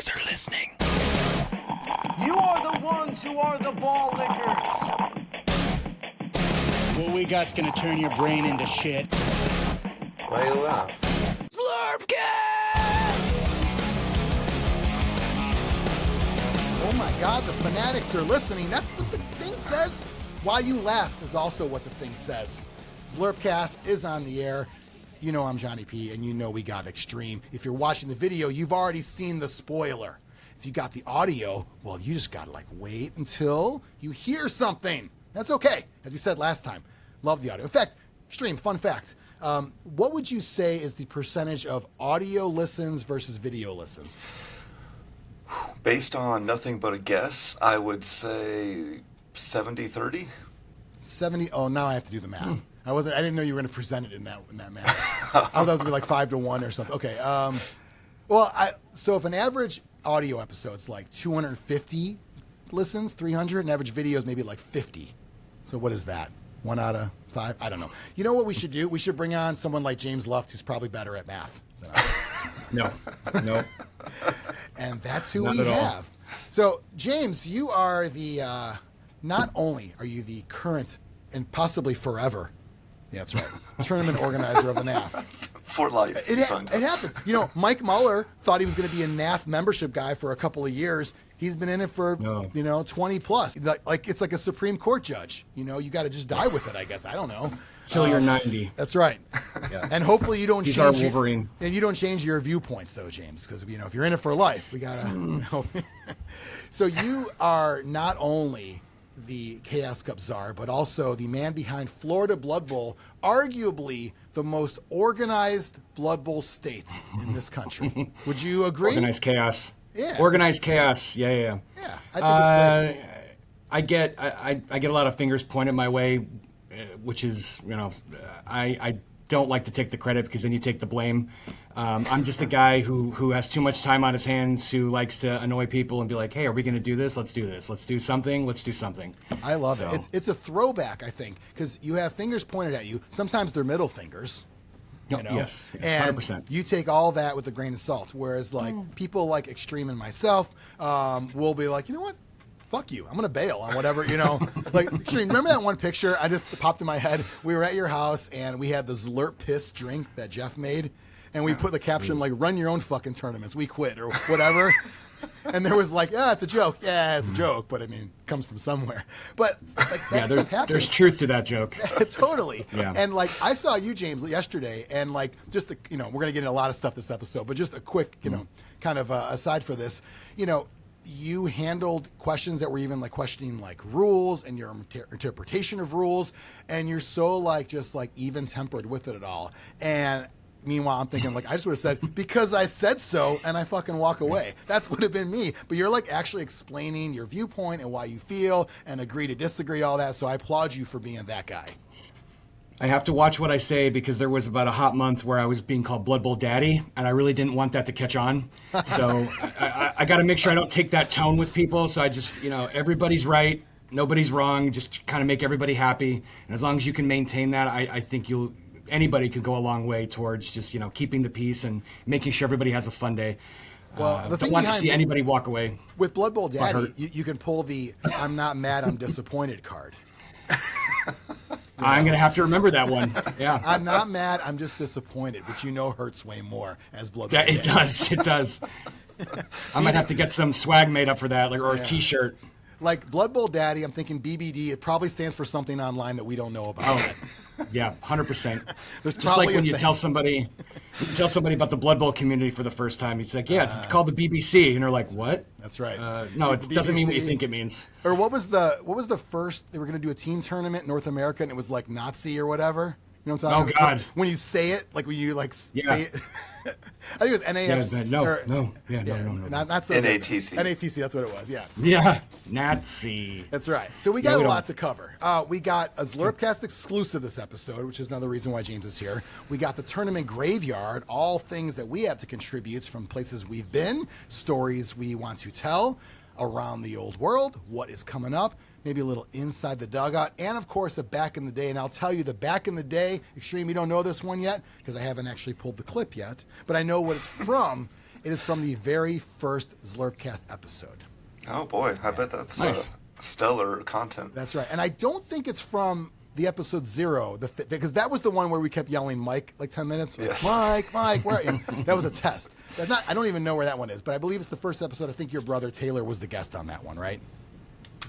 fanatics are listening. You are the ones who are the ball lickers. What we got's gonna turn your brain into shit. Why you laugh? Zlurpcast! Oh my God, the fanatics are listening. That's what the thing says. Why you laugh is also what the thing says. Zlurpcast is on the air. You know I'm Jonny P, and you know we got Xtreme. If you're watching the video, you've already seen the spoiler. If you got the audio, well, you just gotta wait until you hear something. That's okay, as we said last time. Love the audio. In fact, Xtreme, fun fact. What would you say is the percentage of audio listens versus video listens? Based on nothing but a guess, I would say 70-30. 70. Oh, now I have to do the math. I didn't know you were going to present it in that math. I thought it was going to be like 5-1 or something. Okay. So if an average audio episode's like 250 listens, 300, and average video is maybe like 50. So what is that? 1 out of 5? I don't know. You know what we should do? We should bring on someone like James Luft, who's probably better at math than us. No. And that's who Not we at all. have. So, James, you are not only are you the current and possibly forever, yeah, that's right, tournament organizer of the NAF. For life. It happens. You know, Mike Muller thought he was going to be a NAF membership guy for a couple of years. He's been in it for, 20 plus. Like it's like a Supreme Court judge. You know, you got to just die with it, I guess. I don't know. Till you're 90. That's right. Yeah. And hopefully you don't He's change our Wolverine. And you don't change your viewpoints, though, James, because if you're in it for life, we gotta. So you are not only the Chaos Cup czar, but also the man behind Florida Blood Bowl, arguably the most organized Blood Bowl state in this country. Would you agree? Organized chaos. Yeah. Organized chaos. Yeah. Yeah, I think it's great. I get a lot of fingers pointed my way, which is, I don't like to take the credit because then you take the blame. I'm just a guy who has too much time on his hands, who likes to annoy people and be like, hey, are we going to do this? Let's do this. Let's do something. I love it. It's a throwback, I think, because you have fingers pointed at you. Sometimes they're middle fingers. Yes, and 100%. You take all that with a grain of salt. Whereas, people like Xtreme and myself will be like, you know what? Fuck you. I'm going to bail on whatever, Like, Xtreme, remember that one picture I just popped in my head? We were at your house, and we had the Zlurp drink that Jeff made, and we put the caption, run your own fucking tournaments. We quit, or whatever. And there was it's a joke. Yeah, it's a joke, but it comes from somewhere. But that stuff happens. There's truth to that joke. Totally. Yeah. And I saw you, James, yesterday, and just we're gonna get into a lot of stuff this episode, but just a quick, kind of aside for this, you handled questions that were even questioning rules and your interpretation of rules, and you're so just even tempered with it at all. And meanwhile, I'm thinking, I just would have said, because I said so, and I fucking walk away. That would have been me. But you're, actually explaining your viewpoint and why you feel and agree to disagree, all that. So I applaud you for being that guy. I have to watch what I say because there was about a hot month where I was being called Blood Bowl Daddy, and I really didn't want that to catch on. So I got to make sure I don't take that tone with people. So I just, everybody's right, nobody's wrong, just kind of make everybody happy. And as long as you can maintain that, I think anybody could go a long way towards just, keeping the peace and making sure everybody has a fun day. Well, the don't thing want to behind see anybody walk away. With Blood Bowl Daddy, you can pull the I'm not mad, I'm disappointed card. I'm going to have to remember that one. Yeah. I'm not mad, I'm just disappointed, which hurts way more as Blood Bowl Daddy. It does. I might have to get some swag made up for that, or a T-shirt. Blood Bowl Daddy, I'm thinking BBD, it probably stands for something online that we don't know about. Oh, yeah, 100%. There's just like when you tell somebody about the Blood Bowl community for the first time, it's like, it's called the BBC, and they're like, what? That's right. No, it BBC, doesn't mean what you think it means. Or what was the first? They were going to do a team tournament in North America, and it was Nazi or whatever. You know what I'm talking about? Oh God! When you say it, when you say it. I think it was NAFC. No. Not so NATC. NATC, that's what it was, yeah. Yeah, Nazi. That's right. So we got a lot to cover. We got a Zlurpcast exclusive this episode, which is another reason why James is here. We got the tournament graveyard, all things that we have to contribute from places we've been, stories we want to tell around the old world, what is coming up, maybe a little inside the dugout, and of course a back in the day. And I'll tell you, the back in the day, Xtreme, you don't know this one yet because I haven't actually pulled the clip yet, but I know what it's from. It is from the very first Zlurpcast episode. Oh boy, I bet that's Nice. stellar content. That's right. And I don't think it's from the episode 0, because that was the one where we kept yelling Mike like 10 minutes. Yes. Mike, where? And that was a test. That's not. I don't even know where that one is, but I believe it's the first episode. I think your brother Taylor was the guest on that one, right?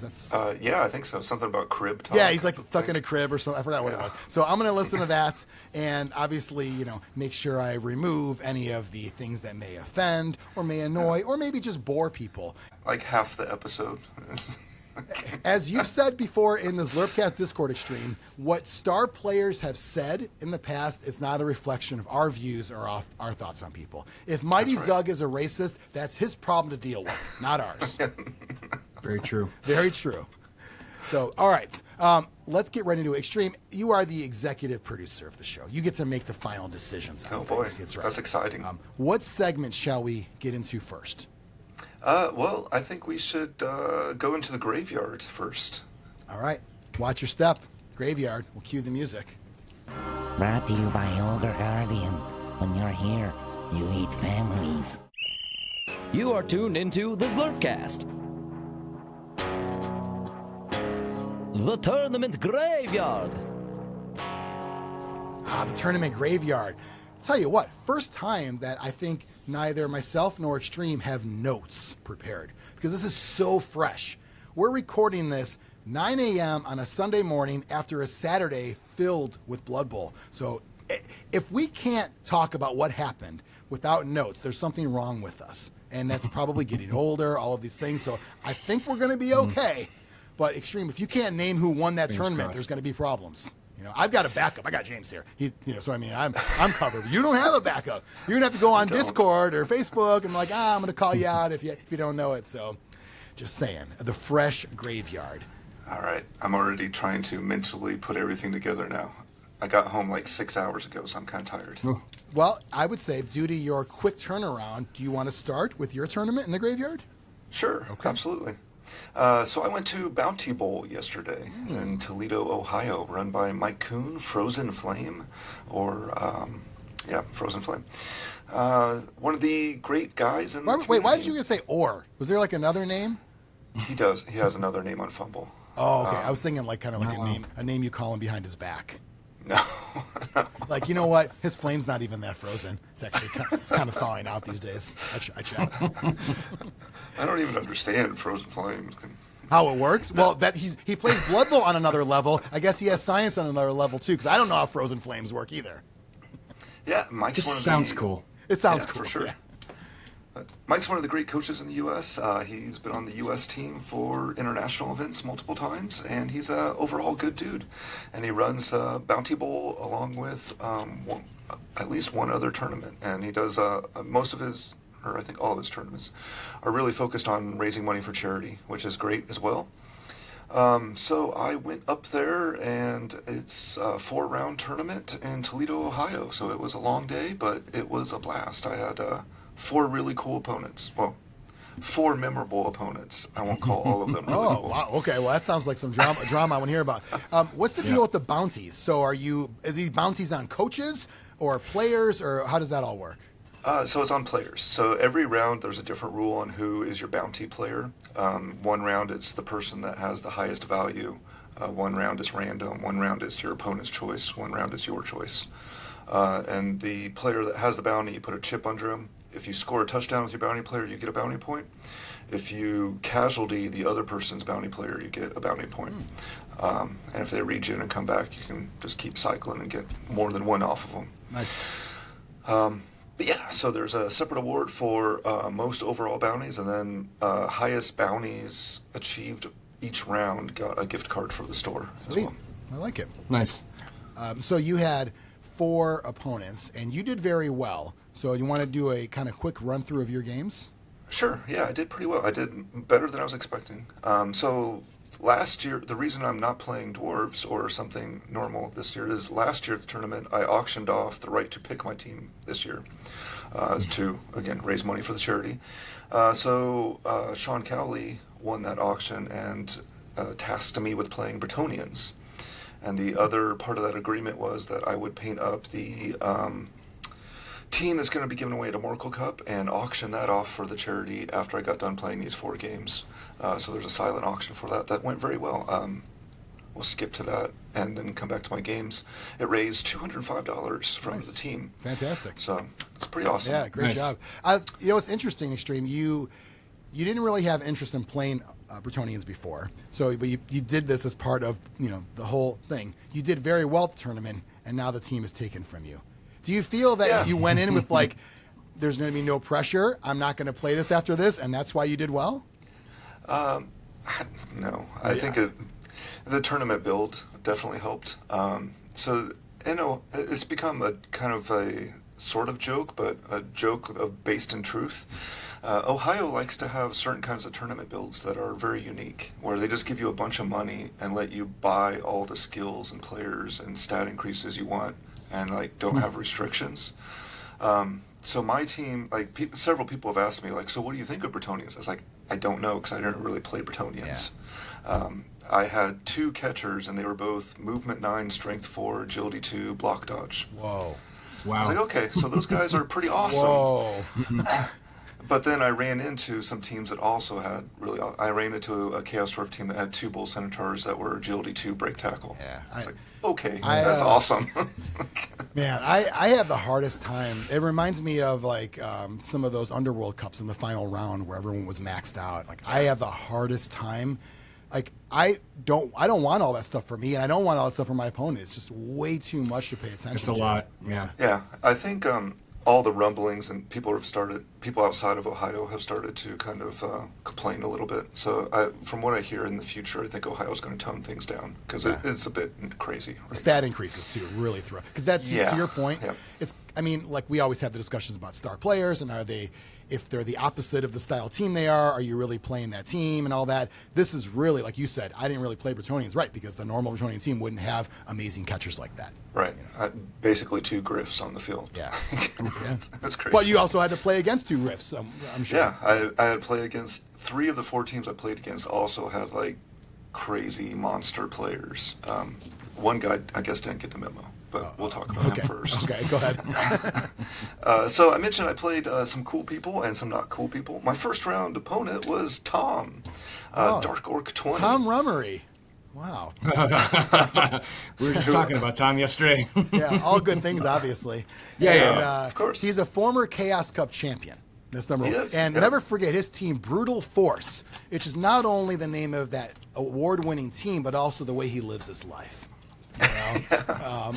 That's. Yeah, I think so. Something about crib talk. Yeah, he's like I stuck in think. a crib or something. I forgot what it was. So I'm going to listen to that, and obviously, make sure I remove any of the things that may offend or may annoy or maybe just bore people. Like half the episode. As you've said before in the Zlurpcast Discord Extreme, what star players have said in the past is not a reflection of our views or our thoughts on people. If Mighty That's right. Zug is a racist, that's his problem to deal with, not ours. Very true. Very true. So, all right, let's get right into it. Extreme, you are the executive producer of the show. You get to make the final decisions on Oh boy, things. That's right. that's exciting. What segment shall we get into first? Well, I think we should go into the graveyard first. All right, watch your step. Graveyard. We'll cue the music. Brought to you by Ogre Guardian. When you're here, you eat families. You are tuned into the Zlurpcast. The Tournament Graveyard. The tournament graveyard. I'll tell you what, first time that I think neither myself nor Extreme have notes prepared because this is so fresh. We're recording this 9 a.m. on a Sunday morning after a Saturday filled with Blood Bowl. So if we can't talk about what happened without notes, there's something wrong with us. And that's probably getting older, all of these things. So I think we're going to be okay. But Extreme, if you can't name who won that tournament, there's going to be problems. I've got a backup. I got James here. So I mean, I'm covered. You don't have a backup. You're gonna have to go on Discord or Facebook and I'm gonna call you out if you don't know it. So, just saying, the fresh graveyard. All right, I'm already trying to mentally put everything together now. I got home like 6 hours ago, so I'm kind of tired. Well, I would say, due to your quick turnaround, do you want to start with your tournament in the graveyard? Sure, absolutely. So I went to Bounty Bowl yesterday in Toledo, Ohio, run by Mike Kuhn, Frozen Flame, Frozen Flame. One of the great guys in the Wait, why did community. you say or? Was there like another name? He does. He has another name on Fumble. Oh, okay. I was thinking like kind of like a name you call him behind his back. No. Like, you know what? His flame's not even that frozen. It's actually it's kind of thawing out these days. I checked. I don't even understand Frozen Flames. How it works? Well, that he plays Blood Bowl on another level. I guess he has science on another level too, because I don't know how Frozen Flames work either. Yeah, Mike's This one of sounds the... cool. It sounds Yeah, cool. for sure. Yeah. Mike's one of the great coaches in the U.S. He's been on the U.S. team for international events multiple times, and he's an overall good dude. And he runs Bounty Bowl along with at least one other tournament. And he does most of his, or I think all of his tournaments, are really focused on raising money for charity, which is great as well. So I went up there, and it's a 4-round tournament in Toledo, Ohio. So it was a long day, but it was a blast. I had 4 really cool opponents. Well, 4 memorable opponents. I won't call all of them really Oh, cool. wow. Okay. Well, that sounds like some drama I want to hear about. What's the deal with the bounties? So are these bounties on coaches or players, or how does that all work? So it's on players. So every round there's a different rule on who is your bounty player. One round it's the person that has the highest value. One round is random. One round is your opponent's choice. One round is your choice. And the player that has the bounty, you put a chip under him. If you score a touchdown with your bounty player, you get a bounty point. If you casualty the other person's bounty player, you get a bounty point. And if they regen and come back, you can just keep cycling and get more than one off of them. Nice. But yeah, so there's a separate award for most overall bounties, and then highest bounties achieved each round got a gift card for the store as Sweet. well. I like it. Nice. So you had 4 opponents, and you did very well. So you want to do a kind of quick run through of your games? Sure, yeah, I did pretty well. I did better than I was expecting. So last year, the reason I'm not playing dwarves or something normal this year is last year at the tournament, I auctioned off the right to pick my team this year to, again, raise money for the charity. So Sean Cowley won that auction and tasked me with playing Bretonians. And the other part of that agreement was that I would paint up the team that's going to be giving away at Amorical Cup and auction that off for the charity after I got done playing these 4 games. So there's a silent auction for that. That went very well. We'll skip to that and then come back to my games. It raised $205 from the team. Fantastic. So it's pretty awesome. Yeah, great job. It's interesting, Xtreme. You didn't really have interest in playing Bretonians before, but you did this as part of the whole thing. You did very well at the tournament, and now the team is taken from you. Do you feel that you went in with like, there's going to be no pressure, I'm not going to play this after this, and that's why you did well? No, I think the tournament build definitely helped. So it's become a kind of a sort of joke, but a joke based in truth. Ohio likes to have certain kinds of tournament builds that are very unique, where they just give you a bunch of money and let you buy all the skills and players and stat increases you want, and like don't have restrictions. So my team, like several people have asked me, like, so what do you think of Bretonians? I was like, I don't know, because I didn't really play Bretonians. Yeah. I had 2 catchers, and they were both movement 9, strength 4, agility 2, block dodge. Whoa. Wow. I was like, okay, so those guys are pretty awesome. Whoa. But then I ran into some teams that also had I ran into a Chaos Dwarf team that had 2 Bull Centaurs that were agility 2, break tackle. Yeah. It's like, okay, that's awesome. Man, I had the hardest time. It reminds me of like some of those Underworld Cups in the final round where everyone was maxed out. Like I have the hardest time. Like I don't want all that stuff for me, and I don't want all that stuff for my opponent. It's just way too much to pay attention to. It's a lot. Yeah. Yeah, I think all the rumblings and people outside of Ohio have started to kind of complain a little bit. So from what I hear in the future, I think Ohio's going to tone things down because it's a bit crazy. Right? The stat increases too really throw, because that's to your point. Yeah. It's like we always have the discussions about star players and if they're the opposite of the style team they are you really playing that team and all that. This is really, like you said, I didn't really play Bretonians, right, because the normal Bretonian team wouldn't have amazing catchers like that. Right. Basically 2 Griffs on the field. Yeah. That's crazy. But you also had to play against 2 Griffs, I'm sure. Yeah, I had to play against 3 of the 4 teams I played against also had like crazy monster players. One guy, I guess, didn't get the memo, but we'll talk about him first. Okay, go ahead. So I mentioned I played some cool people and some not cool people. My first round opponent was Tom, Dark Orc 20. Tom Rummery. Wow. We were just talking about Tom yesterday. Yeah, all good things, obviously. Yeah, of course. He's a former Chaos Cup champion. That's number 1. Is, and never forget his team, Brutal Force, which is not only the name of that award-winning team, but also the way he lives his life. You know?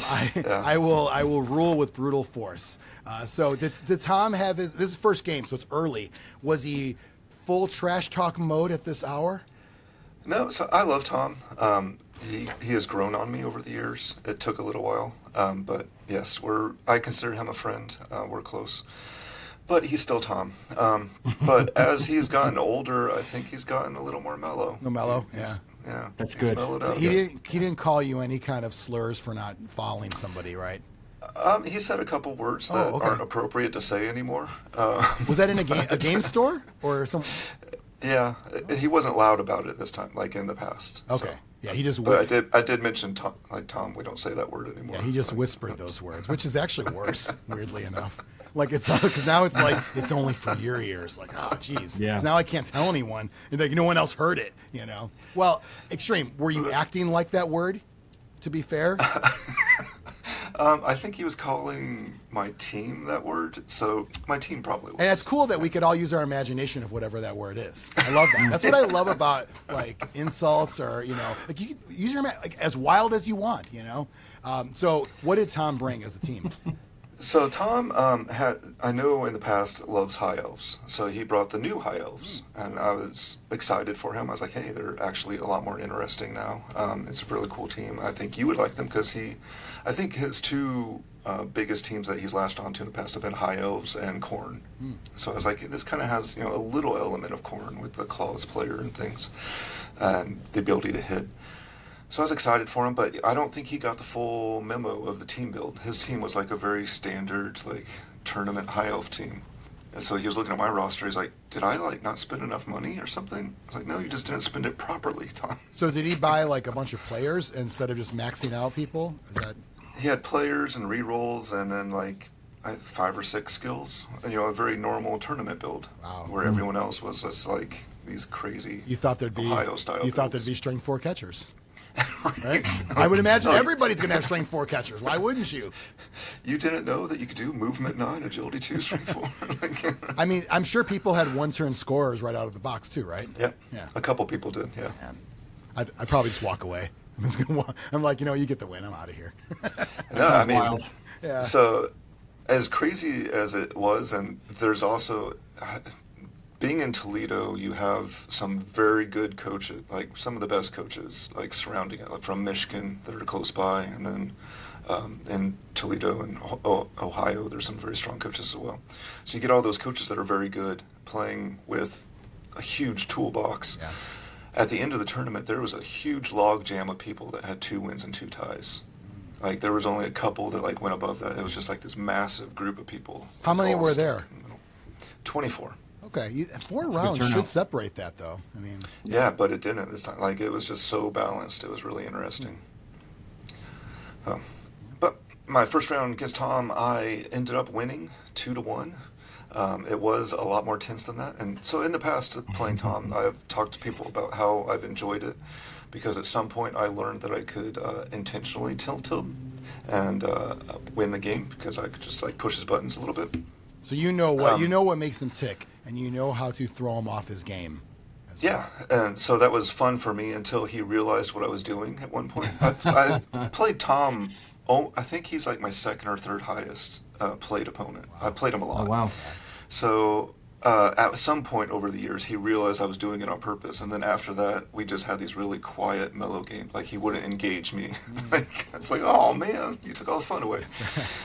I will rule with Brutal Force. So did Tom have this is his first game, so it's early. Was he full trash talk mode at this hour? No, so I love Tom. He has grown on me over the years. It took a little while, but yes, I consider him a friend. We're close, but he's still Tom. But as he's gotten older, I think he's gotten a little more mellow. Yeah, that's good. He didn't call you any kind of slurs for not following somebody, right? He said a couple words that aren't appropriate to say anymore. Was that in a game store or some? Yeah, he wasn't loud about it this time, like in the past. Okay. So. Yeah, he just. But I did mention Tom. Like Tom, we don't say that word anymore. Yeah, he just whispered those words, which is actually worse, weirdly enough. Like it's because now it's like it's only for your ears. Like, oh, geez. Yeah. Now I can't tell anyone. And like no one else heard it. You know. Well, Xtreme, were you acting like that word? To be fair. I think he was calling my team that word, so my team probably was. And it's cool that we could all use our imagination of whatever that word is. I love that. That's what I love about like insults or like you can use your like as wild as you want. So what did Tom bring as a team? So Tom I know in the past loves high elves, so he brought the new high elves, and I was excited for him. I was like, hey, they're actually a lot more interesting now. It's a really cool team. I think you would like them because I think his 2 biggest teams that he's latched onto in the past have been high elves and Khorne. So I was like, this kind of has a little element of Khorne with the claws player and things, and the ability to hit. So I was excited for him, but I don't think he got the full memo of the team build. His team was like a very standard, like, tournament high elf team. And so he was looking at my roster, he's like, did I, like, not spend enough money or something? I was like, no, you just didn't spend it properly, Tom. So did he buy, like, a bunch of players instead of just maxing out people? Is that... He had players and rerolls, and then, like, 5 or 6 skills. And, a very normal tournament build. Wow. Where everyone else was just like these crazy You thought there'd be Ohio style. You thought builds. there'd be strength 4 catchers. Right? I would imagine everybody's going to have strength 4 catchers. Why wouldn't you? You didn't know that you could do movement 9, agility 2, strength 4. I mean, I'm sure people had 1-turn scorers right out of the box too, right? Yep. Yeah. A couple people did. Yeah. I'd probably just walk away. I'm like, you get the win. I'm out of here. No, I mean, wild. Yeah. So as crazy as it was, and there's also being in Toledo, you have some very good coaches, like some of the best coaches, like surrounding it, like from Michigan that are close by, and then in Toledo and Ohio, there's some very strong coaches as well. So you get all those coaches that are very good playing with a huge toolbox. Yeah. At the end of the tournament, there was a huge log jam of people that had 2 wins and 2 ties. Like there was only a couple that like went above that. It was just like this massive group of people. How many all were stuck there? in the middle. 24. Okay, 4 rounds turnout. should separate that, though. I mean, Yeah, but it didn't this time. Like it was just so balanced. It was really interesting. But my first round against Tom, I ended up winning 2-1. It was a lot more tense than that. And so in the past playing Tom, I've talked to people about how I've enjoyed it because at some point I learned that I could intentionally tilt him and win the game because I could just like push his buttons a little bit. so you know what makes him tick, and you know how to throw him off his game. Yeah, and so that was fun for me until he realized what I was doing at one point. I played Tom, I think he's like my 2nd or 3rd highest played opponent. I played him a lot. Oh, wow. So at some point over the years, he realized I was doing it on purpose. And then after that, we just had these really quiet, mellow games. Like he wouldn't engage me. Like it's like, oh man, you took all the fun away.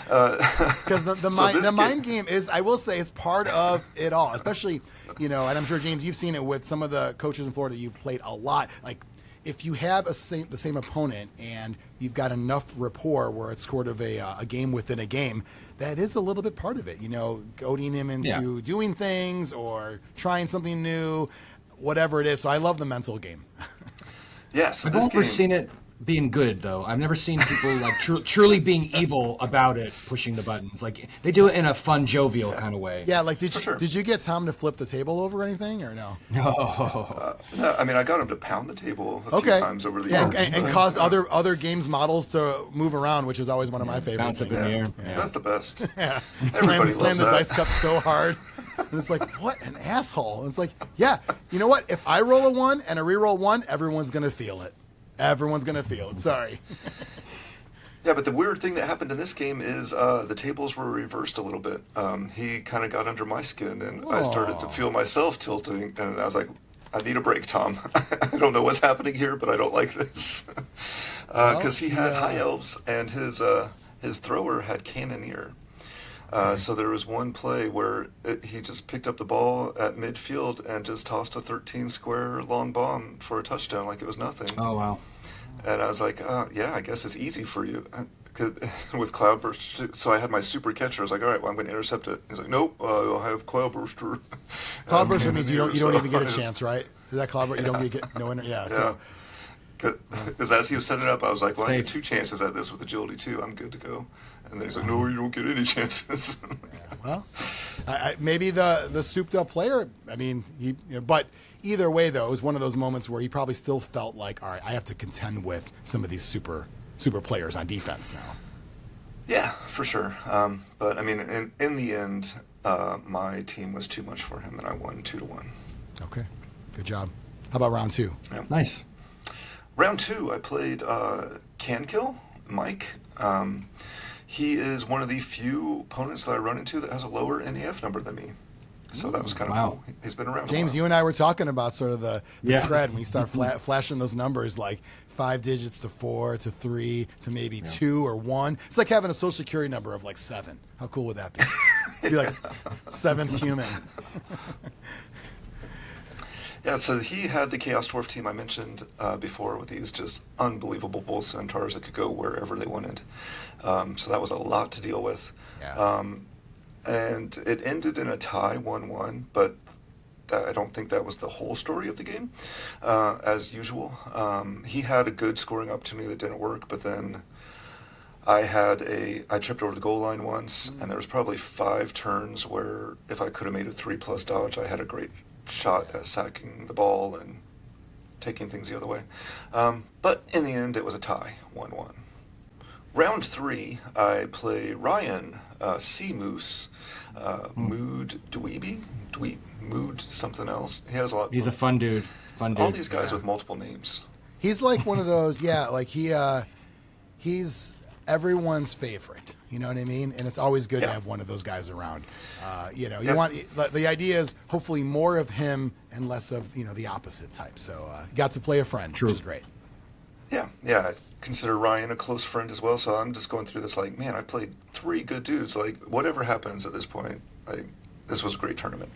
Because the So mind game is, I will say, it's part of it all. Especially, and I'm sure, James, you've seen it with some of the coaches in Florida you've played a lot. Like, if you have the same opponent and you've got enough rapport where it's sort of a game within a game, that is a little bit part of it. Goading him into doing things or trying something new, whatever it is. So I love the mental game. Yeah, so I've this never game, seen it being good, though. I've never seen people like truly being evil about it, pushing the buttons. Like they do it in a fun, jovial kind of way. Yeah, like sure. did you get Tom to flip the table over or anything, or no? No. no, I mean, I got him to pound the table a few Okay. times over the Yeah, years. and but- cause other games models to move around, which is always one of my favorite Bounce up things. in the air. Yeah, that's the best. Yeah. Everybody slam loves the that. dice cup so hard. And it's like, what an asshole. And it's like, yeah, you know what? If I roll a 1 and a reroll 1, everyone's going to feel it. Everyone's going to feel it. Sorry. Yeah, but the weird thing that happened in this game is the tables were reversed a little bit. He kind of got under my skin, and I started to feel myself tilting, and I was like, I need a break, Tom. I don't know what's happening here, but I don't like this. Because he had high elves, and his thrower had cannoneer. So there was one play where he just picked up the ball at midfield and just tossed a 13-square long bomb for a touchdown like it was nothing. Oh, wow. And I was like, yeah, I guess it's easy for you. With Cloudburst. So I had my super catcher. I was like, all right, well, I'm going to intercept it. He's like, nope, I have Cloudburster. Cloudburster means you don't even get a I chance, right? Is that Cloudburster? You don't get no inter. Yeah. So Because as he was setting it up, I was like, well, I get Safe. 2 chances at this with agility 2. I'm good to go. And then he's like, no, you don't get any chances. well, maybe the souped up player. I mean, but either way, though, it was one of those moments where he probably still felt like, all right, I have to contend with some of these super players on defense now. Yeah, for sure. But I mean, in the end, my team was too much for him, and I won 2-1. Okay, good job. How about round 2? Yeah. Nice. Round 2, I played Cankill, Mike. He is one of the few opponents that I run into that has a lower NEF number than me. So that was kind of Wow. cool. He's been around James, a while. you and I were talking about sort of the Yeah. cred when you start flashing those numbers, like 5 digits to 4 to 3 to maybe 2 or 1. It's like having a social security number of like 7. How cool would that be? Be like 7th human. Yeah, so he had the Chaos Dwarf team I mentioned before with these just unbelievable bull centaurs that could go wherever they wanted. So that was a lot to deal with. Yeah. And it ended in a tie, 1-1, but I don't think that was the whole story of the game, as usual. He had a good scoring opportunity that didn't work, but then I tripped over the goal line once, and there was probably 5 turns where if I could have made a 3+ dodge, I had a great shot at sacking the ball and taking things the other way. But in the end, it was a tie, 1-1. Round 3, I play Ryan Sea Moose, Mood Dweeby, Mood something else. He has a lot. He's a fun dude. All these guys with multiple names. He's like one of those, like he's everyone's favorite. You know what I mean? And it's always good to have one of those guys around. You want the idea is hopefully more of him and less of the opposite type. So you got to play a friend, which is great. Yeah. I consider Ryan a close friend as well. So I'm just going through this like, man, I played 3 good dudes. Like whatever happens at this point, this was a great tournament.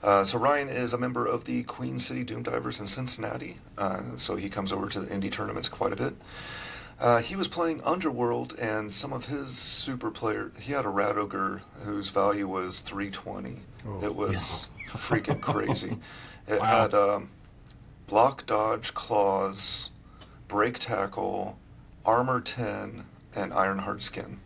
So Ryan is a member of the Queen City Doom Divers in Cincinnati. So he comes over to the indie tournaments quite a bit. He was playing Underworld, and some of his super players, he had a Rat Ogre whose value was 320. It was freaking crazy. It had block, dodge, claws, break tackle, armor 10, and iron hard skin.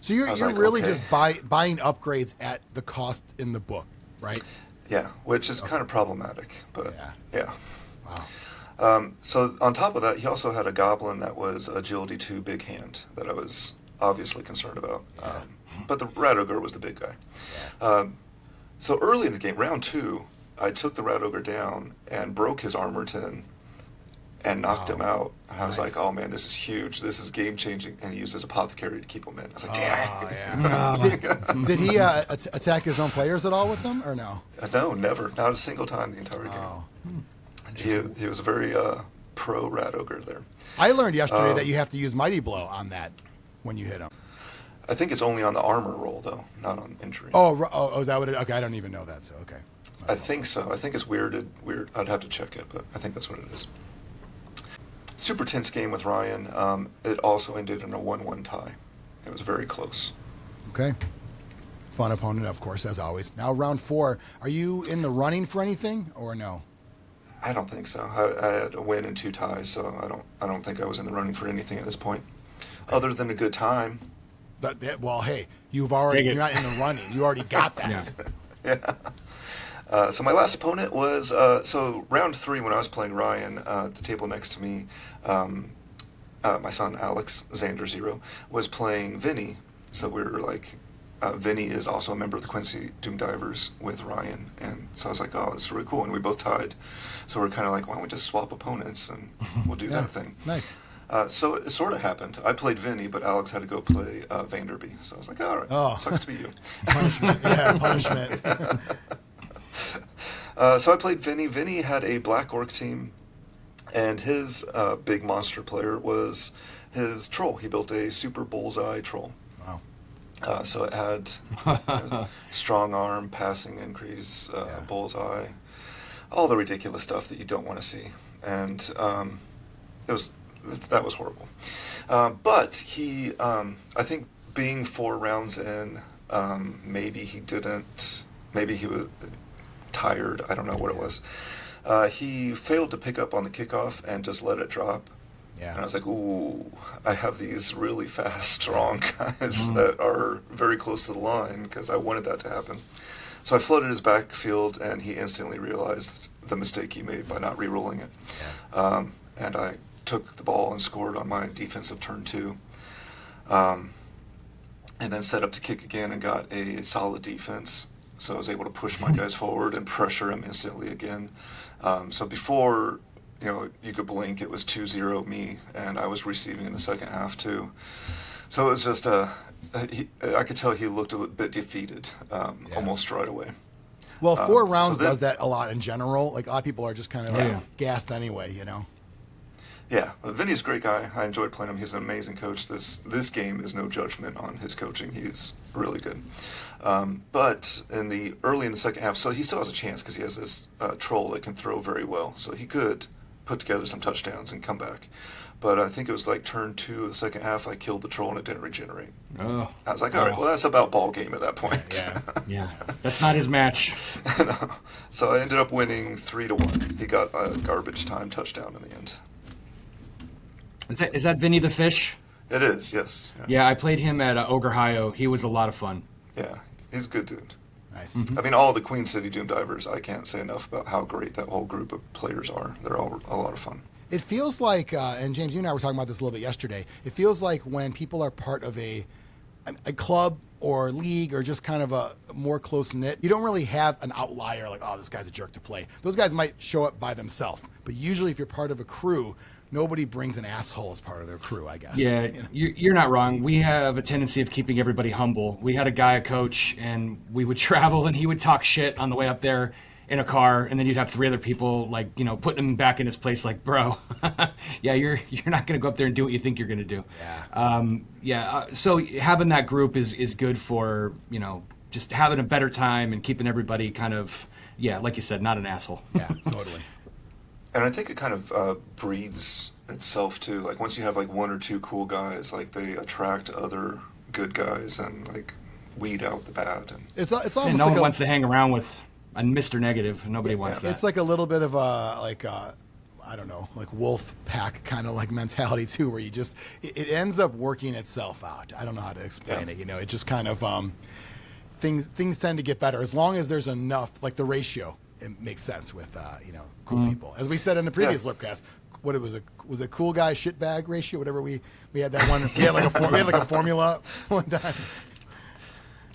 So you're really just buying upgrades at the cost in the book, right? Yeah, which is kind of problematic, but yeah. Wow. So on top of that, he also had a goblin that was agility 2 big hand that I was obviously concerned about. But the Rat Ogre was the big guy. So early in the game, round 2, I took the Rat Ogre down and broke his armor 10 and knocked him out. And I was like, oh man, this is huge. This is game changing. And he used his apothecary to keep him in. I was like, damn. Did he attack his own players at all with them or no? No, never. Not a single time the entire game. He was a very pro Rat Ogre there. I learned yesterday that you have to use Mighty Blow on that when you hit him. I think it's only on the armor roll, though, not on injury. Oh, is that what it is? Okay, I don't even know that, so okay. I think so. I think it's weird. I'd have to check it, but I think that's what it is. Super tense game with Ryan. It also ended in a 1-1 tie. It was very close. Okay. Fun opponent, of course, as always. Now, round 4. Are you in the running for anything or no? I don't think so. I had a win and 2 ties, so I don't think I was in the running for anything at this point, other than a good time. Well, hey, you're not in the running. You already got that. Yeah. So my last opponent was so round 3 when I was playing Ryan at the table next to me. My son Alex Xander 0 was playing Vinny. So we were like. Vinny is also a member of the Quincy Doom Divers with Ryan, and so I was like, oh, this is really cool, and we both tied. So we're kind of like, why don't we just swap opponents, and we'll do that thing. Nice. So it sort of happened. I played Vinny, but Alex had to go play Vanderby. So I was like, all right, sucks to be you. Punishment. Punishment. So I played Vinny. Vinny had a Black Orc team, and his big monster player was his troll. He built a super bullseye troll. So it had strong arm, passing increase, bullseye, all the ridiculous stuff that you don't want to see, and that was horrible. But he, I think, being 4 rounds in, maybe he was tired. I don't know what it was. He failed to pick up on the kickoff and just let it drop. Yeah. And I was like, ooh, I have these really fast, strong guys that are very close to the line because I wanted that to happen. So I flooded his backfield, and he instantly realized the mistake he made by not re-rolling it. Yeah. And I took the ball and scored on my defensive turn 2. And then set up to kick again and got a solid defense. So I was able to push my guys forward and pressure him instantly again. So before... you could blink, it was 2-0 me, and I was receiving in the second half too. So it was just, I could tell he looked a bit defeated almost right away. Well, 4 rounds does that a lot in general. Like, a lot of people are just kind of gassed anyway, Yeah, Vinny's a great guy. I enjoyed playing him. He's an amazing coach. This game is no judgment on his coaching. He's really good. But early in the second half, so he still has a chance because he has this troll that can throw very well. So he could put together some touchdowns and come back. But I think it was like turn 2 of the second half, I killed the troll and it didn't regenerate. I was like, all right, well, that's about ball game at that point. Yeah, that's not his match. So I ended up winning 3-1. He got a garbage time touchdown in the end. Is that Vinny the Fish? It is, yes. Yeah, I played him at Ogre. He was a lot of fun. Yeah, he's a good dude. Nice. I mean, all the Queen City Doom Divers, I can't say enough about how great that whole group of players are. They're all a lot of fun. It feels like, and James, you and I were talking about this a little bit yesterday, it feels like when people are part of a club or league or just kind of a more close-knit, you don't really have an outlier like, oh, this guy's a jerk to play. Those guys might show up by themselves. But usually if you're part of a crew, nobody brings an asshole as part of their crew, I guess. Yeah, you're not wrong. We have a tendency of keeping everybody humble. We had a coach, and we would travel, and he would talk shit on the way up there in a car, and then you'd have 3 other people, like, you know, putting him back in his place, like, bro, yeah, you're not going to go up there and do what you think you're going to do. Yeah. So having that group is good for, you know, just having a better time and keeping everybody kind of, like you said, not an asshole. Yeah, totally. And I think it kind of breeds itself too. Like once you have like 1 or 2 cool guys, like they attract other good guys and like weed out the bad. And It's almost And no like one wants to hang around with a Mr. Negative. Nobody wants that. It's like a little bit of I don't know, like wolf pack kind of like mentality too, where you just, it ends up working itself out. I don't know how to explain it. You know, it just kind of, things tend to get better as long as there's enough, like the ratio, it makes sense with, cool people. As we said in the previous Zlurpcast, what it was a cool guy shitbag ratio, whatever we had that one, we had like a formula one time.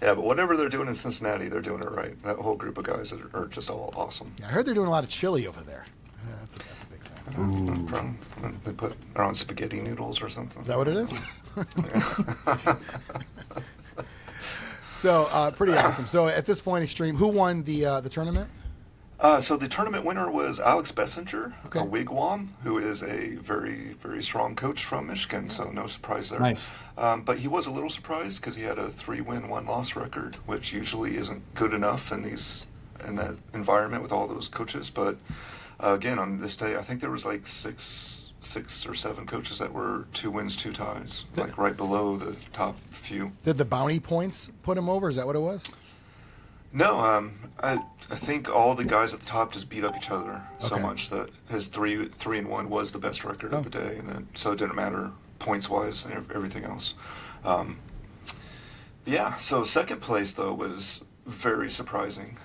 Yeah, but whatever they're doing in Cincinnati, they're doing it right. That whole group of guys are just all awesome. Yeah, I heard they're doing a lot of chili over there. Yeah, that's a big thing. They're on spaghetti noodles or something. Is that what it is? So pretty awesome. So at this point, Xtreme, who won the tournament? So the tournament winner was Alex Bessinger, Okay. a Wigwam, who is a very, very strong coach from Michigan, so no surprise there. Nice. But he was a little surprised because he had a 3-win, 1-loss record, which usually isn't good enough in that environment with all those coaches. But again, on this day, I think there was like six or 7 coaches that were 2 wins, 2 ties, like right below the top few. Did the bounty points put him over? Is that what it was? No, I think all the guys at the top just beat up each other so Okay. much that his 3-1 was the best record of the day, and then so it didn't matter points wise and everything else. Yeah, so second place though was very surprising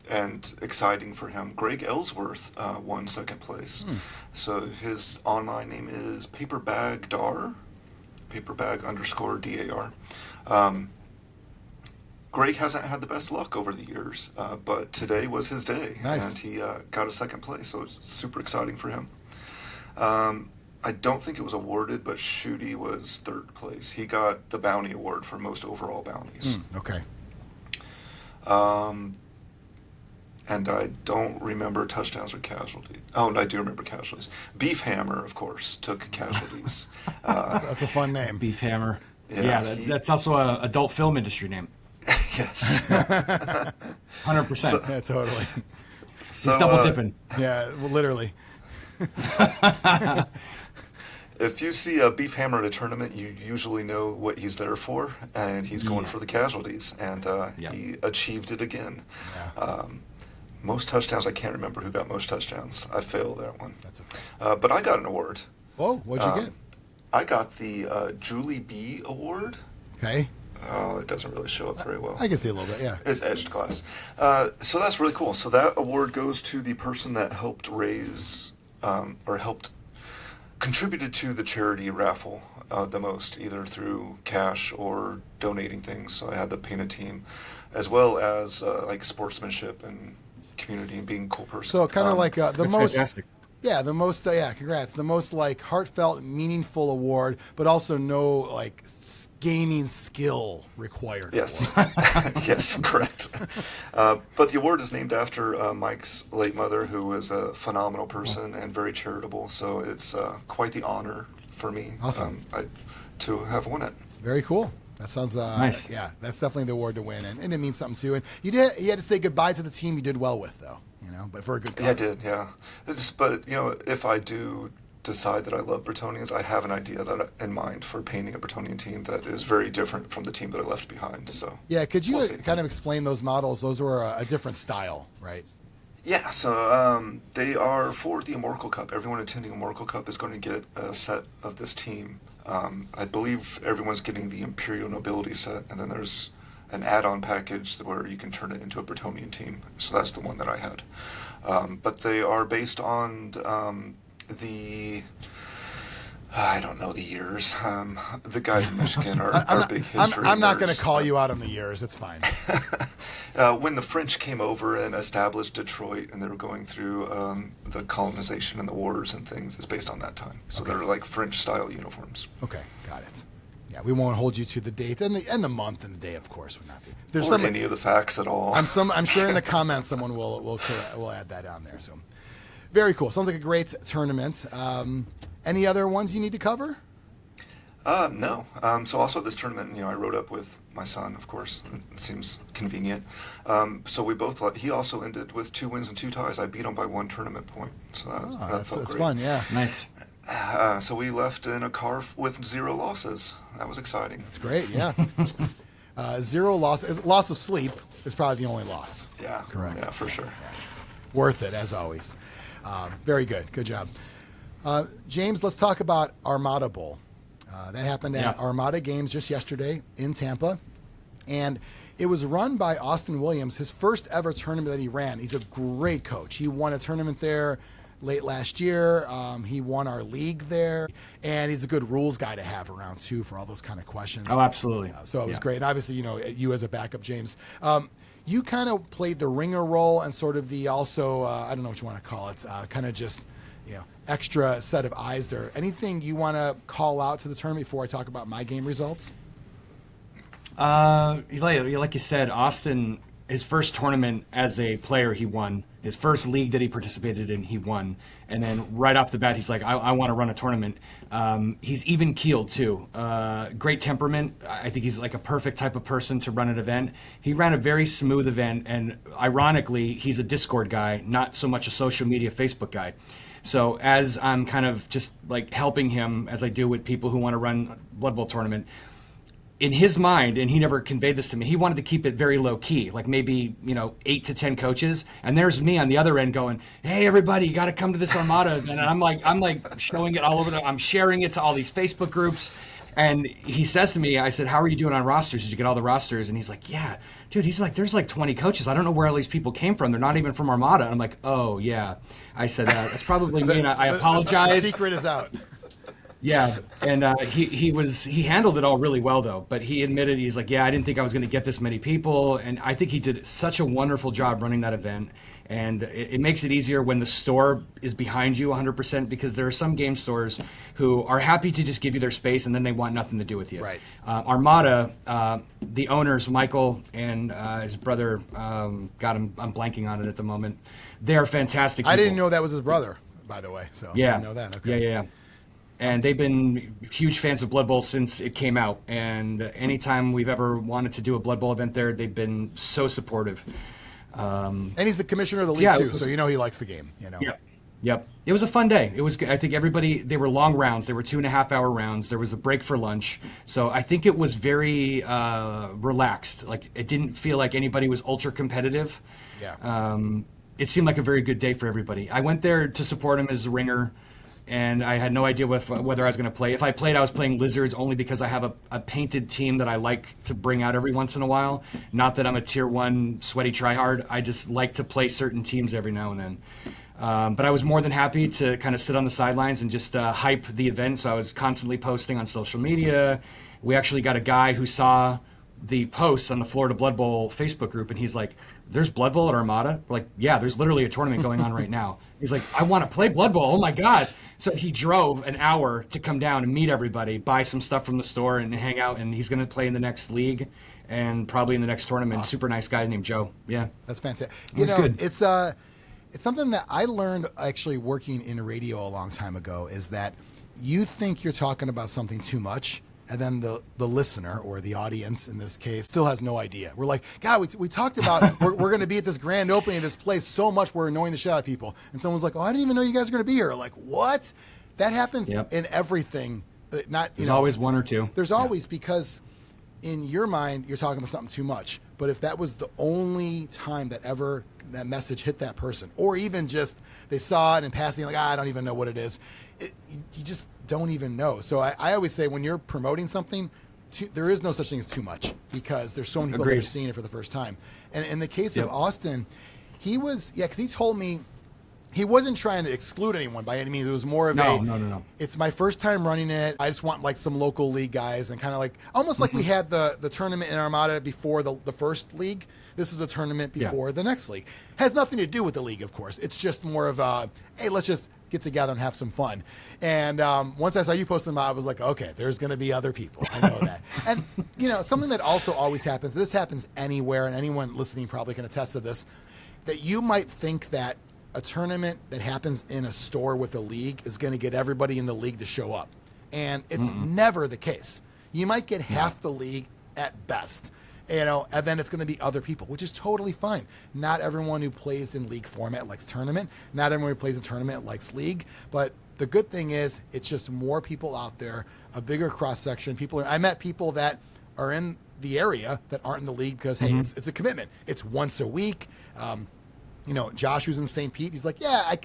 and exciting for him. Greg Ellsworth won second place. So his online name is paperbag_dar. Greg hasn't had the best luck over the years, but today was his day, Nice. and he got a second place, so it's super exciting for him. I don't think it was awarded, but Shooty was third place. He got the bounty award for most overall bounties. Okay. And I don't remember touchdowns or casualties. Oh, I do remember casualties. Beef Hammer, of course, took casualties. That's a fun name. Beef Hammer. Yeah, That's also an adult film industry name. Yes. 100%. Yeah, totally. So, He's double dipping. Yeah, well, literally. if you see a Beef Hammer at a tournament, you usually know what he's there for, and he's going for the casualties, and he achieved it again. Yeah. Most touchdowns, I can't remember who got most touchdowns. I failed that one. That's okay. But I got an award. Oh, what'd you get? I got the Julie B. Award. Okay. Oh, it doesn't really show up very well. I can see a little bit, yeah. It's edged glass. So that's really cool. So that award goes to the person that helped raise or helped contributed to the charity raffle the most, either through cash or donating things. So I had the painted team, as well as like sportsmanship and community and being a cool person. So kind of like the That's most... fantastic. Yeah, the most, congrats. The most, like, heartfelt, meaningful award, but also no, like, gaming skill required. Yes. Yes, correct. But the award is named after Mike's late mother, who was a phenomenal person and very charitable. So it's quite the honor for me to have won it. Very cool. That sounds nice. Yeah, that's definitely the award to win, and it means something too. And you had to say goodbye to the team you did well with, though. But for a good cause. Yeah, I did. Yeah, but if I do decide that I love Bretonians, I have an idea in mind for painting a Bretonian team that is very different from the team that I left behind. So yeah, could you we'll kind of explain those models? Those were a different style, right? Yeah, so they are for the Amorical Cup. Everyone attending Amorical Cup is going to get a set of this team. I believe everyone's getting the Imperial Nobility set, and then there's an add-on package where you can turn it into a Bretonnian team. So that's the one that I had. But they are based on I don't know the years. The guys in Michigan are big history I'm not going nerds. to call you out on the years. It's fine. When the French came over and established Detroit, and they were going through the colonization and the wars and things, it's based on that time. So they're like French-style uniforms. Okay, got it. Yeah, we won't hold you to the date and the month and the day, of course, would not be. Or any of the facts at all. I'm sure in the comments someone will add that on there. So, very cool. Sounds like a great tournament. Any other ones you need to cover? No. So also at this tournament, I rode up with my son, of course. It seems convenient. So we both, he also ended with 2 wins and 2 ties. I beat him by 1 tournament point. So that felt that's great. fun, yeah. Nice. So we left in a car with 0 losses. That was exciting. That's great, yeah. 0 loss. Loss of sleep is probably the only loss. Yeah. Correct. Yeah, for sure. Yeah. Worth it, as always. Very good. Good job. James, let's talk about Armada Bowl. That happened at Armada Games just yesterday in Tampa. And it was run by Austin Williams, his first ever tournament that he ran. He's a great coach. He won a tournament there late last year. He won our league there. And he's a good rules guy to have around, too, for all those kind of questions. Oh, absolutely. So it was great. And obviously, you as a backup, James. You kind of played the ringer role and sort of the also, I don't know what you want to call it, kind of just, extra set of eyes there. Anything you want to call out to the tournament before I talk about my game results? Like you said, Austin, his first tournament as a player, he won. His first league that he participated in, he won. And then right off the bat, he's like, I want to run a tournament. He's even-keeled, too. Great temperament. I think he's like a perfect type of person to run an event. He ran a very smooth event, and ironically, he's a Discord guy, not so much a social media Facebook guy. So as I'm kind of just like helping him, as I do with people who want to run Blood Bowl tournament, in his mind, and he never conveyed this to me, he wanted to keep it very low key, like maybe 8 to 10 coaches, and there's me on the other end going, "Hey everybody, you got to come to this Armada event." And I'm like showing it all over. I'm sharing it to all these Facebook groups, and he says to me, I said, "How are you doing on rosters? Did you get all the rosters?" And he's like, "Yeah, dude." He's like, "There's like 20 coaches. I don't know where all these people came from. They're not even from Armada." And I'm like, "Oh yeah." I said, "That's probably me," and I apologize. The secret is out. Yeah, and he handled it all really well though. But he admitted, he's like, "Yeah, I didn't think I was going to get this many people," and I think he did such a wonderful job running that event. And it makes it easier when the store is behind you 100%, because there are some game stores who are happy to just give you their space and then they want nothing to do with you. Right. Armada, the owners, Michael and his brother, I'm blanking on it at the moment. They are fantastic people. I didn't know that was his brother, by the way. So yeah. I didn't know that. Okay. Yeah. And they've been huge fans of Blood Bowl since it came out. And anytime we've ever wanted to do a Blood Bowl event there, they've been so supportive. And he's the commissioner of the league too, so he likes the game. Yep. It was a fun day. It was. I think they were long rounds. They were 2.5-hour rounds. There was a break for lunch, so I think it was very relaxed. Like it didn't feel like anybody was ultra competitive. Yeah. It seemed like a very good day for everybody. I went there to support him as a ringer, and I had no idea whether I was going to play. If I played, I was playing Lizards only because I have a painted team that I like to bring out every once in a while. Not that I'm a tier 1 sweaty tryhard. I just like to play certain teams every now and then. But I was more than happy to kind of sit on the sidelines and just hype the event. So I was constantly posting on social media. We actually got a guy who saw the posts on the Florida Blood Bowl Facebook group, and he's like, "There's Blood Bowl at Armada?" We're like, "Yeah, there's literally a tournament going on right now." He's like, "I want to play Blood Bowl. Oh my God." So he drove an hour to come down and meet everybody, buy some stuff from the store, and hang out. And he's going to play in the next league and probably in the next tournament. Awesome. Super nice guy named Joe. Yeah. That's fantastic. Good. It's something that I learned actually working in radio a long time ago, is that you think you're talking about something too much, and then the listener, or the audience in this case, still has no idea. We're like, "God, we talked about we're going to be at this grand opening of this place so much we're annoying the shit out of people." And someone's like, "Oh, I didn't even know you guys are going to be here." Like, what? That happens in everything. There's always one or two. There's always, because in your mind, you're talking about something too much. But if that was the only time that ever that message hit that person, or even just they saw it in passing, like, I don't even know what it is. You just don't even know. So I always say when you're promoting something, there is no such thing as too much, because there's so many people that are seeing it for the first time. And in the case of Austin, he was, because he told me he wasn't trying to exclude anyone by any means. It was more of no. It's my first time running it. I just want like some local league guys, and kind of like almost like we had the tournament in Armada before the first league. This is a tournament before the next league. Has nothing to do with the league, of course. It's just more of a, hey, let's just get together and have some fun. And once I saw you post them, I was like, okay, there's going to be other people. I know that. And, something that also always happens, this happens anywhere, and anyone listening probably can attest to this, that you might think that a tournament that happens in a store with a league is going to get everybody in the league to show up. And it's never the case. You might get half the league at best. And then it's going to be other people, which is totally fine. Not everyone who plays in league format likes tournament. Not everyone who plays in tournament likes league. But the good thing is it's just more people out there, a bigger cross-section. I met people that are in the area that aren't in the league because, hey, it's a commitment. It's once a week. Josh, who's in St. Pete, he's like, yeah,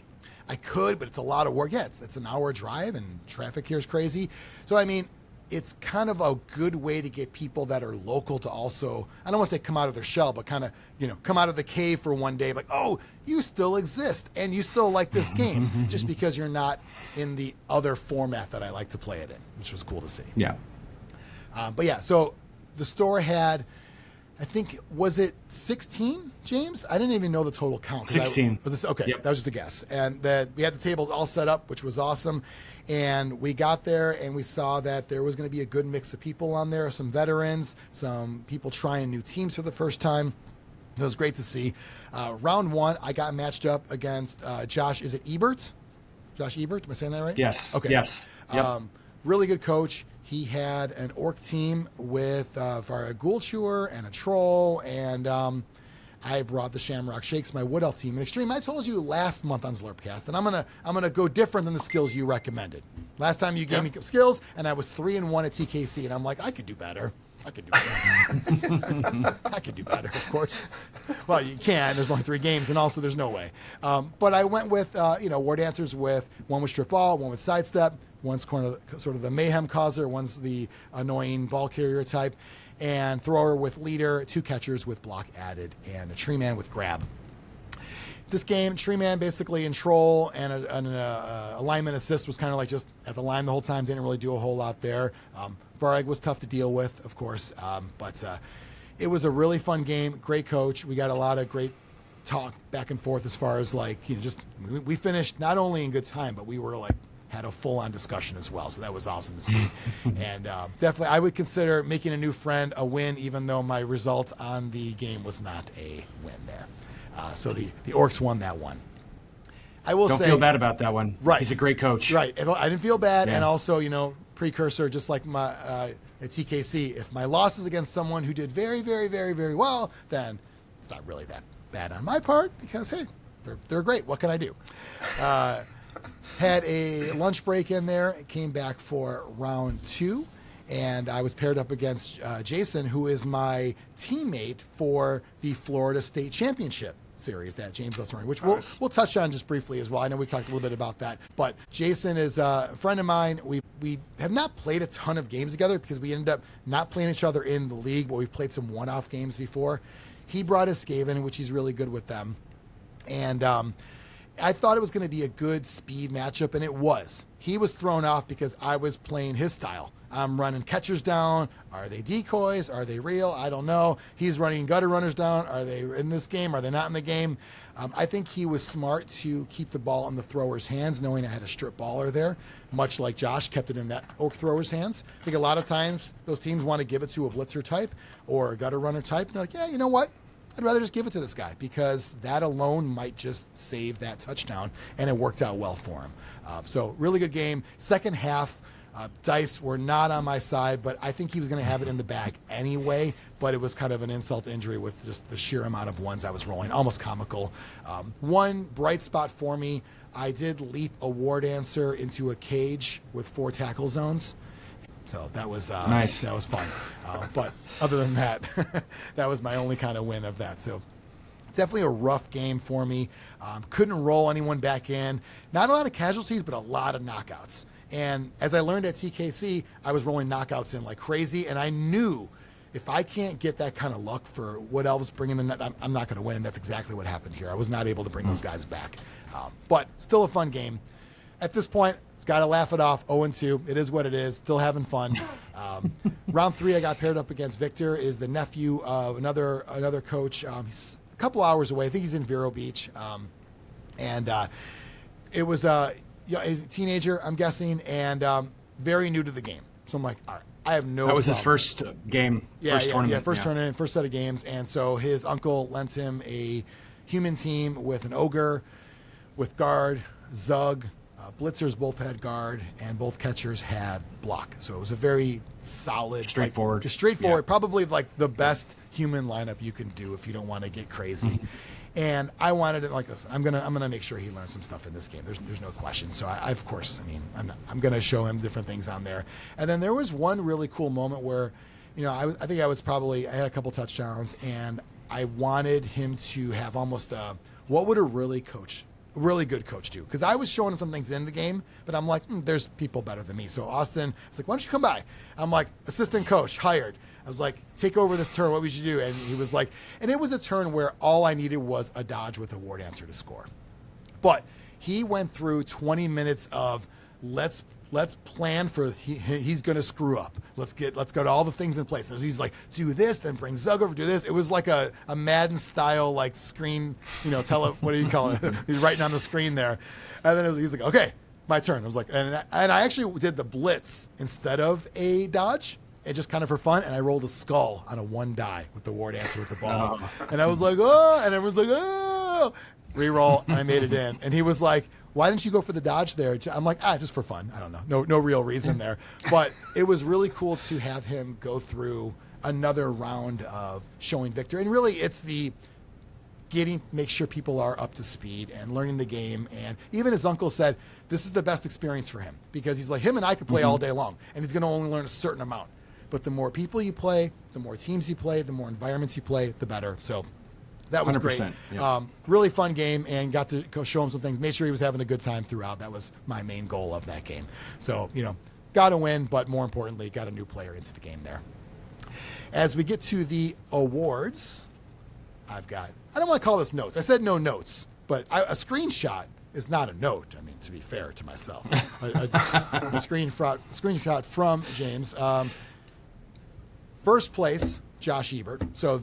I could, but it's a lot of work. Yeah, it's an hour drive, and traffic here is crazy. So, I mean, it's kind of a good way to get people that are local to also, I don't want to say come out of their shell, but kind of, come out of the cave for one day, like, oh, you still exist and you still like this game, just because you're not in the other format that I like to play it in, which was cool to see. Yeah. So the store had, I think, was it 16, James? I didn't even know the total count. 16. Okay, that was just a guess. And we had the tables all set up, which was awesome. And we got there and we saw that there was going to be a good mix of people on there, some veterans, some people trying new teams for the first time. It was great to see. Round one, I got matched up against Josh. Is it Ebert? Josh Ebert? Am I saying that right? Yes. Okay. Yes. Yep. Really good coach. He had an orc team with a ghoul chewer and a troll, and I brought the Shamrock Shakes, my Wood Elf team. In Xtreme, I told you last month on Zlurpcast, and I'm gonna go different than the skills you recommended. Last time you gave me skills, and I was 3-1 at TKC, and I'm like, I could do better. I could do better, of course. Well, you can. There's only 3 games, and also there's no way. But I went with, war dancers with one with strip ball, one with sidestep, one's sort of the mayhem causer, one's the annoying ball carrier type, and thrower with leader, 2 catchers with block added, and a tree man with grab. This game, tree man basically in troll, and an alignment assist was kind of like just at the line the whole time, didn't really do a whole lot there. Vareg was tough to deal with, of course, but it was a really fun game. Great coach. We got a lot of great talk back and forth as far as we finished not only in good time, but we were had a full-on discussion as well. So that was awesome to see. And definitely I would consider making a new friend a win, even though my result on the game was not a win there. So the Orcs won that one. I will Don't say, feel bad about that one. Right. He's a great coach. Right. I didn't feel bad. Yeah. And also, precursor, just like my at TKC, if my loss is against someone who did very, very, very, very well, then it's not really that bad on my part, because, hey, they're great. What can I do? Had a lunch break in there, came back for round 2, and I was paired up against Jason, who is my teammate for the Florida State Championship series that James Luft running, which we'll touch on just briefly as well. I know we talked a little bit about that, but Jason is a friend of mine. We have not played a ton of games together because we ended up not playing each other in the league, but we played some one-off games before. He brought his Skaven, which he's really good with them, and I thought it was going to be a good speed matchup, and it was. He was thrown off because I was playing his style. I'm running catchers down. Are they decoys? Are they real? I don't know. He's running gutter runners down. Are they in this game? Are they not in the game? I think he was smart to keep the ball in the thrower's hands, knowing I had a strip baller there, much like Josh kept it in that orc thrower's hands. I think a lot of times those teams want to give it to a blitzer type or a gutter runner type. And they're like, yeah, you know what? I'd rather just give it to this guy because that alone might just save that touchdown, and it worked out well for him. So really good game. Second half, dice were not on my side, but I think he was going to have it in the bag anyway, but it was kind of an insult to injury with just the sheer amount of ones I was rolling, almost comical. One bright spot for me, I did leap a war dancer into a cage with 4 tackle zones. So that was nice. That was fun. But other than that, that was my only kind of win of that. So Definitely a rough game for me. Couldn't roll anyone back in. Not a lot of casualties, but a lot of knockouts. And as I learned at TKC, I was rolling knockouts in like crazy, and I knew if I can't get that kind of luck for what Elves bringing the net, I'm not going to win, and that's exactly what happened here. I was not able to bring those guys back. But still a fun game. At this point, got to laugh it off, 0-2. It is what it is, still having fun. Round 3, I got paired up against Victor, is the nephew of another coach. He's a couple hours away. I think he's in Vero Beach. It was a teenager, I'm guessing, and very new to the game. So I'm like, all right, I have no That was problem. his first game, first tournament. Tournament, first set of games. And so his uncle lent him a human team with an ogre, with guard, Zug. Blitzers both had guard, and both catchers had block. So it was a very solid, straightforward. Probably like the best human lineup you can do if you don't want to get crazy. And I wanted it like this. I'm gonna make sure he learns some stuff in this game. There's no question. So I'm gonna show him different things on there. And then there was one really cool moment where, I think I had a couple touchdowns, and I wanted him to have almost what would a really good coach do? Because I was showing him some things in the game, but I'm like, there's people better than me. So Austin was like, why don't you come by? I'm like, assistant coach, hired. I was like, take over this turn, what would you do? And he was like, and it was a turn where all I needed was a dodge with a ward answer to score. But he went through 20 minutes of let's plan for he's going to screw up. Let's go to all the things in place. So he's like, do this, then bring Zug over, do this. It was like a Madden style like screen, what do you call it? He's writing on the screen there. And then he's like, okay, my turn. I was like, and I actually did the blitz instead of a dodge. And just kind of for fun, and I rolled a skull on a 1 die with the ward answer with the ball. And I was like, oh, and everyone's like, oh, reroll, and I made it in. And he was like, why didn't you go for the dodge there? I'm like, just for fun. I don't know. No real reason there. But it was really cool to have him go through another round of showing Victor. And really, it's the make sure people are up to speed and learning the game. And even his uncle said, this is the best experience for him. Because he's like, him and I could play all day long. And he's going to only learn a certain amount. But the more people you play, the more teams you play, the more environments you play, the better. So that was great. Yeah. Really fun game, and got to go show him some things. Made sure he was having a good time throughout. That was my main goal of that game. So, got to win, but more importantly, got a new player into the game there. As we get to the awards, I don't want to call this notes. I said no notes, but a screenshot is not a note. I mean, to be fair to myself. a screenshot from James. First place, Josh Ebert. So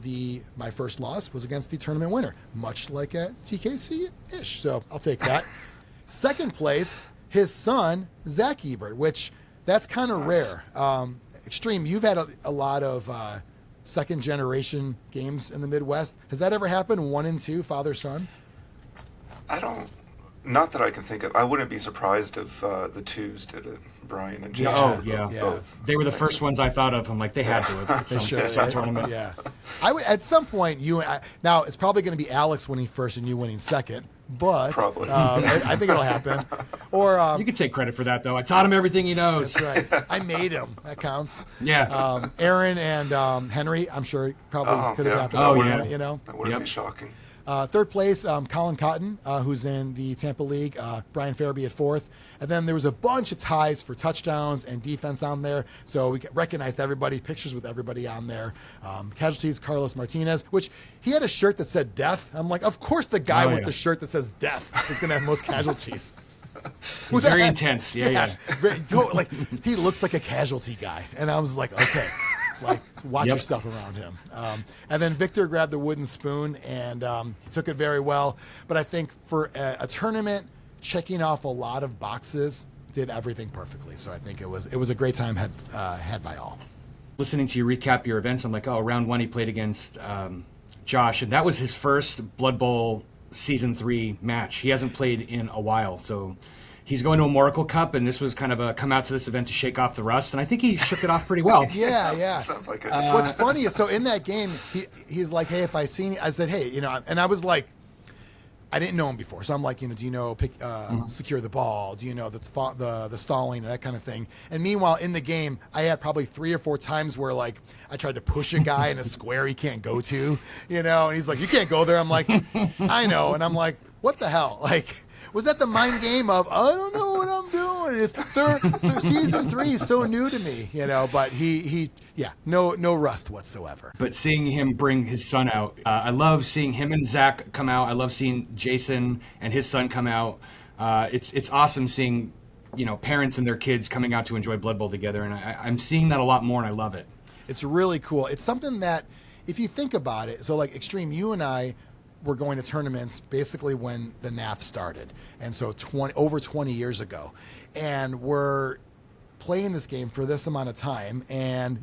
my first loss was against the tournament winner, much like a TKC-ish. So I'll take that. Second place, his son, Zach Ebert, which that's kind of rare. Xtreme, you've had a lot of second-generation games in the Midwest. Has that ever happened, 1 and 2, father-son? Not that I can think of. I wouldn't be surprised if the twos did it. Brian and Jay. Both. They were the first ones I thought of. I'm like, they had to at some tournament. Yeah. I would, at some point, now it's probably going to be Alex winning first and you winning second. But probably. I think it'll happen. Or you can take credit for that, though. I taught him everything he knows. That's right. I made him. That counts. Yeah. Aaron and Henry, I'm sure probably could have happened. That wouldn't be shocking. Third place, Colin Cotton, who's in the Tampa League. Brian Farabee at fourth. And then there was a bunch of ties for touchdowns and defense on there. So we recognized everybody, pictures with everybody on there. Casualties, Carlos Martinez, which he had a shirt that said death. I'm like, of course the guy with the shirt that says death is going to have most casualties. He's very intense. Yeah. Like, he looks like a casualty guy. And I was like, okay. Like, watch yourself around him. And then Victor grabbed the wooden spoon, and he took it very well. But I think for a tournament, checking off a lot of boxes, did everything perfectly. So I think it was a great time had by all. Listening to you recap your events, I'm like, round 1 he played against Josh, and that was his first Blood Bowl Season 3 match. He hasn't played in a while, so he's going to Amorical Cup, and this was kind of a come out to this event to shake off the rust, and I think he shook it off pretty well. Yeah. Sounds like it. What's funny is, so in that game, he's like, hey, if I see, I said, hey, and I was like, I didn't know him before, so I'm like, do you know secure the ball? Do you know the stalling and that kind of thing? And meanwhile, in the game, I had probably 3 or 4 times where like I tried to push a guy in a square he can't go to, and he's like, you can't go there. I'm like, I know, and I'm like, what the hell? Like, was that the mind game of I don't know what I'm doing? It's season 3 is so new to me, But no rust whatsoever. But seeing him bring his son out, I love seeing him and Zach come out. I love seeing Jason and his son come out. It's awesome seeing, parents and their kids coming out to enjoy Blood Bowl together, and I'm seeing that a lot more, and I love it. It's really cool. It's something that, if you think about it, so like Xtreme, you and I were going to tournaments basically when the NAF started, and so over 20 years ago, and we're playing this game for this amount of time, and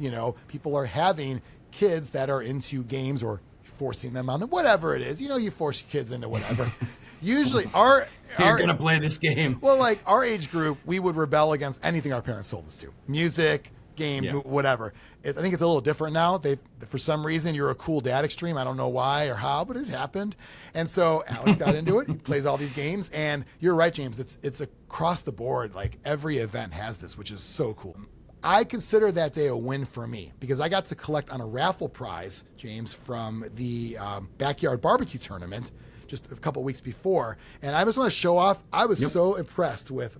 people are having kids that are into games or forcing them on them, whatever it is. You force your kids into whatever. Usually you're gonna play this game. Well, like our age group, we would rebel against anything our parents told us to. Music, game, whatever. I think it's a little different now. For some reason, you're a cool dad, Xtreme. I don't know why or how, but it happened. And so Alex got into it. He plays all these games, and you're right, James. It's across the board. Like every event has this, which is so cool. I consider that day a win for me because I got to collect on a raffle prize, James, from the Backyard BBQ tournament just a couple weeks before. And I just want to show off. I was so impressed with.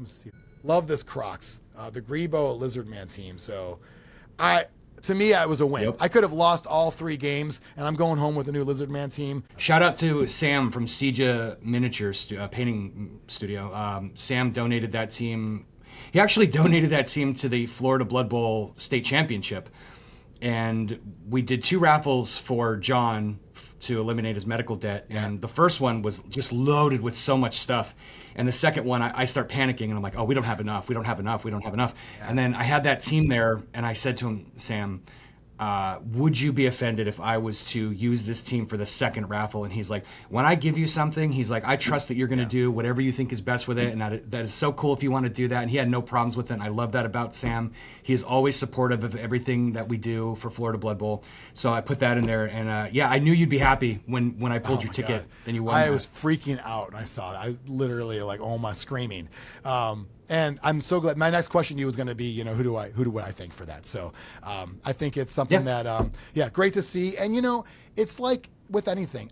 Love this Crocs, the Grebo Lizardman team. So, to me, it was a win. I could have lost all 3 games, and I'm going home with a new Lizardman team. Shout out to Sam from Sija Miniature Painting Studio. Sam donated that team. He actually donated that team to the Florida Blood Bowl State Championship. And we did 2 raffles for John to eliminate his medical debt. Yeah. And the first one was just loaded with so much stuff. And the second one, I start panicking, and I'm like, oh, we don't have enough. Yeah. And then I had that team there, and I said to him, Sam, would you be offended if I was to use this team for the second raffle? And he's like, when I give you something, he's like, I trust that you're going to do whatever you think is best with it. And that is so cool if you want to do that. And he had no problems with it. And I love that about Sam. He is always supportive of everything that we do for Florida Blood Bowl. So I put that in there. And I knew you'd be happy when I pulled your ticket. And you won. I was freaking out when I saw it. I was literally like, oh my, screaming. And I'm so glad. My next question to you was going to be, who do I think for that? So I think it's something that, great to see. And it's like with anything.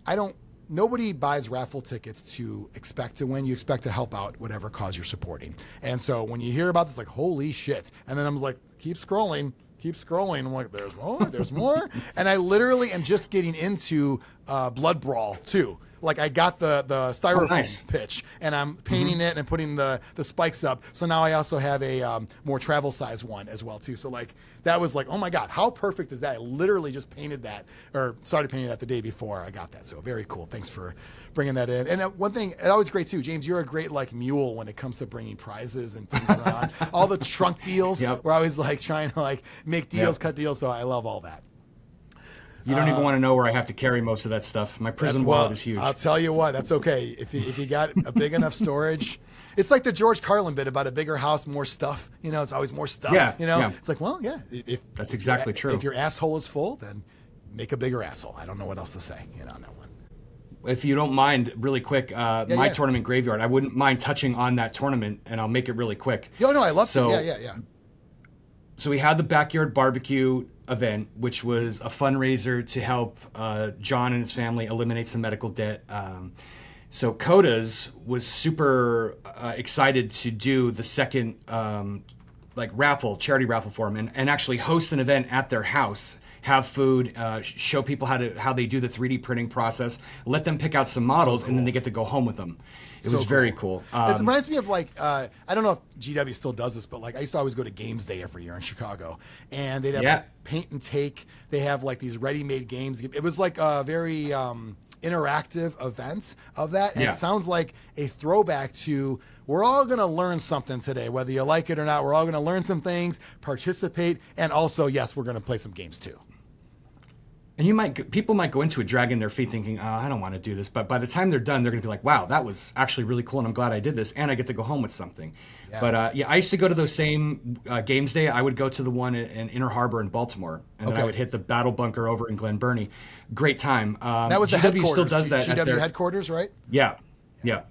Nobody buys raffle tickets to expect to win. You expect to help out whatever cause you're supporting. And so when you hear about this, like, holy shit. And then I'm like, keep scrolling. I'm like, there's more. And I literally am just getting into Blood Brawl too. Like I got the styrofoam pitch, and I'm painting it and putting the spikes up. So now I also have a more travel size one as well too. So like that was like, oh my God, how perfect is that? I literally just painted that, or started painting that the day before I got that. So very cool. Thanks for bringing that in. And one thing, it's always great too, James, you're a great like mule when it comes to bringing prizes and things around. All the trunk deals, we're always like trying to like make deals, cut deals. So I love all that. You don't even want to know where I have to carry most of that stuff. My prison wallet is huge. I'll tell you what, that's okay. If you got a big enough storage, it's like the George Carlin bit about a bigger house, more stuff. It's always more stuff. It's like, well, yeah. If that's exactly true. If your asshole is full, then make a bigger asshole. I don't know what else to say. On that one. If you don't mind, really quick, my tournament graveyard. I wouldn't mind touching on that tournament, and I'll make it really quick. No, I love to. Yeah. So we had the Backyard BBQ event, which was a fundraiser to help John and his family eliminate some medical debt. So Coda's was super excited to do the second charity raffle for him, and actually host an event at their house, have food, show people how they do the 3D printing process, let them pick out some models, and then they get to go home with them. It was very cool. It reminds me of like, I don't know if GW still does this, but like I used to always go to Games Day every year in Chicago, and they'd have like paint and take. They have like these ready-made games. It was like a very interactive event of that, and it sounds like a throwback to we're all going to learn something today, whether you like it or not. We're all going to learn some things, participate, and also, yes, we're going to play some games too. And people might go into it dragging their feet thinking, oh, I don't want to do this. But by the time they're done, they're going to be like, wow, that was actually really cool, and I'm glad I did this, and I get to go home with something. Yeah. But I used to go to those same Games Day. I would go to the one in Inner Harbor in Baltimore, and then I would hit the Battle Bunker over in Glen Burnie. Great time. That was the GW headquarters. Still does that GW headquarters, right? Yeah. Yeah.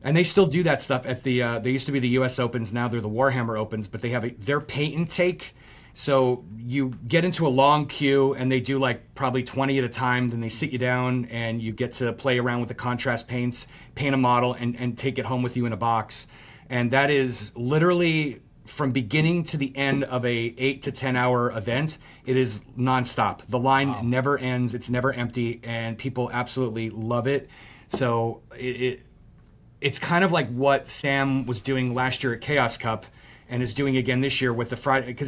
And they still do that stuff at the, they used to be the US Opens, now they're the Warhammer Opens, but they have their paint and take. So you get into a long queue and they do like probably 20 at a time, then they sit you down and you get to play around with the contrast paints, paint a model and take it home with you in a box. And that is literally from beginning to the end of a 8 to 10 hour event. It is nonstop. The line never ends. It's never empty, and people absolutely love it. So it's kind of like what Sam was doing last year at Chaos Cup and is doing again this year with the Friday, because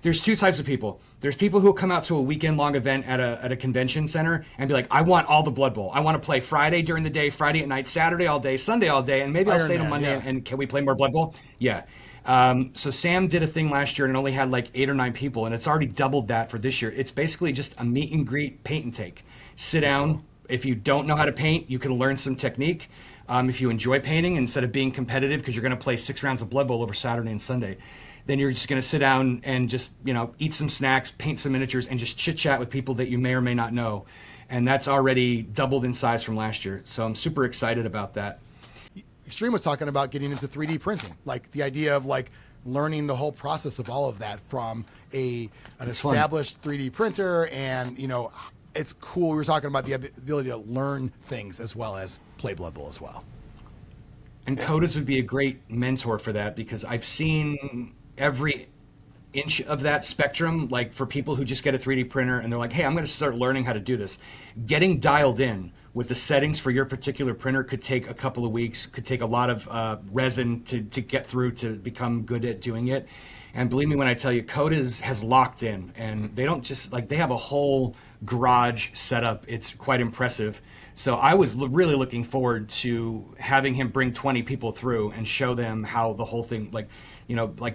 there's two types of people. There's people who come out to a weekend-long event at a convention center and be like, I want all the Blood Bowl. I want to play Friday during the day, Friday at night, Saturday all day, Sunday all day, and maybe I'll stay till Monday, and can we play more Blood Bowl? Yeah. So Sam did a thing last year and it only had like 8 or 9 people, and it's already doubled that for this year. It's basically just a meet and greet paint and take. Sit down. If you don't know how to paint, you can learn some technique. If you enjoy painting, instead of being competitive because you're going to play 6 rounds of Blood Bowl over Saturday and Sunday, then you're just going to sit down and just, eat some snacks, paint some miniatures, and just chit chat with people that you may or may not know. And that's already doubled in size from last year. So I'm super excited about that. Xtreme was talking about getting into 3D printing, like the idea of like learning the whole process of all of that from an established 3D printer, and it's cool. We were talking about the ability to learn things as well as play Blood Bowl as well. And Codas would be a great mentor for that, because I've seen every inch of that spectrum, like for people who just get a 3D printer and they're like, hey, I'm going to start learning how to do this. Getting dialed in with the settings for your particular printer could take a couple of weeks, could take a lot of resin to get through to become good at doing it. And believe me when I tell you, Codas has locked in, and they don't just they have a whole garage set up. It's quite impressive. So I was really looking forward to having him bring 20 people through and show them how the whole thing, like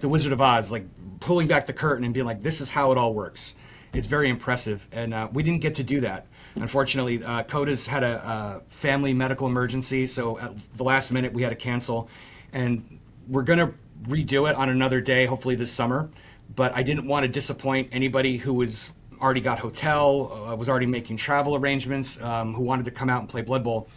the Wizard of Oz, like pulling back the curtain and being like, this is how it all works. It's very impressive. And we didn't get to do that. Unfortunately, Codas had a family medical emergency, so at the last minute we had to cancel. And we're going to redo it on another day, hopefully this summer. But I didn't want to disappoint anybody who was already got hotel, was already making travel arrangements, who wanted to come out and play Blood Bowl.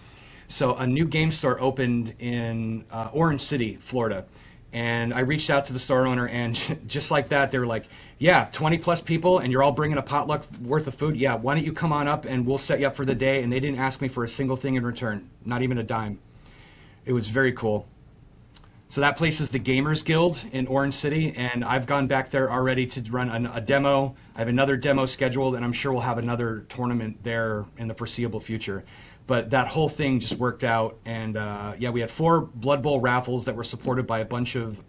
So a new game store opened in Orange City, Florida. And I reached out to the store owner, and just like that, they were like, yeah, 20 plus people, and you're all bringing a potluck worth of food. Yeah, why don't you come on up and we'll set you up for the day. And they didn't ask me for a single thing in return, not even a dime. It was very cool. So that place is the Gamers Guild in Orange City, and I've gone back there already to run a demo. I have another demo scheduled, and I'm sure we'll have another tournament there in the foreseeable future. But that whole thing just worked out, and we had 4 Blood Bowl raffles that were supported by a bunch of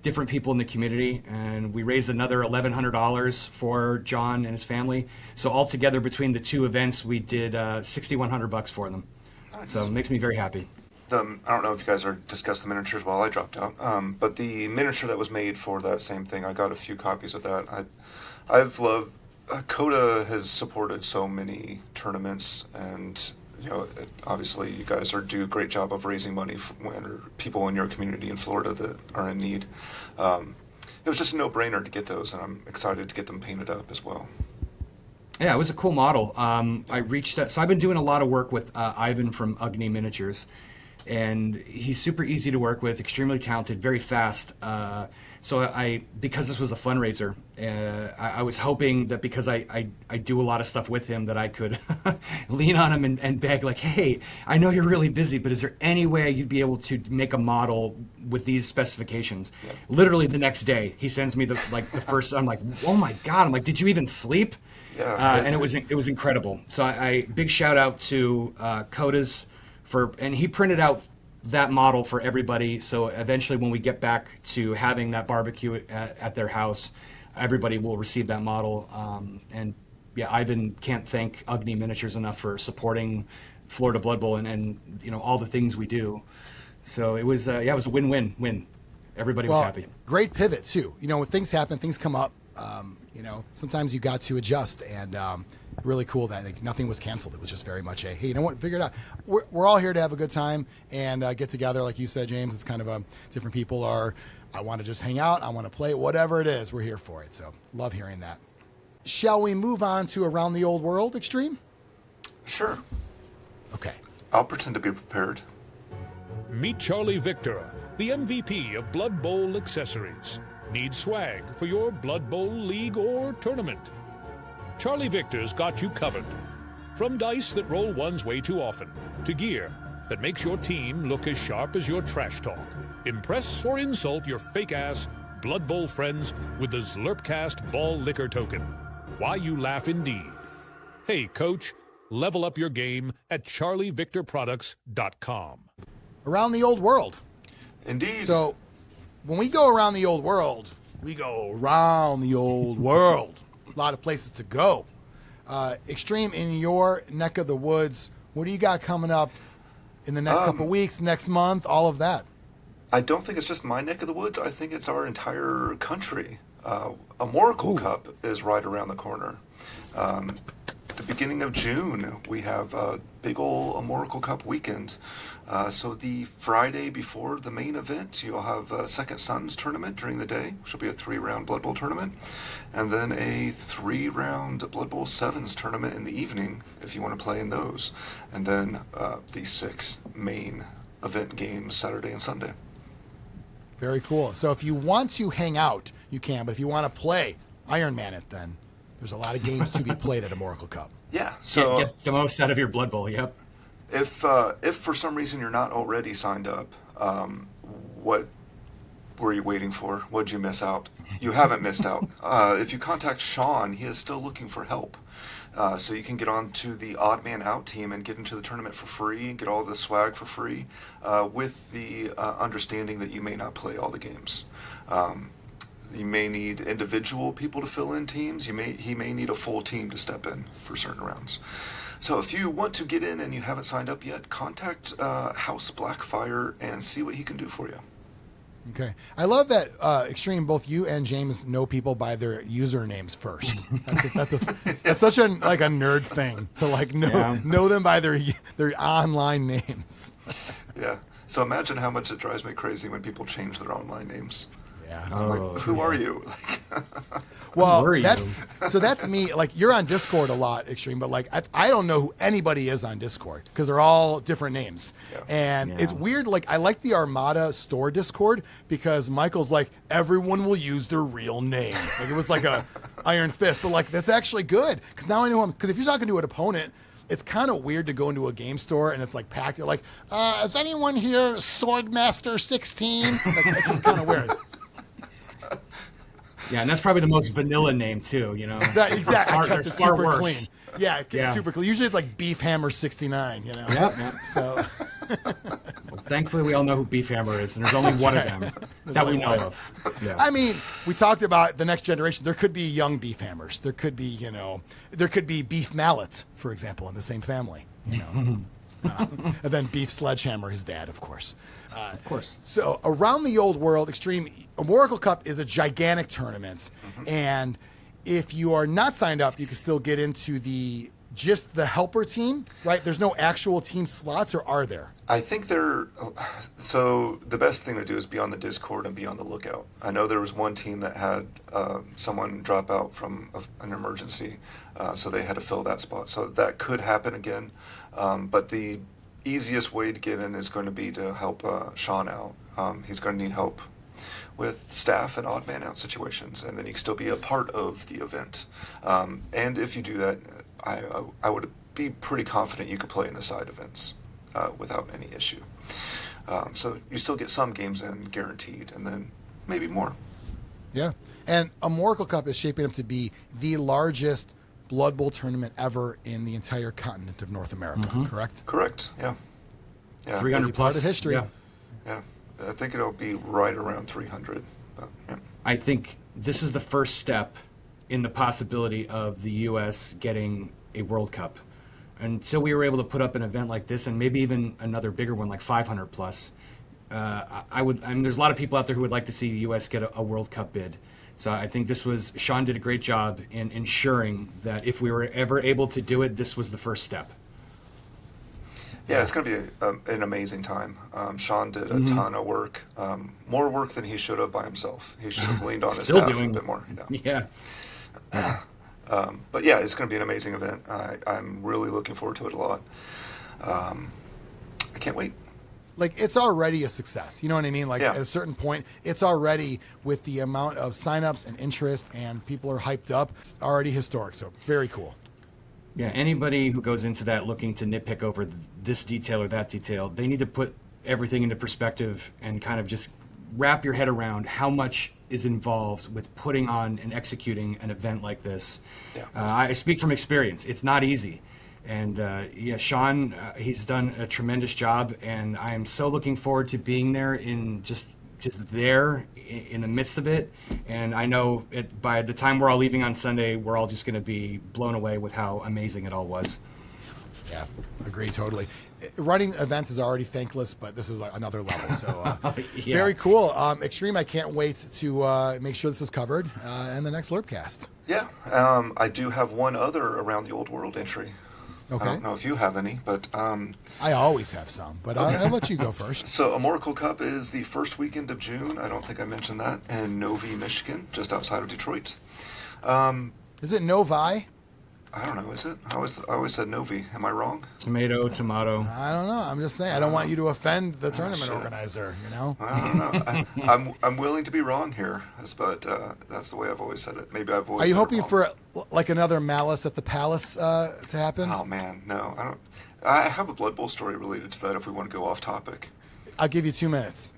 different people in the community, and we raised another $1,100 for John and his family. So altogether, between the 2 events, we did $6,100 for them. Nice. So it makes me very happy. I don't know if you guys are discussed the miniatures while I dropped out, but the miniature that was made for that same thing, I got a few copies of that. I've loved, Coda has supported so many tournaments, and obviously you guys do a great job of raising money for people in your community in Florida that are in need. It was just a no-brainer to get those, and I'm excited to get them painted up as well. Yeah, it was a cool model. I reached out, so I've been doing a lot of work with Ivan from Ugni Miniatures. And he's super easy to work with, extremely talented, very fast. So because this was a fundraiser, I was hoping that because I do a lot of stuff with him that I could lean on him and beg, like, hey, I know you're really busy, but is there any way you'd be able to make a model with these specifications? Yeah. Literally the next day, he sends me the first. I'm like, oh my god! I'm like, did you even sleep? Yeah. And it was incredible. So I big shout out to Codas. And he printed out that model for everybody, so eventually when we get back to having that barbecue at their house, everybody will receive that model. Ivan can't thank Ugni Miniatures enough for supporting Florida Blood Bowl and all the things we do. So it was it was a win-win-win. Everybody was happy. Great pivot too. When things happen, things come up. Sometimes you got to adjust, and really cool that nothing was canceled. It was just very much hey, you know what, figure it out. We're all here to have a good time and get together. Like you said, James, it's kind of different people I want to just hang out. I want to play, whatever it is, we're here for it. So love hearing that. Shall we move on to Around the Old World, Xtreme? Sure. Okay. I'll pretend to be prepared. Meet Charlie Victor, the MVP of Blood Bowl accessories. Need swag for your Blood Bowl league or tournament? Charlie Victor's got you covered. From dice that roll one's way too often, to gear that makes your team look as sharp as your trash talk. Impress or insult your fake-ass Blood Bowl friends with the Zlurpcast Ball Liquor Token. Why you laugh indeed. Hey, Coach, level up your game at charlievictorproducts.com. Around the old world. Indeed. So when we go around the old world, we go around the old world. A lot of places to go. Xtreme, in your neck of the woods, what do you got coming up in the next couple weeks, next month, all of that? I don't think it's just my neck of the woods. I think it's our entire country. Amorical Cup is right around the corner. The beginning of June, we have a big ol' Amorical Cup weekend. So the Friday before the main event, you'll have a Second Sons tournament during the day, which will be a 3-round Blood Bowl tournament, and then a 3-round Blood Bowl Sevens tournament in the evening, if you want to play in those, and then the 6 main event games Saturday and Sunday. Very cool. So if you want to hang out, you can, but if you want to play, Iron Man it then. There's a lot of games to be played at Amorical Cup. Yeah. So get the most out of your Blood Bowl. Yep. If for some reason you're not already signed up, what were you waiting for? What'd you miss out? You haven't missed out. If you contact Sean, he is still looking for help. So you can get on to the Odd Man Out team and get into the tournament for free and get all the swag for free, with the understanding that you may not play all the games. You may need individual people to fill in teams. He may need a full team to step in for certain rounds. So if you want to get in and you haven't signed up yet, contact House Blackfire and see what he can do for you. Okay. I love that, Xtreme, both you and James know people by their usernames first. That's such a nerd thing to know them by their online names. Yeah. So imagine how much it drives me crazy when people change their online names. Yeah. I'm like, who are you? Well, that's me. Like, you're on Discord a lot, Xtreme, but I don't know who anybody is on Discord because they're all different names. Yeah. And it's weird. Like, I like the Armada store Discord because Michael's like, everyone will use their real name. Like, it was like a Iron Fist, but that's actually good because now I know because if you're talking to an opponent, it's kind of weird to go into a game store and it's like packed. You're like, is anyone here Swordmaster 16? It's just kind of weird. Yeah, and that's probably the most vanilla name too. Exactly. I kept it super worse. clean. Yeah, super clean. Usually it's like Beef Hammer 69. Yep. So. Well, thankfully, we all know who Beef Hammer is, and there's only one of them that we know of. Yeah. I mean, we talked about the next generation. There could be young Beef Hammers. There could be, there could be Beef Mallet, for example, in the same family. And then Beef Sledgehammer, his dad, of course. Of course. So around the old world, Xtreme, Amorical Cup is a gigantic tournament. And if you are not signed up, you can still get into the helper team, right? There's no actual team slots, or are there? I think so the best thing to do is be on the Discord and be on the lookout. I know there was one team that had someone drop out from an emergency, so they had to fill that spot. So that could happen again. But the easiest way to get in is going to be to help Sean out. He's going to need help with staff and odd man out situations, and then you can still be a part of the event. And if you do that, I would be pretty confident you could play in the side events without any issue. So you still get some games in guaranteed, and then maybe more. Yeah. And Amorical Cup is shaping up to be the largest Blood Bowl tournament ever in the entire continent of North America, correct? Correct, yeah. 300 plus. Part of history. Yeah. I think it'll be right around 300. But, yeah. I think this is the first step in the possibility of the U.S. getting a World Cup. Until we were able to put up an event like this, and maybe even another bigger one like 500 plus, there's a lot of people out there who would like to see the U.S. get a World Cup bid. So I think Sean did a great job in ensuring that if we were ever able to do it, this was the first step. Yeah, it's going to be an amazing time. Sean did a ton of work, more work than he should have by himself. He should have leaned on his staff a bit more. Yeah. But yeah, it's going to be an amazing event. I'm really looking forward to it a lot. I can't wait. like it's already a success. You know what I mean? Like at a certain point, it's already, with the amount of signups and interest and people are hyped up, it's already historic. So very cool. Yeah, anybody who goes into that looking to nitpick over this detail or that detail, they need to put everything into perspective and kind of just wrap your head around how much is involved with putting on and executing an event like this. Yeah. I speak from experience. It's not easy. And Sean, he's done a tremendous job, and I'm so looking forward to being there in just there in the midst of it. And I know by the time we're all leaving on Sunday, we're all just going to be blown away with how amazing it all was. Yeah, agree totally. Running events is already thankless, but this is like another level. So very cool. Xtreme, I can't wait to make sure this is covered in the next Zlurpcast. Yeah, I do have one other around the old world entry. Okay. I don't know if you have any, but... I always have some, but I'll let you go first. So Amorical Cup is the first weekend of June. I don't think I mentioned that. In Novi, Michigan, just outside of Detroit. Is it Novi? I don't know, is it? I always said Novi. Am I wrong? Tomato. I don't know. I'm just saying. I don't want you to offend the tournament organizer, you know? I don't know. I'm willing to be wrong here, but that's the way I've always said it. Maybe I've always Are you said hoping it wrong. for like another Malice at the Palace to happen? Oh, man, no. I don't. I have a Blood Bowl story related to that if we want to go off topic. I'll give you 2 minutes.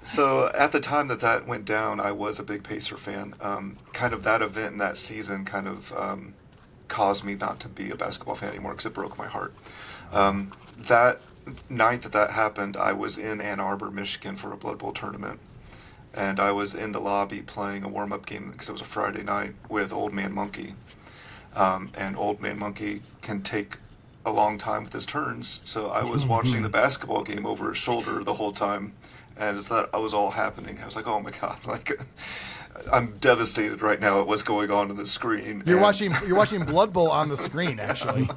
So at the time that went down, I was a big Pacer fan. Kind of that event and that season kind of caused me not to be a basketball fan anymore because it broke my heart. That night that happened, I was in Ann Arbor, Michigan for a Blood Bowl tournament. And I was in the lobby playing a warm-up game because it was a Friday night with Old Man Monkey. And Old Man Monkey can take a long time with his turns. So I was watching the basketball game over his shoulder the whole time. And as that was all happening, I was like, "Oh my god!" Like, I'm devastated right now at what's going on the screen. You're watching Blood Bowl on the screen, actually.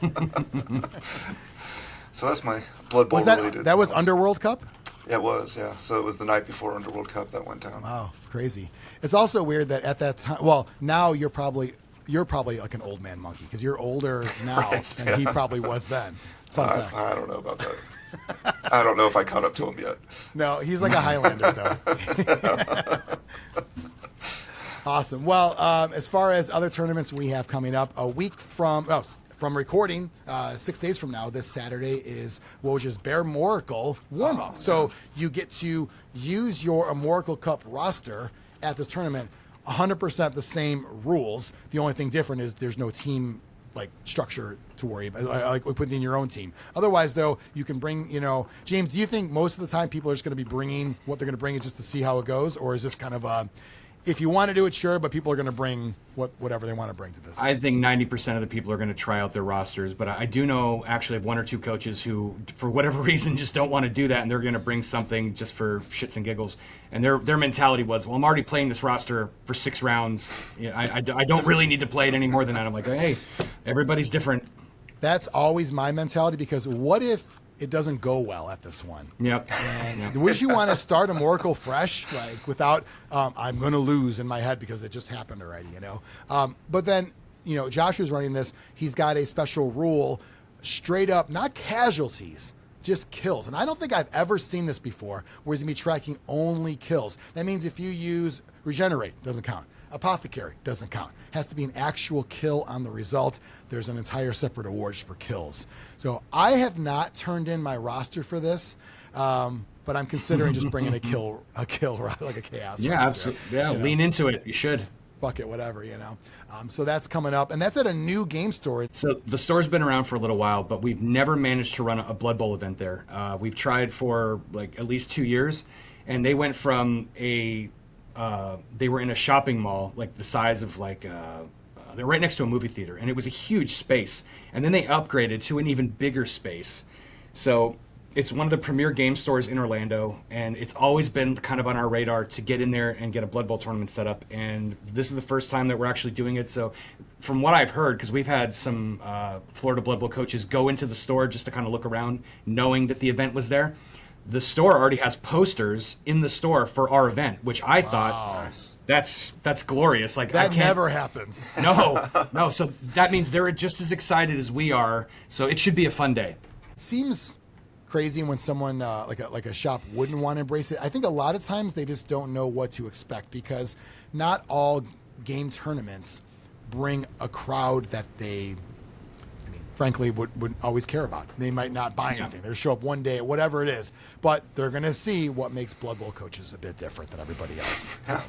So that's my Blood Bowl related. That was Underworld Cup? Yeah, it was. Yeah, so it was the night before Underworld Cup that went down. Wow, crazy! It's also weird that at that time. Well, now you're probably like an old man monkey because you're older now than he probably was then. Fun fact. I don't know about that. I don't know if I caught up to him yet. No, he's like a Highlander, though. Awesome. Well, as far as other tournaments we have coming up, a week from recording, 6 days from now, this Saturday is Woj's Bear Moracle warm-up. So you get to use your Amorical Cup roster at this tournament, 100% the same rules. The only thing different is there's no team structure to worry about, like within your own team. Otherwise, though, you can bring, James, do you think most of the time people are just going to be bringing what they're going to bring just to see how it goes? Or is this kind of if you want to do it, sure, but people are going to bring whatever they want to bring to this? I think 90% of the people are going to try out their rosters, but I do know actually of one or two coaches who, for whatever reason, just don't want to do that, and they're going to bring something just for shits and giggles. And their mentality was, well, I'm already playing this roster for 6 rounds. I don't really need to play it any more than that. I'm like, hey, everybody's different. That's always my mentality, because what if it doesn't go well at this one? Yep. And would you want to start Amorical fresh, without I'm going to lose in my head because it just happened already, But then, Joshua's running this. He's got a special rule, straight up, not casualties, just kills. And I don't think I've ever seen this before, where he's going to be tracking only kills. That means if you use Regenerate, doesn't count. Apothecary, doesn't count. Has to be an actual kill on the result. There's an entire separate award for kills. So I have not turned in my roster for this, but I'm considering just bringing a kill, like a chaos. Yeah, absolutely. Yeah, lean into it. You should. Fuck it, whatever, So that's coming up, and that's at a new game store. So the store's been around for a little while, but we've never managed to run a Blood Bowl event there. We've tried for at least 2 years, and they went from they were in a shopping mall, the size of they're right next to a movie theater, and it was a huge space. And then they upgraded to an even bigger space. So it's one of the premier game stores in Orlando, and it's always been kind of on our radar to get in there and get a Blood Bowl tournament set up. And this is the first time that we're actually doing it. So from what I've heard, because we've had some Florida Blood Bowl coaches go into the store just to kind of look around, knowing that the event was there. The store already has posters in the store for our event, which I thought that's glorious. That never happens. No. So that means they're just as excited as we are. So it should be a fun day. Seems crazy when someone like a shop wouldn't want to embrace it. I think a lot of times they just don't know what to expect because not all game tournaments bring a crowd that they, frankly, would always care about. They might not buy anything. They'll show up one day, whatever it is, but they're going to see what makes Blood Bowl coaches a bit different than everybody else. So.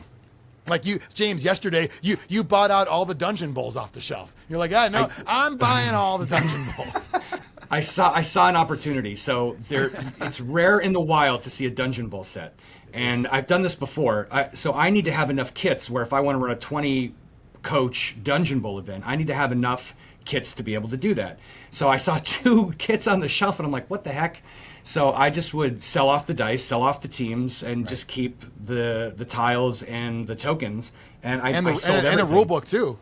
Like you, James, yesterday, you bought out all the Dungeon Bowls off the shelf. You're like, I'm buying all the Dungeon Bowls. I saw an opportunity. So it's rare in the wild to see a Dungeon Bowl set. And I've done this before. So I need to have enough kits where if I want to run a 20-coach Dungeon Bowl event, I need to have enough kits to be able to do that. So I saw 2 kits on the shelf, and I'm like, what the heck? So I just would sell off the dice, sell off the teams, and just keep the tiles and the tokens. And I sold everything. And a rule book too,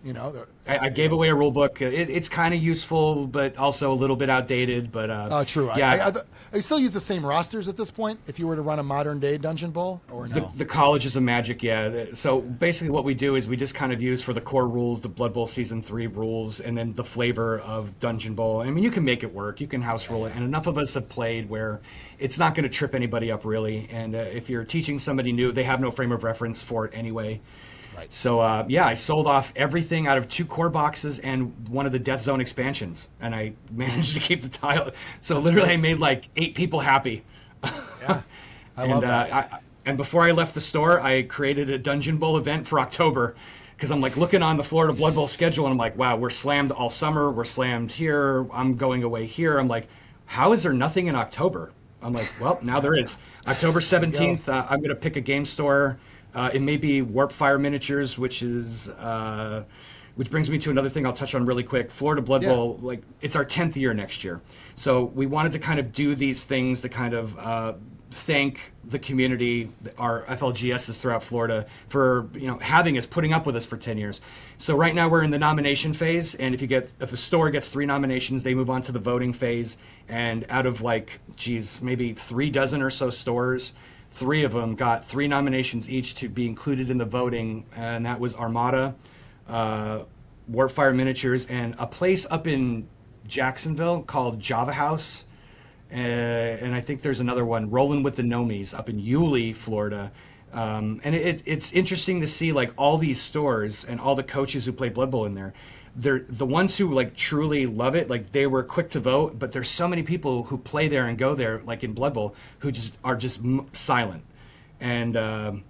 I gave away a rule book. It's kind of useful, but also a little bit outdated. But true. Yeah, I still use the same rosters at this point. If you were to run a modern day Dungeon Bowl, or no? The colleges of Magic, yeah. So basically, what we do is we just kind of use for the core rules the Blood Bowl Season 3 rules, and then the flavor of Dungeon Bowl. I mean, you can make it work. You can house rule it, and enough of us have played where it's not going to trip anybody up really. And if you're teaching somebody new, they have no frame of reference for it anyway. Right. So I sold off everything out of 2 core boxes and one of the Death Zone expansions, and I managed to keep the tile. So that's literally, great. I made like 8 people happy. Yeah, I love that. And before I left the store, I created a Dungeon Bowl event for October, because I'm like looking on the Florida Blood Bowl schedule, and I'm like, wow, we're slammed all summer. We're slammed here. I'm going away here. I'm like, how is there nothing in October? I'm like, well, now there is. October 17th, I'm going to pick a game store. It may be Warp Fire Miniatures, which brings me to another thing I'll touch on really quick. Florida Blood Bowl, like, it's our 10th year next year. So we wanted to kind of do these things to kind of thank the community, our FLGSs throughout Florida, for having us, putting up with us for 10 years. So right now we're in the nomination phase, and if a store gets 3 nominations, they move on to the voting phase. And out of maybe 3 dozen or so stores, 3 of them got 3 nominations each to be included in the voting, and that was Armada, Warpfire Miniatures, and a place up in Jacksonville called Java House, and I think there's another one, Rollin' with the Nomies, up in Yulee, Florida. And it's interesting to see like all these stores and all the coaches who play Blood Bowl in there. They're the ones who like truly love it. Like they were quick to vote, but there's so many people who play there and go there, like in Blood Bowl, who just are silent. And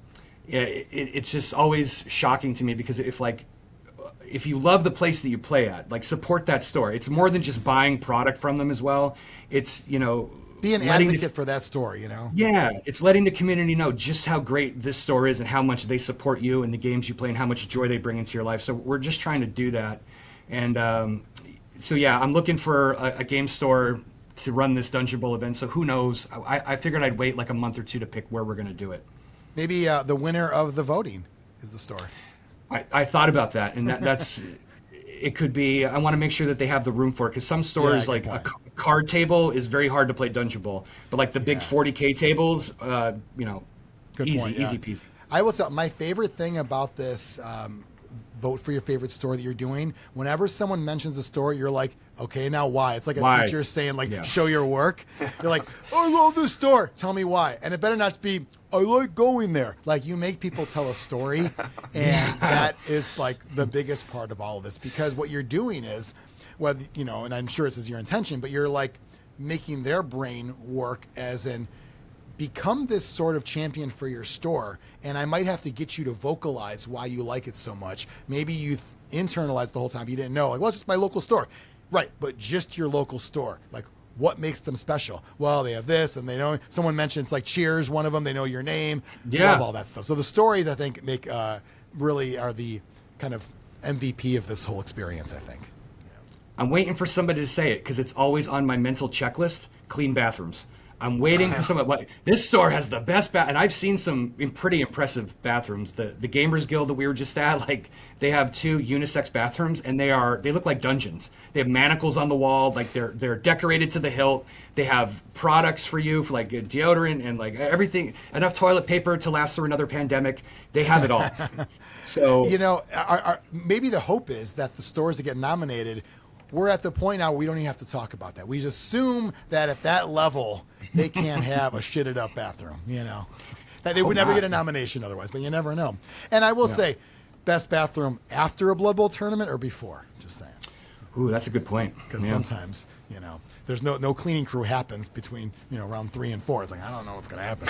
it's just always shocking to me, because if you love the place that you play at, like, support that store. It's more than just buying product from them as well. It's be an advocate for that store. Yeah, it's letting the community know just how great this store is and how much they support you and the games you play and how much joy they bring into your life. So we're just trying to do that. And I'm looking for a game store to run this Dungeon Bowl event. So who knows? I figured I'd wait like a month or 2 to pick where we're going to do it. Maybe the winner of the voting is the store. I thought about that, and that's it could be. I want to make sure that they have the room for it, because some stores, like a card table is very hard to play Dungeon Bowl, but like the big 40K tables, easy peasy. I will tell my favorite thing about this vote for your favorite store that you're doing. Whenever someone mentions a store, you're like, okay, now why? It's like a teacher saying, like, show your work. You're like, I love this store. Tell me why. And it better not be, I like going there. Like, you make people tell a story, and that is like the biggest part of all of this, because what you're doing is, whether and I'm sure this is your intention, but you're like making their brain work as in become this sort of champion for your store, and I might have to get you to vocalize why you like it so much. Maybe you internalized the whole time. You didn't know, like, well, it's just my local store. Right, but just your local store. Like, what makes them special? Well, they have this, and they know, someone mentioned, it's like Cheers, one of them, they know your name. Yeah. Love all that stuff. So the stories, I think, make really are the kind of MVP of this whole experience, I think. I'm waiting for somebody to say it, because it's always on my mental checklist, clean bathrooms. I'm waiting for someone. This store has the best and I've seen some pretty impressive bathrooms. The Gamers Guild that we were just at, like, they have 2 unisex bathrooms, and they look like dungeons. They have manacles on the wall, like they're decorated to the hilt. They have products for you, for like deodorant and like everything, enough toilet paper to last through another pandemic. They have it all. So maybe the hope is that the stores that get nominated, we're at the point now where we don't even have to talk about that. We just assume that at that level, they can't have a shitted up bathroom, That they would never get a nomination otherwise, but you never know. And I will say, best bathroom after a Blood Bowl tournament or before? Just saying. Ooh, that's a good point. Because sometimes, there's no cleaning crew happens between, round 3 and 4. It's like, I don't know what's going to happen.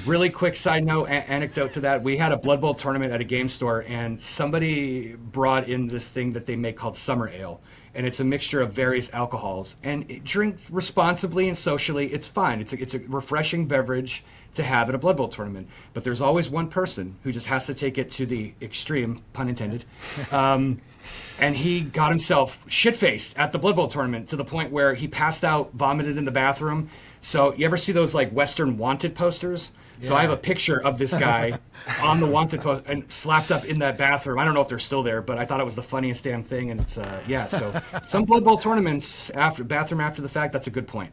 Really quick side note, anecdote to that. We had a Blood Bowl tournament at a game store, and somebody brought in this thing that they make called summer ale. And it's a mixture of various alcohols. And drink responsibly and socially, it's fine. It's a refreshing beverage to have at a Blood Bowl tournament. But there's always one person who just has to take it to the extreme, pun intended. And he got himself shit-faced at the Blood Bowl tournament to the point where he passed out, vomited in the bathroom. So you ever see those like Western wanted posters? Yeah. So I have a picture of this guy on the wanted post and slapped up in that bathroom. I don't know if they're still there, but I thought it was the funniest damn thing. And it's so some Blood Bowl tournaments after the fact. That's a good point.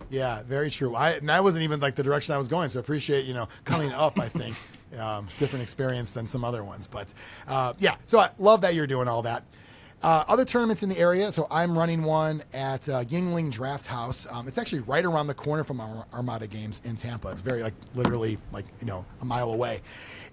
Yeah, very true. I wasn't even like the direction I was going, so I appreciate coming up. I think different experience than some other ones, but so I love that you're doing all that. Other tournaments in the area, so I'm running one at Yingling Draft House. It's actually right around the corner from our Armada games in Tampa. It's very literally a mile away.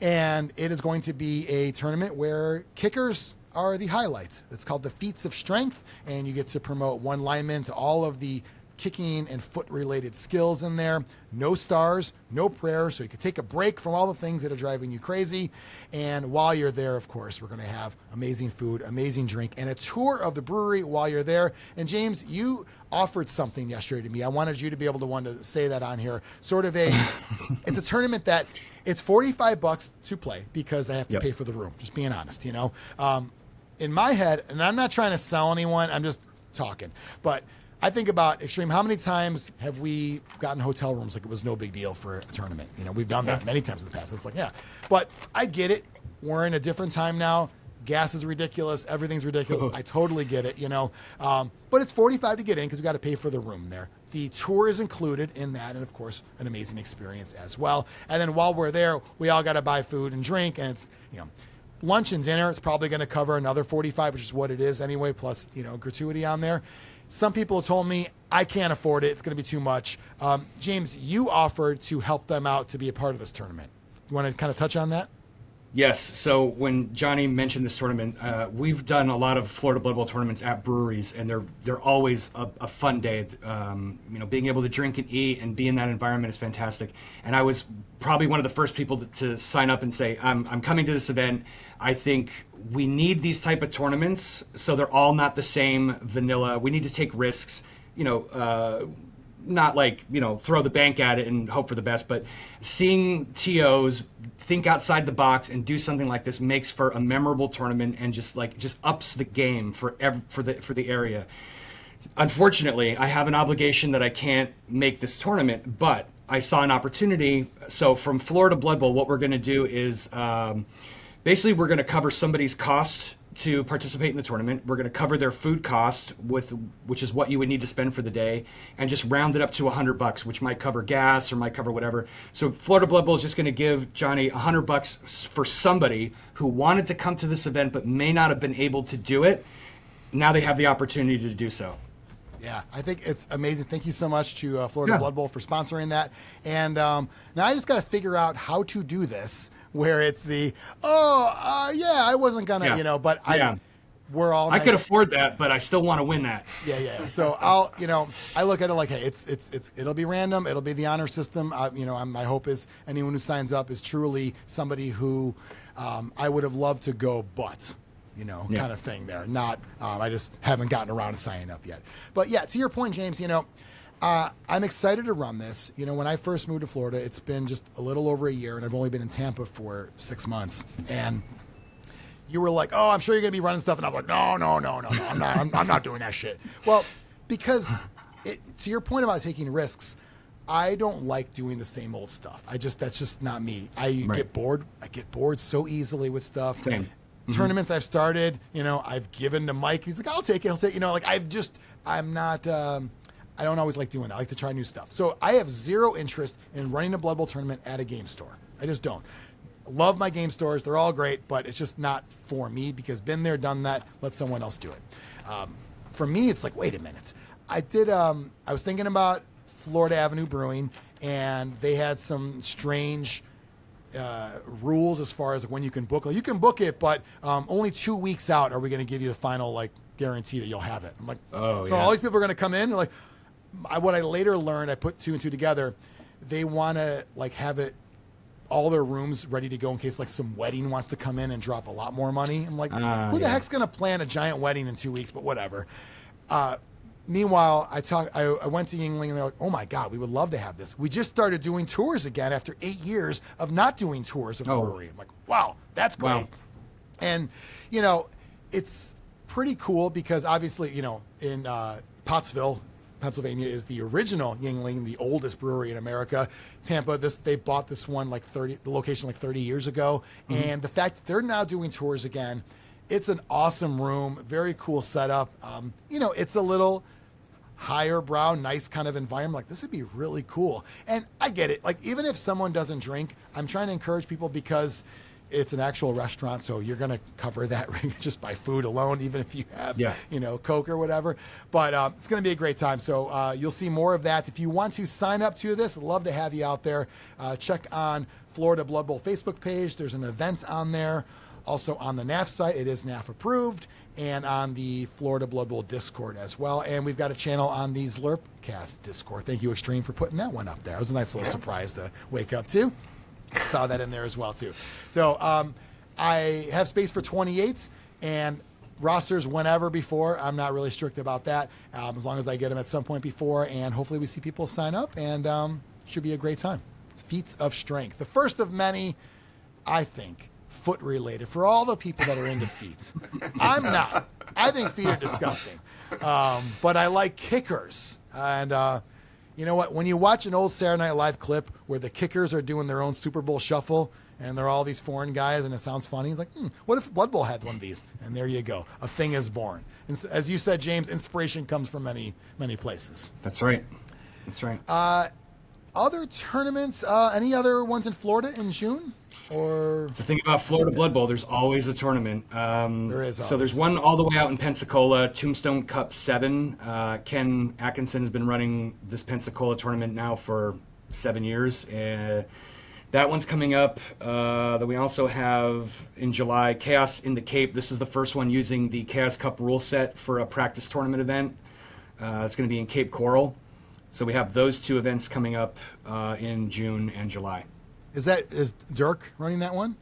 And it is going to be a tournament where kickers are the highlights. It's called the Feats of Strength, and you get to promote one lineman to all of the kicking and foot-related skills in there. No stars, no prayers, so you can take a break from all the things that are driving you crazy. And while you're there, of course, we're going to have amazing food, amazing drink, and a tour of the brewery while you're there. And James, you offered something yesterday to me. I wanted you to be able to say that on here. Sort of it's a tournament that it's $45 to play because I have to pay for the room, just being honest, in my head, and I'm not trying to sell anyone, I'm just talking, but I think about Xtreme. How many times have we gotten hotel rooms like it was no big deal for a tournament? We've done that many times in the past. It's like, but I get it. We're in a different time now. Gas is ridiculous. Everything's ridiculous. I totally get it, But it's $45 to get in because we got to pay for the room there. The tour is included in that, and of course, an amazing experience as well. And then while we're there, we all got to buy food and drink, and it's lunch and dinner. It's probably going to cover another $45, which is what it is anyway, plus gratuity on there. Some people have told me I can't afford it. It's going to be too much. James, you offered to help them out to be a part of this tournament. You want to kind of touch on that? Yes. So when Jonny mentioned this tournament, we've done a lot of Florida Blood Bowl tournaments at breweries, and they're always a fun day. Being able to drink and eat and be in that environment is fantastic. And I was probably one of the first people to sign up and say, I'm coming to this event. I think we need these type of tournaments, so they're all not the same vanilla. We need to take risks, not throw the bank at it and hope for the best, but seeing TOs think outside the box and do something like this makes for a memorable tournament and just ups the game for the area. Unfortunately, I have an obligation that I can't make this tournament, but I saw an opportunity. So from Florida Blood Bowl, what we're going to do is basically we're going to cover somebody's cost to participate in the tournament. We're going to cover their food cost, which is what you would need to spend for the day, and just round it up to $100, which might cover gas or might cover whatever. So Florida Blood Bowl is just going to give Jonny $100 for somebody who wanted to come to this event but may not have been able to do it. Now they have the opportunity to do so. Yeah, I think it's amazing. Thank you so much to Florida Blood Bowl for sponsoring that. And now I just got to figure out how to do this, where it's I wasn't gonna, but we're all. I could afford that, but I still want to win that. Yeah. So I'll, I look at it like, hey, it'll be random. It'll be the honor system. My hope is anyone who signs up is truly somebody who I would have loved to go, but. Kind of thing there. Not, I just haven't gotten around to signing up yet. But yeah, to your point, James, I'm excited to run this. When I first moved to Florida, it's been just a little over a year, and I've only been in Tampa for 6 months. And you were like, oh, I'm sure you're going to be running stuff. And I'm like, no, I'm not doing that shit. Well, because to your point about taking risks, I don't like doing the same old stuff. That's just not me. I get bored. I get bored so easily with stuff. Same. Tournaments I've started, I've given to Mike. He's like, I'll take it. He'll take, I'm not, I don't always like doing that. I like to try new stuff. So I have zero interest in running a Blood Bowl tournament at a game store. I just don't. Love my game stores. They're all great, but it's just not for me because been there, done that. Let someone else do it. For me, it's like, wait a minute. I was thinking about Florida Avenue Brewing, and they had some strange rules as far as when you can book. You can book it, but only 2 weeks out are we going to give you the final guarantee that you'll have it. I'm like, oh, so yeah. all these people are going to come in. They're like, what I later learned, I put 2 and 2 together. They want to have it, all their rooms ready to go in case some wedding wants to come in and drop a lot more money. I'm like, who the heck's going to plan a giant wedding in 2 weeks? But whatever. Meanwhile, I went to Yingling, and they're like, oh my God, we would love to have this. We just started doing tours again after 8 years of not doing tours of the brewery. I'm like, wow, that's great. Wow. And, it's pretty cool because obviously, in Pottsville, Pennsylvania is the original Yingling, the oldest brewery in America. Tampa, they bought this one the location 30 years ago. Mm-hmm. And the fact that they're now doing tours again, it's an awesome room, very cool setup. It's a little higher brow, nice kind of environment. This would be really cool. And I get it. Even if someone doesn't drink, I'm trying to encourage people because it's an actual restaurant, so you're going to cover that just by food alone, even if you have, Coke or whatever. But it's going to be a great time. So you'll see more of that. If you want to sign up to this, I'd love to have you out there. Check on Florida Blood Bowl Facebook page. There's an event on there. Also on the NAF site, it is NAF approved, and on the Florida Blood Bowl Discord as well. And we've got a channel on the Zlurpcast Discord. Thank you, Xtreme, for putting that one up there. It was a nice little surprise to wake up to. Saw that in there as well, too. So I have space for 28, and rosters whenever before. I'm not really strict about that, as long as I get them at some point before, and hopefully we see people sign up, and should be a great time. Feats of Strength. The first of many, I think, foot related for all the people that are into feet. I'm not. I think feet are disgusting. But I like kickers. And you know what? When you watch an old Saturday Night Live clip where the kickers are doing their own Super Bowl shuffle and they're all these foreign guys and it sounds funny, it's like, what if Blood Bowl had one of these? And there you go. A thing is born. And so, as you said, James, inspiration comes from many, many places. That's right. That's right. Other tournaments, any other ones in Florida in June? Or the thing about Florida Blood Bowl, there's always a tournament. There is. So there's one all the way out in Pensacola, Tombstone Cup 7. Ken Atkinson has been running this Pensacola tournament now for 7 years. That one's coming up. Then we also have in July Chaos in the Cape. This is the first one using the Chaos Cup rule set for a practice tournament event. It's going to be in Cape Coral. So we have those 2 events coming up in June and July. Is Dirk running that one?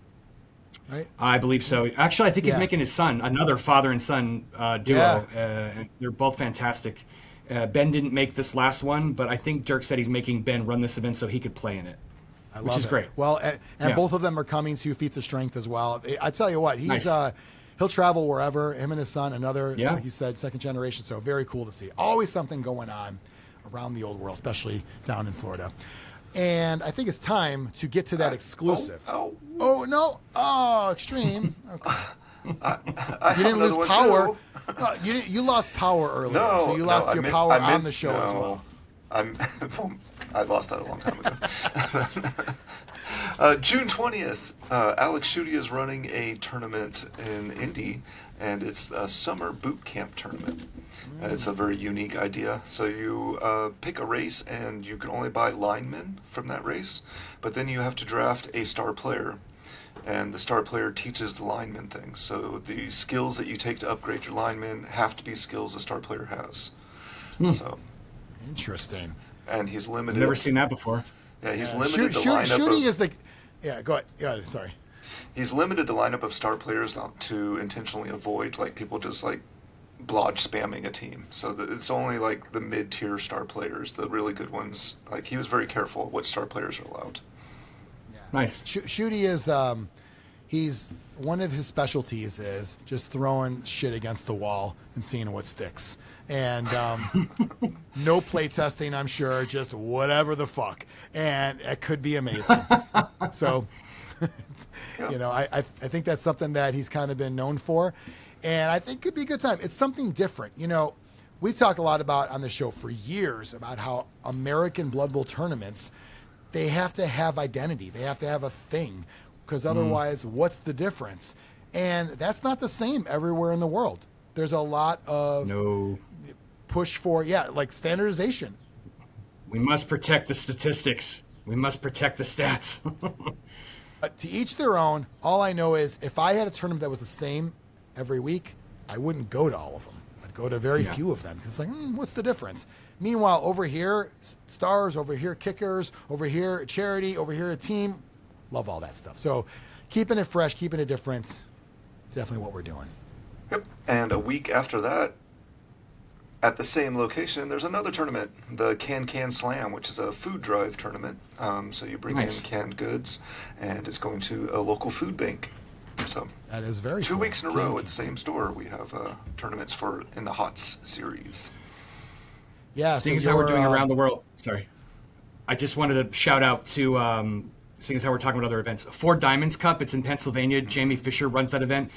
Right? I believe so. Actually, I think he's making his son, another father and son duo. And they're both fantastic. Ben didn't make this last one, but I think Dirk said he's making Ben run this event so he could play in it. I love which is it. Great. Well, and both of them are coming to Feats of Strength as well. I tell you what, he's he'll travel wherever. Him and his son, another, like you said, second generation. So very cool to see. Always something going on around the old world, especially down in Florida. And I think it's time to get to that exclusive. Oh, no. Oh, Xtreme. Okay. You didn't lose power. No, you lost power earlier. No, so you lost your power on the show as well. I lost that a long time ago. June 20th, Alex Schutte is running a tournament in Indy, and it's a summer boot camp tournament. It's a very unique idea. So you pick a race, and you can only buy linemen from that race, but then you have to draft a star player, and the star player teaches the lineman things. So the skills that you take to upgrade your linemen have to be skills the star player has. So interesting. And he's limited. I've never seen that before. Yeah, he's limited the lineup Schutte of... is the... Yeah, go ahead. Sorry. He's limited the lineup of star players to intentionally avoid people just blodge spamming a team. So it's only the mid-tier star players, the really good ones. He was very careful what star players are allowed. Yeah. Nice. Schutte is he's one of his specialties is just throwing shit against the wall and seeing what sticks. And no play testing, I'm sure, just whatever the fuck. And it could be amazing. So I think that's something that he's kind of been known for. And I think it could be a good time. It's something different. We've talked a lot about on the show for years about how American Blood Bowl tournaments, they have to have identity. They have to have a thing, because otherwise, what's the difference? And that's not the same everywhere in the world. There's a lot of push for, standardization. We must protect the statistics. We must protect the stats. To each their own. All I know is if I had a tournament that was the same every week, I wouldn't go to all of them. I'd go to very few of them because it's like, what's the difference? Meanwhile, over here, stars, over here, kickers, over here, charity, over here, a team. Love all that stuff. So keeping it fresh, keeping it different, definitely what we're doing. Yep. And a week after that, at the same location, there's another tournament, the Can Slam, which is a food drive tournament. So you bring in canned goods, and it's going to a local food bank. So that is very 2 cool. weeks in a row at the same store, we have tournaments in the HOTS series. Yeah, seeing as how we're doing around the world. Sorry, I just wanted to shout out to seeing as how we're talking about other events. Four Diamonds Cup. It's in Pennsylvania. Jamie Fisher runs that event.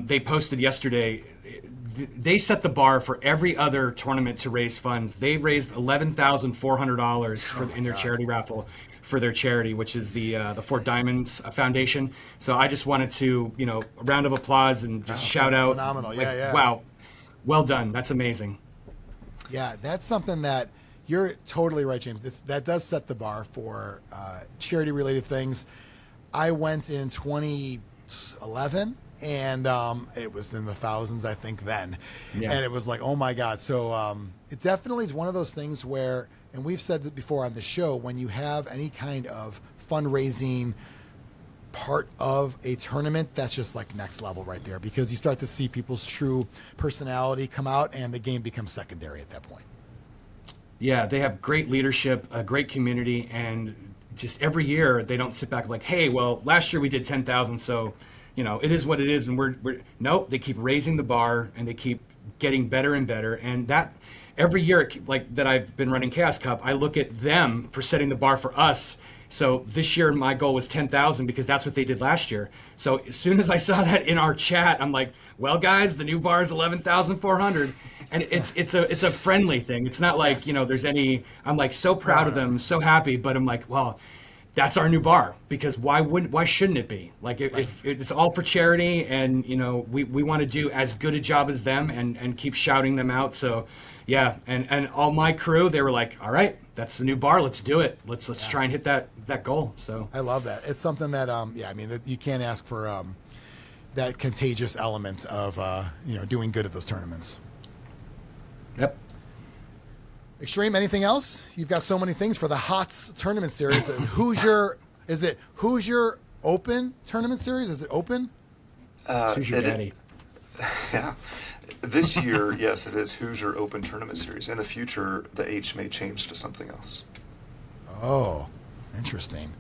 They posted yesterday. They set the bar for every other tournament to raise funds. They raised $11,400 in their charity raffle for their charity, which is the Fort Diamonds Foundation. So I just wanted to, a round of applause and just shout out. Phenomenal, yeah. Wow, well done. That's amazing. Yeah, that's something that you're totally right, James. That does set the bar for charity-related things. I went in 2011. And it was in the thousands, I think, then. Yeah. And it was like, oh, my God. So it definitely is one of those things where, and we've said that before on the show, when you have any kind of fundraising part of a tournament, that's just like next level right there, because you start to see people's true personality come out and the game becomes secondary at that point. Yeah, they have great leadership, a great community, and just every year they don't sit back like, hey, well, last year we did 10,000, so it is what it is, and we're nope. They keep raising the bar, and they keep getting better and better. And that every year, like that I've been running Chaos Cup, I look at them for setting the bar for us. So this year my goal was 10,000 because that's what they did last year. So as soon as I saw that in our chat, I'm like, well, guys, the new bar is 11,400, and it's a friendly thing. It's not like there's any. I'm like so proud of them, so happy, but I'm like, well. That's our new bar, because why shouldn't it be? Like if it's all for charity, and we want to do as good a job as them and keep shouting them out. So yeah, and all my crew, they were like, all right, that's the new bar, let's do it. Let's try and hit that goal. So I love that. It's something that that you can't ask for that contagious element of doing good at those tournaments. Yep. Xtreme, anything else? You've got so many things for the HOTS tournament series. Hoosier Open tournament series? Is it open? Hoosier Daddy. Yeah. This year, yes, it is Hoosier Open tournament series. In the future, the H may change to something else. Oh, interesting.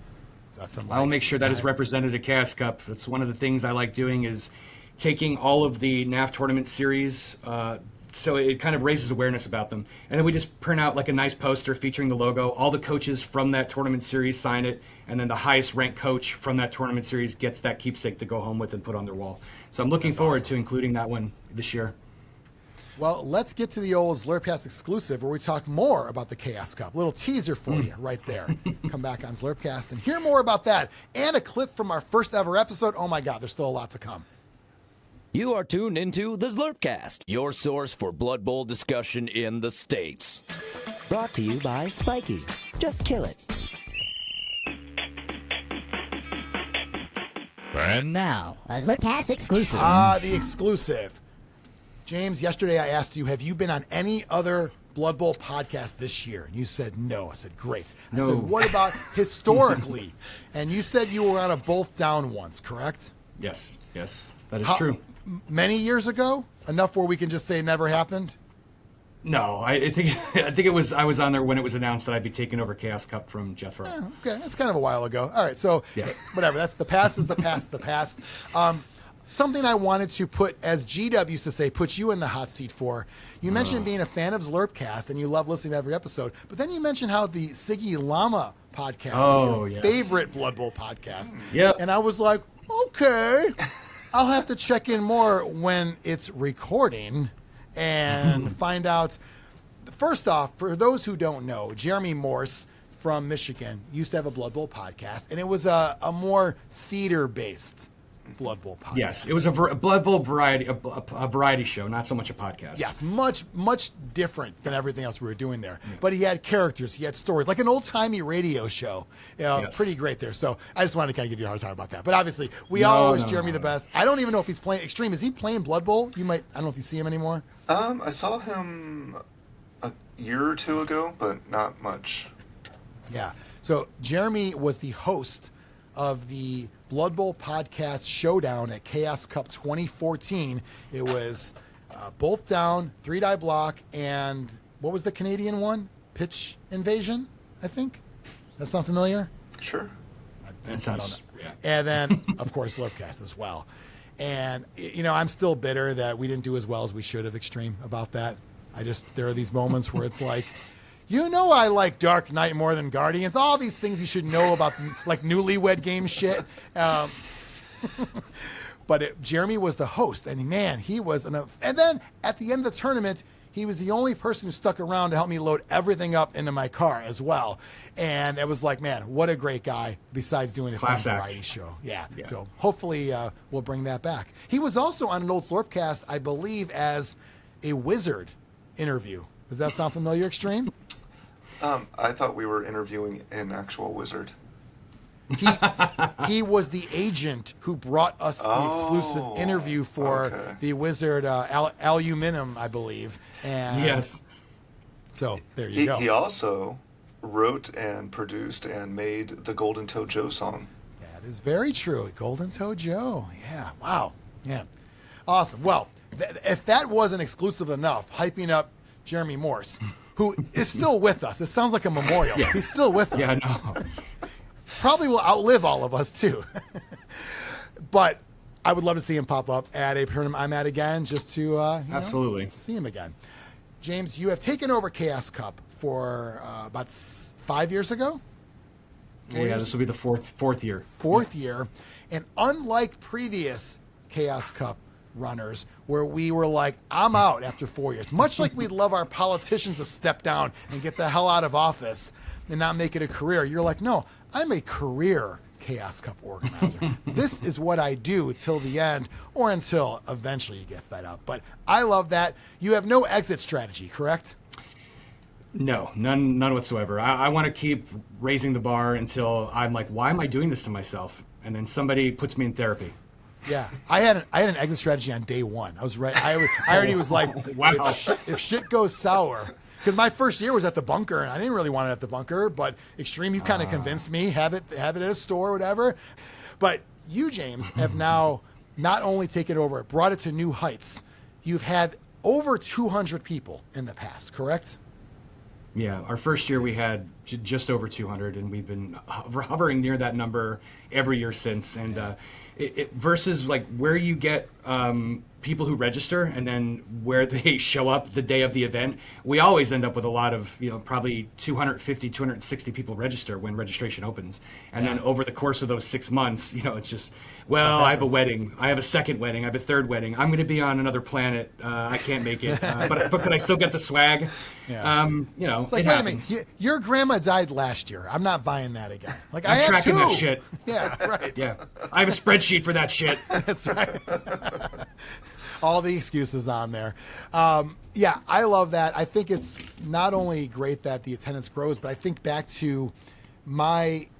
I'll make sure that is represented at Chaos Cup. That's one of the things I like doing, is taking all of the NAF tournament series, so it kind of raises awareness about them. And then we just print out like a nice poster featuring the logo. All the coaches from that tournament series sign it, and then the highest ranked coach from that tournament series gets that keepsake to go home with and put on their wall. So I'm looking forward to including that one this year. Well, let's get to the old Zlurpcast exclusive where we talk more about the Chaos Cup. Little teaser for you right there. Come back on Zlurpcast and hear more about that. And a clip from our first ever episode. Oh my God, there's still a lot to come. You are tuned into the Zlurpcast, your source for Blood Bowl discussion in the States. Brought to you by Spiky. Just kill it. And now, a Zlurpcast exclusive. The exclusive. James, yesterday I asked you, have you been on any other Blood Bowl podcast this year? And you said no. I said, great. I said, what about historically? And you said you were on a Both Down once, correct? Yes, that is true. Many years ago? Enough where we can just say it never happened? No, I think it was. I was on there when it was announced that I'd be taking over Chaos Cup from Jethro. Okay, that's kind of a while ago. All right, so whatever. That's the past is the past. The past. Something I wanted to put, as GW used to say, put you in the hot seat for. You mentioned being a fan of Zlurpcast and you love listening to every episode, but then you mentioned how the Siggy Llama podcast is your favorite Blood Bowl podcast. Yep. And I was like, okay, I'll have to check in more when it's recording and find out. First off, for those who don't know, Jeremy Morse from Michigan used to have a Blood Bowl podcast, and it was a more theater-based Blood Bowl podcast. Yes, it was a Blood Bowl variety, a variety show, not so much a podcast. Yes, much different than everything else we were doing there. Yeah. But he had characters, he had stories, like an old-timey radio show. Yes. Pretty great there. So I just wanted to kind of give you a hard time about that. But obviously, we all wish Jeremy the best. I don't even know if he's playing Xtreme. Is he playing Blood Bowl? I don't know if you see him anymore. I saw him a year or two ago, but not much. Yeah. So Jeremy was the host of the Blood Bowl podcast showdown at Chaos Cup 2014. It was both down, 3-die block, and what was the Canadian one? Pitch Invasion, I think. That sound familiar? Sure. I don't know. Yeah. And then, of course, Zlurpcast as well. And, I'm still bitter that we didn't do as well as we should have, Xtreme, about that. There are these moments where it's like, I like Dark Knight more than Guardians. All these things you should know about, like newlywed game shit. But Jeremy was the host, and man, he was and then at the end of the tournament, he was the only person who stuck around to help me load everything up into my car as well. And it was like, man, what a great guy, besides doing a fun variety show. Yeah. So hopefully we'll bring that back. He was also on an old Zlurpcast, I believe, as a wizard interview. Does that sound familiar, Xtreme? I thought we were interviewing an actual wizard. He was the agent who brought us the exclusive interview for the wizard Aluminum, I believe. And yes. So there you go. He also wrote and produced and made the Golden Toe Joe song. That is very true. Golden Toe Joe. Yeah. Wow. Yeah. Awesome. Well, if that wasn't exclusive enough, hyping up Jeremy Morse, who is still with us. It sounds like a memorial. Yeah. He's still with us. Yeah, no. Probably will outlive all of us, too. But I would love to see him pop up at a tournament I'm at again, just to absolutely see him again. James, you have taken over Chaos Cup for about 5 years ago? Yeah, this will be the fourth year. Fourth year. And unlike previous Chaos Cup runners, where we were like, I'm out after 4 years. Much like we'd love our politicians to step down and get the hell out of office and not make it a career. You're like, no, I'm a career Chaos Cup organizer. This is what I do till the end, or until eventually you get fed up. But I love that. You have no exit strategy, correct? No, none whatsoever. I want to keep raising the bar until I'm like, why am I doing this to myself? And then somebody puts me in therapy. Yeah, I had an exit strategy on day one. I was right. I already was like, wow. If shit goes sour, because my first year was at the bunker, and I didn't really want it at the bunker. But Xtreme, you kind of convinced me, have it at a store or whatever. But you, James, have now not only taken over, brought it to new heights. You've had over 200 people in the past, correct? Yeah, our first year we had just over 200, and we've been hovering near that number every year since. And versus like where you get people who register and then where they show up the day of the event, we always end up with a lot of, probably 250, 260 people register when registration opens. And then over the course of those 6 months, it's just, well, I have a wedding, I have a second wedding, I have a third wedding, I'm going to be on another planet, I can't make it, but could I still get the swag? Yeah. It's like, wait a minute, your grandma died last year, I'm not buying that again. Like, I'm tracking that shit. Yeah, right. Yeah, I have a spreadsheet for that shit. That's right. All the excuses on there. Yeah, I love that. I think it's not only great that the attendance grows, but I think back to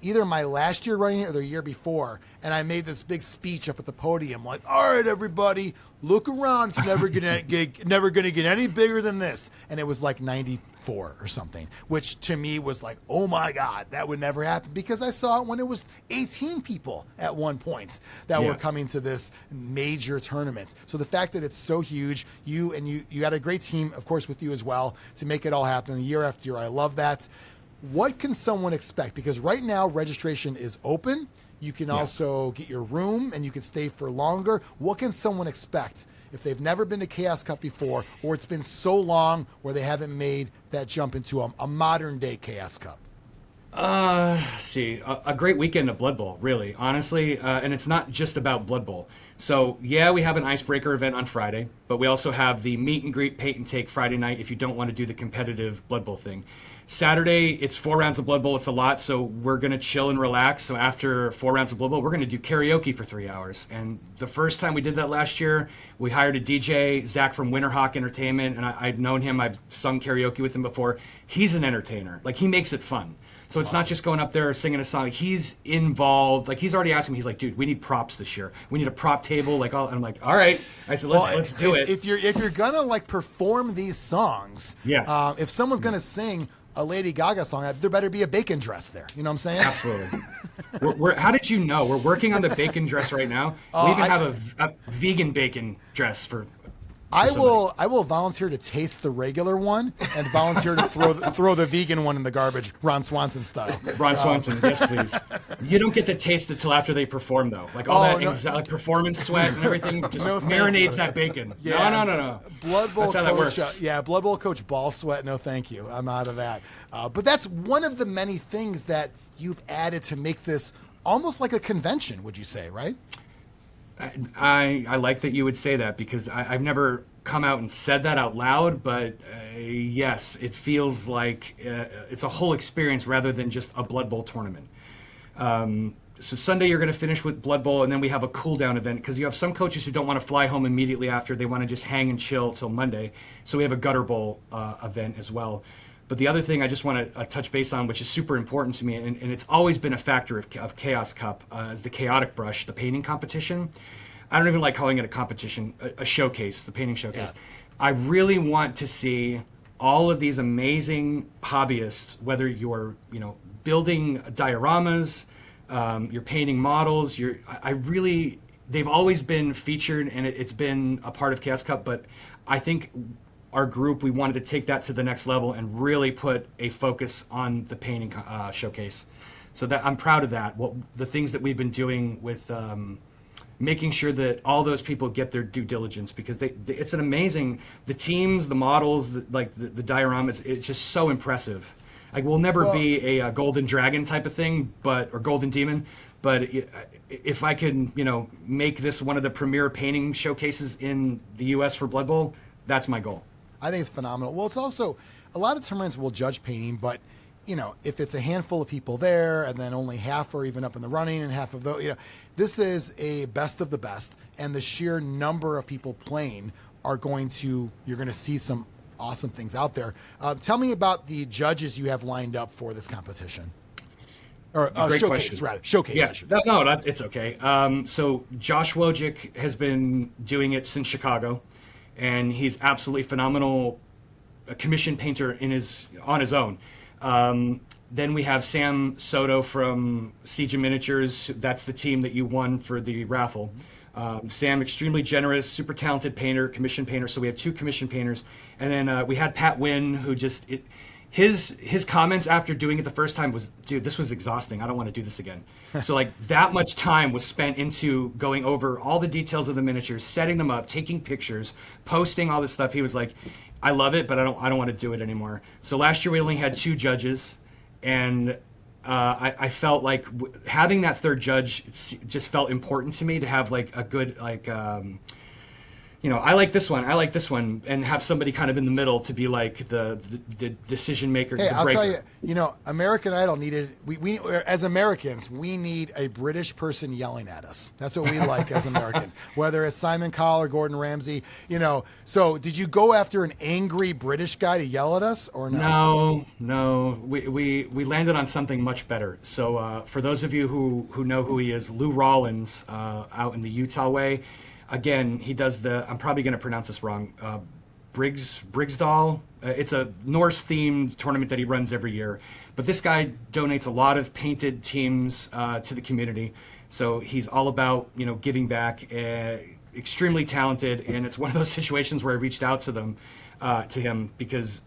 either my last year running it or the year before, and I made this big speech up at the podium, like, all right, everybody, look around. It's never gonna get any bigger than this. And it was like 94 or something, which to me was like, oh my God, that would never happen, because I saw it when it was 18 people at one point that were coming to this major tournament. So the fact that it's so huge, you got a great team, of course, with you as well, to make it all happen year after year. I love that. What can someone expect? Because right now registration is open. You can also get your room and you can stay for longer. What can someone expect if they've never been to Chaos Cup before, or it's been so long where they haven't made that jump into a modern day Chaos Cup? A great weekend of Blood Bowl, really, honestly. And it's not just about Blood Bowl. So, yeah, we have an icebreaker event on Friday, but we also have the meet and greet, pay and take Friday night if you don't want to do the competitive Blood Bowl thing. Saturday, it's 4 rounds of Blood Bowl. It's a lot, so we're going to chill and relax. So after 4 rounds of Blood Bowl, we're going to do karaoke for 3 hours. And the first time we did that last year, we hired a DJ, Zach from Winterhawk Entertainment, and I'd known him. I've sung karaoke with him before. He's an entertainer. Like, he makes it fun. So it's not just going up there singing a song. He's involved. Like, he's already asked me. He's like, dude, we need props this year. We need a prop table. Like, all. And I'm like, all right. I said, let's do it. If you're gonna like perform these songs, if someone's gonna sing a Lady Gaga song, there better be a bacon dress there. You know what I'm saying? Absolutely. How did you know? We're working on the bacon dress right now. We even have a vegan bacon dress for. I will volunteer to taste the regular one and volunteer to throw the vegan one in the garbage, Ron Swanson style. Ron Swanson, yes, please. You don't get to taste it till after they perform, though. Like all that performance sweat and everything just marinates that bacon. Yeah. No. Blood Bowl that's how coach, that works. Blood Bowl coach ball sweat. No, thank you. I'm out of that. But that's one of the many things that you've added to make this almost like a convention. Would you say, right? I like that you would say that because I've never come out and said that out loud, but yes, it feels like it's a whole experience rather than just a Blood Bowl tournament. So Sunday you're going to finish with Blood Bowl, and then we have a cool down event because you have some coaches who don't want to fly home immediately after. They want to just hang and chill till Monday. So we have a Gutter Bowl event as well. But the other thing I just want to touch base on, which is super important to me, and it's always been a factor of Chaos Cup, is the Chaotic Brush, the painting competition. I don't even like calling it a competition, a showcase, the painting showcase. Yeah. I really want to see all of these amazing hobbyists, whether you're building dioramas, you're painting models, they've always been featured, and it's been a part of Chaos Cup, but I think our group, we wanted to take that to the next level and really put a focus on the painting showcase. So that I'm proud of that. The things that we've been doing with making sure that all those people get their due diligence, because it's an amazing, the teams, the models, the dioramas, it's just so impressive. Like, we'll never be a golden dragon type of thing, or golden demon, but if I could, make this one of the premier painting showcases in the U.S. for Blood Bowl, that's my goal. I think it's phenomenal. Well, it's also, a lot of tournaments will judge painting, but if it's a handful of people there and then only half are even up in the running and half of those, this is a best of the best, and the sheer number of people playing you're going to see some awesome things out there. Tell me about the judges you have lined up for this competition. Or Great showcase, question. rather. Showcase. Yeah. It's okay. So Josh Wojcik has been doing it since Chicago, and he's absolutely phenomenal, a commission painter on his own. Then we have Sam Soto from Siege of Miniatures. That's the team that you won for the raffle. Sam, extremely generous, super talented painter, commission painter. So we have 2 commission painters. And then we had Pat Wynn, who his comments after doing it the first time was, dude, this was exhausting. I don't want to do this again. So like that much time was spent into going over all the details of the miniatures, setting them up, taking pictures, posting all this stuff. He was like, I love it, but I don't want to do it anymore. So last year we only had 2 judges, and I felt like having that third judge just felt important to me, to have like a good I like this one, and have somebody kind of in the middle to be like the decision maker. Hey, I'll tell you, American Idol needed, we as Americans, we need a British person yelling at us. That's what we like as Americans, whether it's Simon Cowell or Gordon Ramsay, So did you go after an angry British guy to yell at us, or no? No, we landed on something much better. So for those of you who know who he is, Lou Rollins, out in the Utah way. Again, he does I'm probably going to pronounce this wrong, Briggsdal. It's a Norse-themed tournament that he runs every year. But this guy donates a lot of painted teams to the community. So he's all about, giving back, extremely talented. And it's one of those situations where I reached out to him because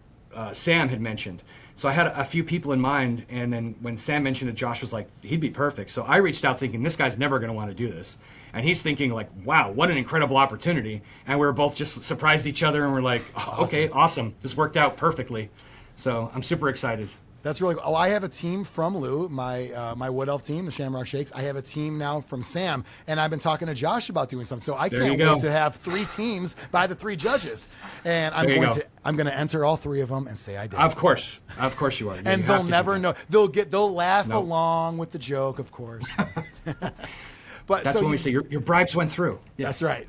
Sam had mentioned. So I had a few people in mind. And then when Sam mentioned it, Josh was like, he'd be perfect. So I reached out thinking, this guy's never going to want to do this. And he's thinking like, wow, what an incredible opportunity. And we were both just surprised each other, and we're like, okay, awesome. This worked out perfectly. So I'm super excited. That's really cool. Oh, I have a team from Lou, my Wood Elf team, the Shamrock Shakes. I have a team now from Sam, and I've been talking to Josh about doing something. So I can't wait to have 3 teams by the 3 judges. And I'm going to enter all 3 of them and say I did. Of course you are. And they'll never know. They'll laugh along with the joke, of course. But that's when we say your bribes went through. Yeah. That's right.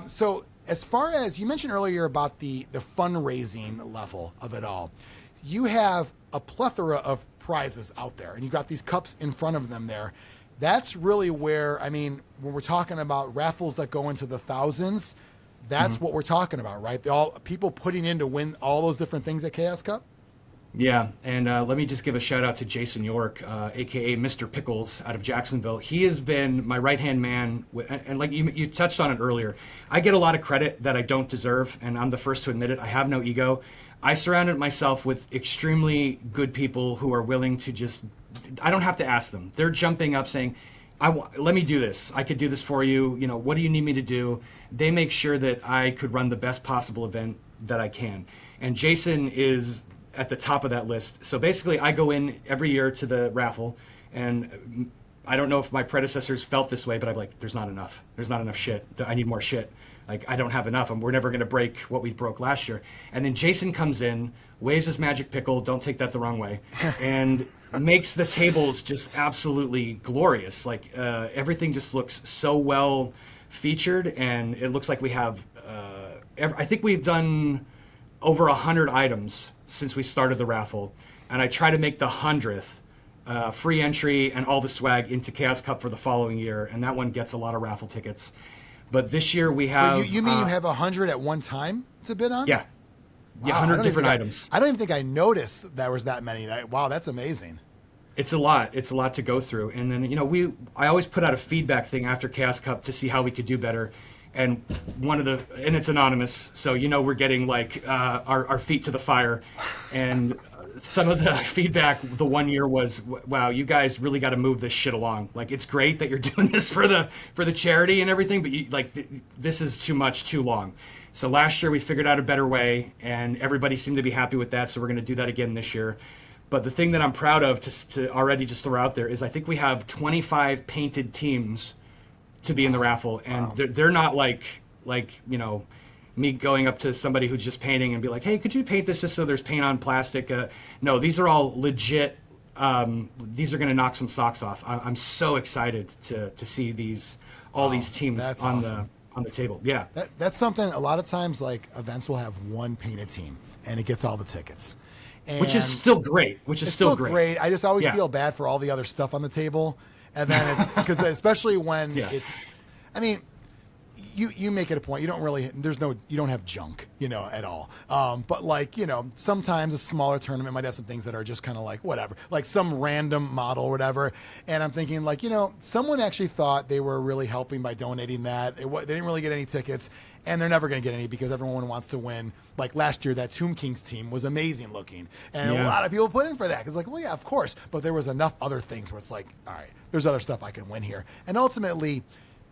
So as far as you mentioned earlier about the fundraising level of it all, you have a plethora of prizes out there, and you've got these cups in front of them there. That's really where, I mean, when we're talking about raffles that go into the thousands, that's what we're talking about, right? People putting in to win all those different things at Chaos Cup. Yeah, and let me just give a shout out to Jason York, aka Mr. Pickles, out of Jacksonville. He has been my right-hand man, and like you touched on it earlier, I get a lot of credit that I don't deserve, and I'm the first to admit it. I have no ego. I surrounded myself with extremely good people who are willing to just, I don't have to ask them. They're jumping up saying, let me do this. I could do this for you. You know, what do you need me to do? They make sure that I could run the best possible event that I can. And Jason is at the top of that list. So basically I go in every year to the raffle, and I don't know if my predecessors felt this way, but I'm like, there's not enough. There's not enough shit. I need more shit. Like, I don't have enough, and we're never going to break what we broke last year. And then Jason comes in, waves his magic pickle, don't take that the wrong way, and makes the tables just absolutely glorious. Like, everything just looks so well featured, and it looks like we have, I think we've done over 100 items since we started the raffle, and I try to make the 100th free entry and all the swag into Chaos Cup for the following year, and that one gets a lot of raffle tickets. But this year we have... You mean you have 100 at one time to bid on? Yeah. Wow, yeah, 100 different items. I don't even think I noticed there was that many. Wow, that's amazing. It's a lot. It's a lot to go through. And then, you know, I always put out a feedback thing after Chaos Cup to see how we could do better. And and it's anonymous, so you know we're getting like our feet to the fire. And some of the feedback the one year was, wow, you guys really got to move this shit along. Like, it's great that you're doing this for the charity and everything, but this is too much, too long. So last year we figured out a better way, and everybody seemed to be happy with that. So we're going to do that again this year. But the thing that I'm proud of to already just throw out there is I think we have 25 painted teams to be in the raffle, and they're not like you know, me going up to somebody who's just painting and be like, hey, could you paint this just so there's paint on plastic? No, these are all legit. These are going to knock some socks off. I'm so excited to see these teams on the table. Yeah, that's something. A lot of times, like, events will have one painted team, and it gets all the tickets. And which is still great. It's still great. I just always feel bad for all the other stuff on the table, and then it's because especially when it's. I mean, you make it a point. You don't really. You don't have junk, you know, at all. But like, you know, sometimes a smaller tournament might have some things that are just kind of like whatever, like some random model or whatever. And I'm thinking, like, you know, someone actually thought they were really helping by donating that. They didn't really get any tickets. And they're never going to get any because everyone wants to win. Like last year, that Tomb Kings team was amazing looking. And a lot of people put in for that. Because like, well, yeah, of course. But there was enough other things where it's like, all right, there's other stuff I can win here. And ultimately,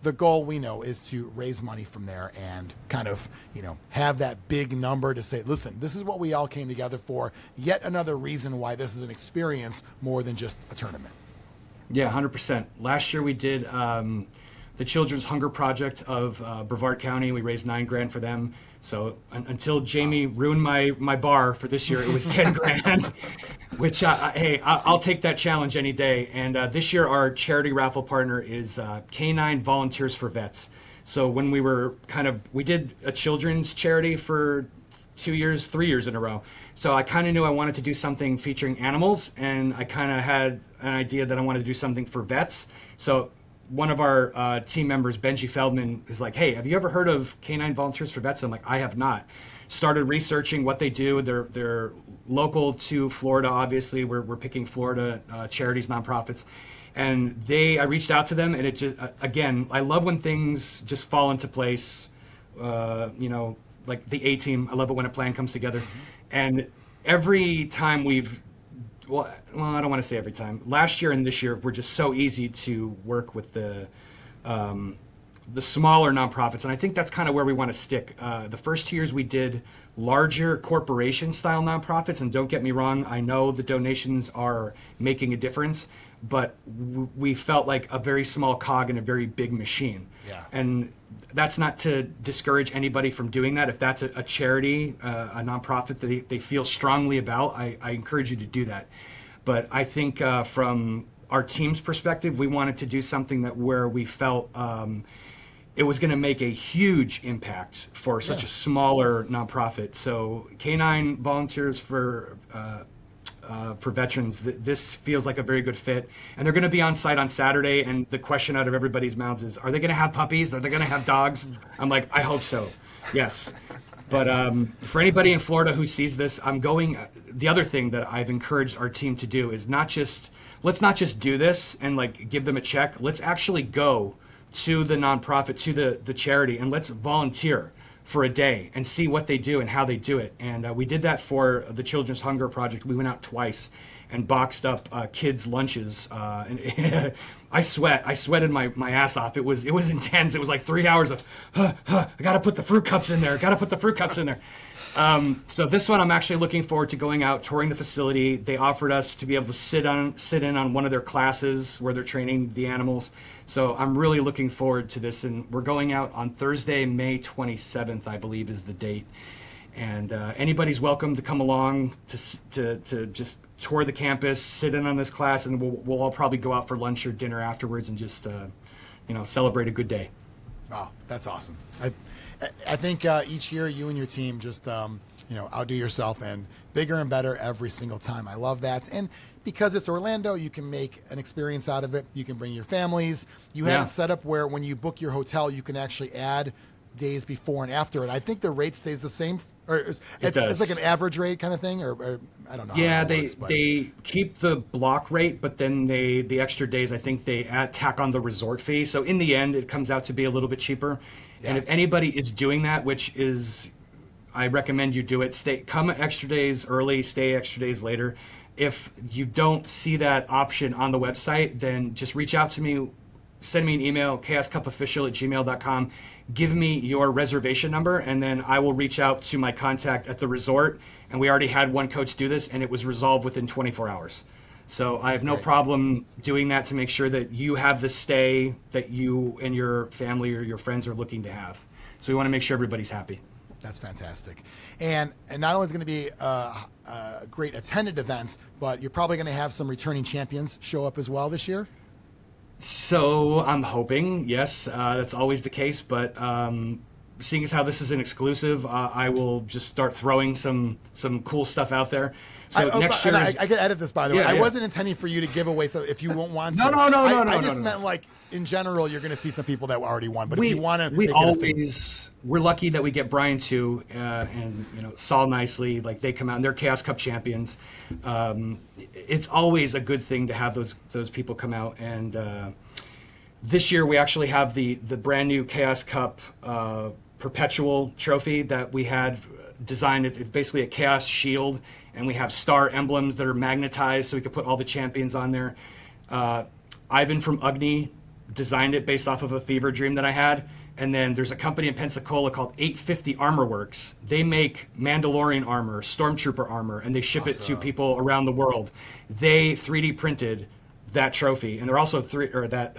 the goal we know is to raise money from there and kind of, you know, have that big number to say, listen, this is what we all came together for. Yet another reason why this is an experience more than just a tournament. Yeah, 100%. Last year we did... the Children's Hunger Project of Brevard County. We raised $9,000 for them. So until Jamie ruined my bar for this year, it was $10,000. Which hey, I'll take that challenge any day. And this year our charity raffle partner is Canine Volunteers for Vets. So when we did a children's charity for 3 years in a row. So I kind of knew I wanted to do something featuring animals, and I kind of had an idea that I wanted to do something for vets. So one of our team members, Benji Feldman, is like, hey, have you ever heard of Canine Volunteers for Vets? I'm like, I have not. Started researching what they do. They're local to Florida, obviously. We're picking Florida charities, nonprofits. And I reached out to them, and it just, again, I love when things just fall into place, you know, like the A-team. I love it when a plan comes together. And every time well, I don't want to say every time. Last year and this year were just so easy to work with the smaller nonprofits, and I think that's kind of where we want to stick. The first 2 years we did larger corporation-style nonprofits, and don't get me wrong, I know the donations are making a difference, but we felt like a very small cog in a very big machine. Yeah. And that's not to discourage anybody from doing that. If that's a charity, a nonprofit that they feel strongly about, I encourage you to do that. But I think from our team's perspective, we wanted to do something where we felt it was going to make a huge impact for such a smaller nonprofit. So Canine Volunteers for veterans, this feels like a very good fit. And they're going to be on site on Saturday. And the question out of everybody's mouths is, are they going to have puppies? Are they going to have dogs? I'm like, I hope so. Yes. But for anybody in Florida who sees this, the other thing that I've encouraged our team to do is let's not just do this and like give them a check. Let's actually go to the nonprofit, to the charity, and let's volunteer for a day and see what they do and how they do it. And we did that for the Children's Hunger Project. We went out twice and boxed up kids' lunches. And I sweated my ass off. It was intense. It was like 3 hours of, I got to put the fruit cups in there. So this one, I'm actually looking forward to going out, touring the facility. They offered us to be able to sit in on one of their classes where they're training the animals. So I'm really looking forward to this. And we're going out on Thursday, May 27th, I believe is the date. And anybody's welcome to come along to just tour the campus, sit in on this class, and we'll all probably go out for lunch or dinner afterwards and just celebrate a good day. Oh, that's awesome. I think each year you and your team just outdo yourself and bigger and better every single time. I love that. And because it's Orlando, you can make an experience out of it. You can bring your families. You have it set up where when you book your hotel, you can actually add days before and after. And I think the rate stays the same. Or it's like an average rate kind of thing, or I don't know. Yeah, they keep the block rate, but then the extra days, I think they tack on the resort fee. So in the end, it comes out to be a little bit cheaper. Yeah. And if anybody is doing that, which is, I recommend you do it. Come extra days early, stay extra days later. If you don't see that option on the website, then just reach out to me. Send me an email, chaoscupofficial@gmail.com. Give me your reservation number, and then I will reach out to my contact at the resort. And we already had one coach do this, and it was resolved within 24 hours. So I have no problem doing that to make sure that you have the stay that you and your family or your friends are looking to have. So we want to make sure everybody's happy. That's fantastic. And not only is it going to be great attended events, but you're probably going to have some returning champions show up as well this year? So I'm hoping, yes, that's always the case. But seeing as how this is an exclusive, I will just start throwing some cool stuff out there. So next year, I can edit this, by the way. I wasn't intending for you to give away, so if you won't want to. No. I just meant like in general, you're going to see some people that already won. But if you want to, we're lucky that we get Brian too, and Saul Nicely. Like they come out and they're Chaos Cup champions. It's always a good thing to have those people come out. And this year we actually have the brand new Chaos Cup perpetual trophy that we had designed. It's basically a Chaos shield, and we have star emblems that are magnetized, so we could put all the champions on there. Ivan from Ugni designed it based off of a fever dream that I had. And then there's a company in Pensacola called 850 Armor Works. They make Mandalorian armor, Stormtrooper armor, and they ship it to people around the world. They 3D printed that trophy, and they're also that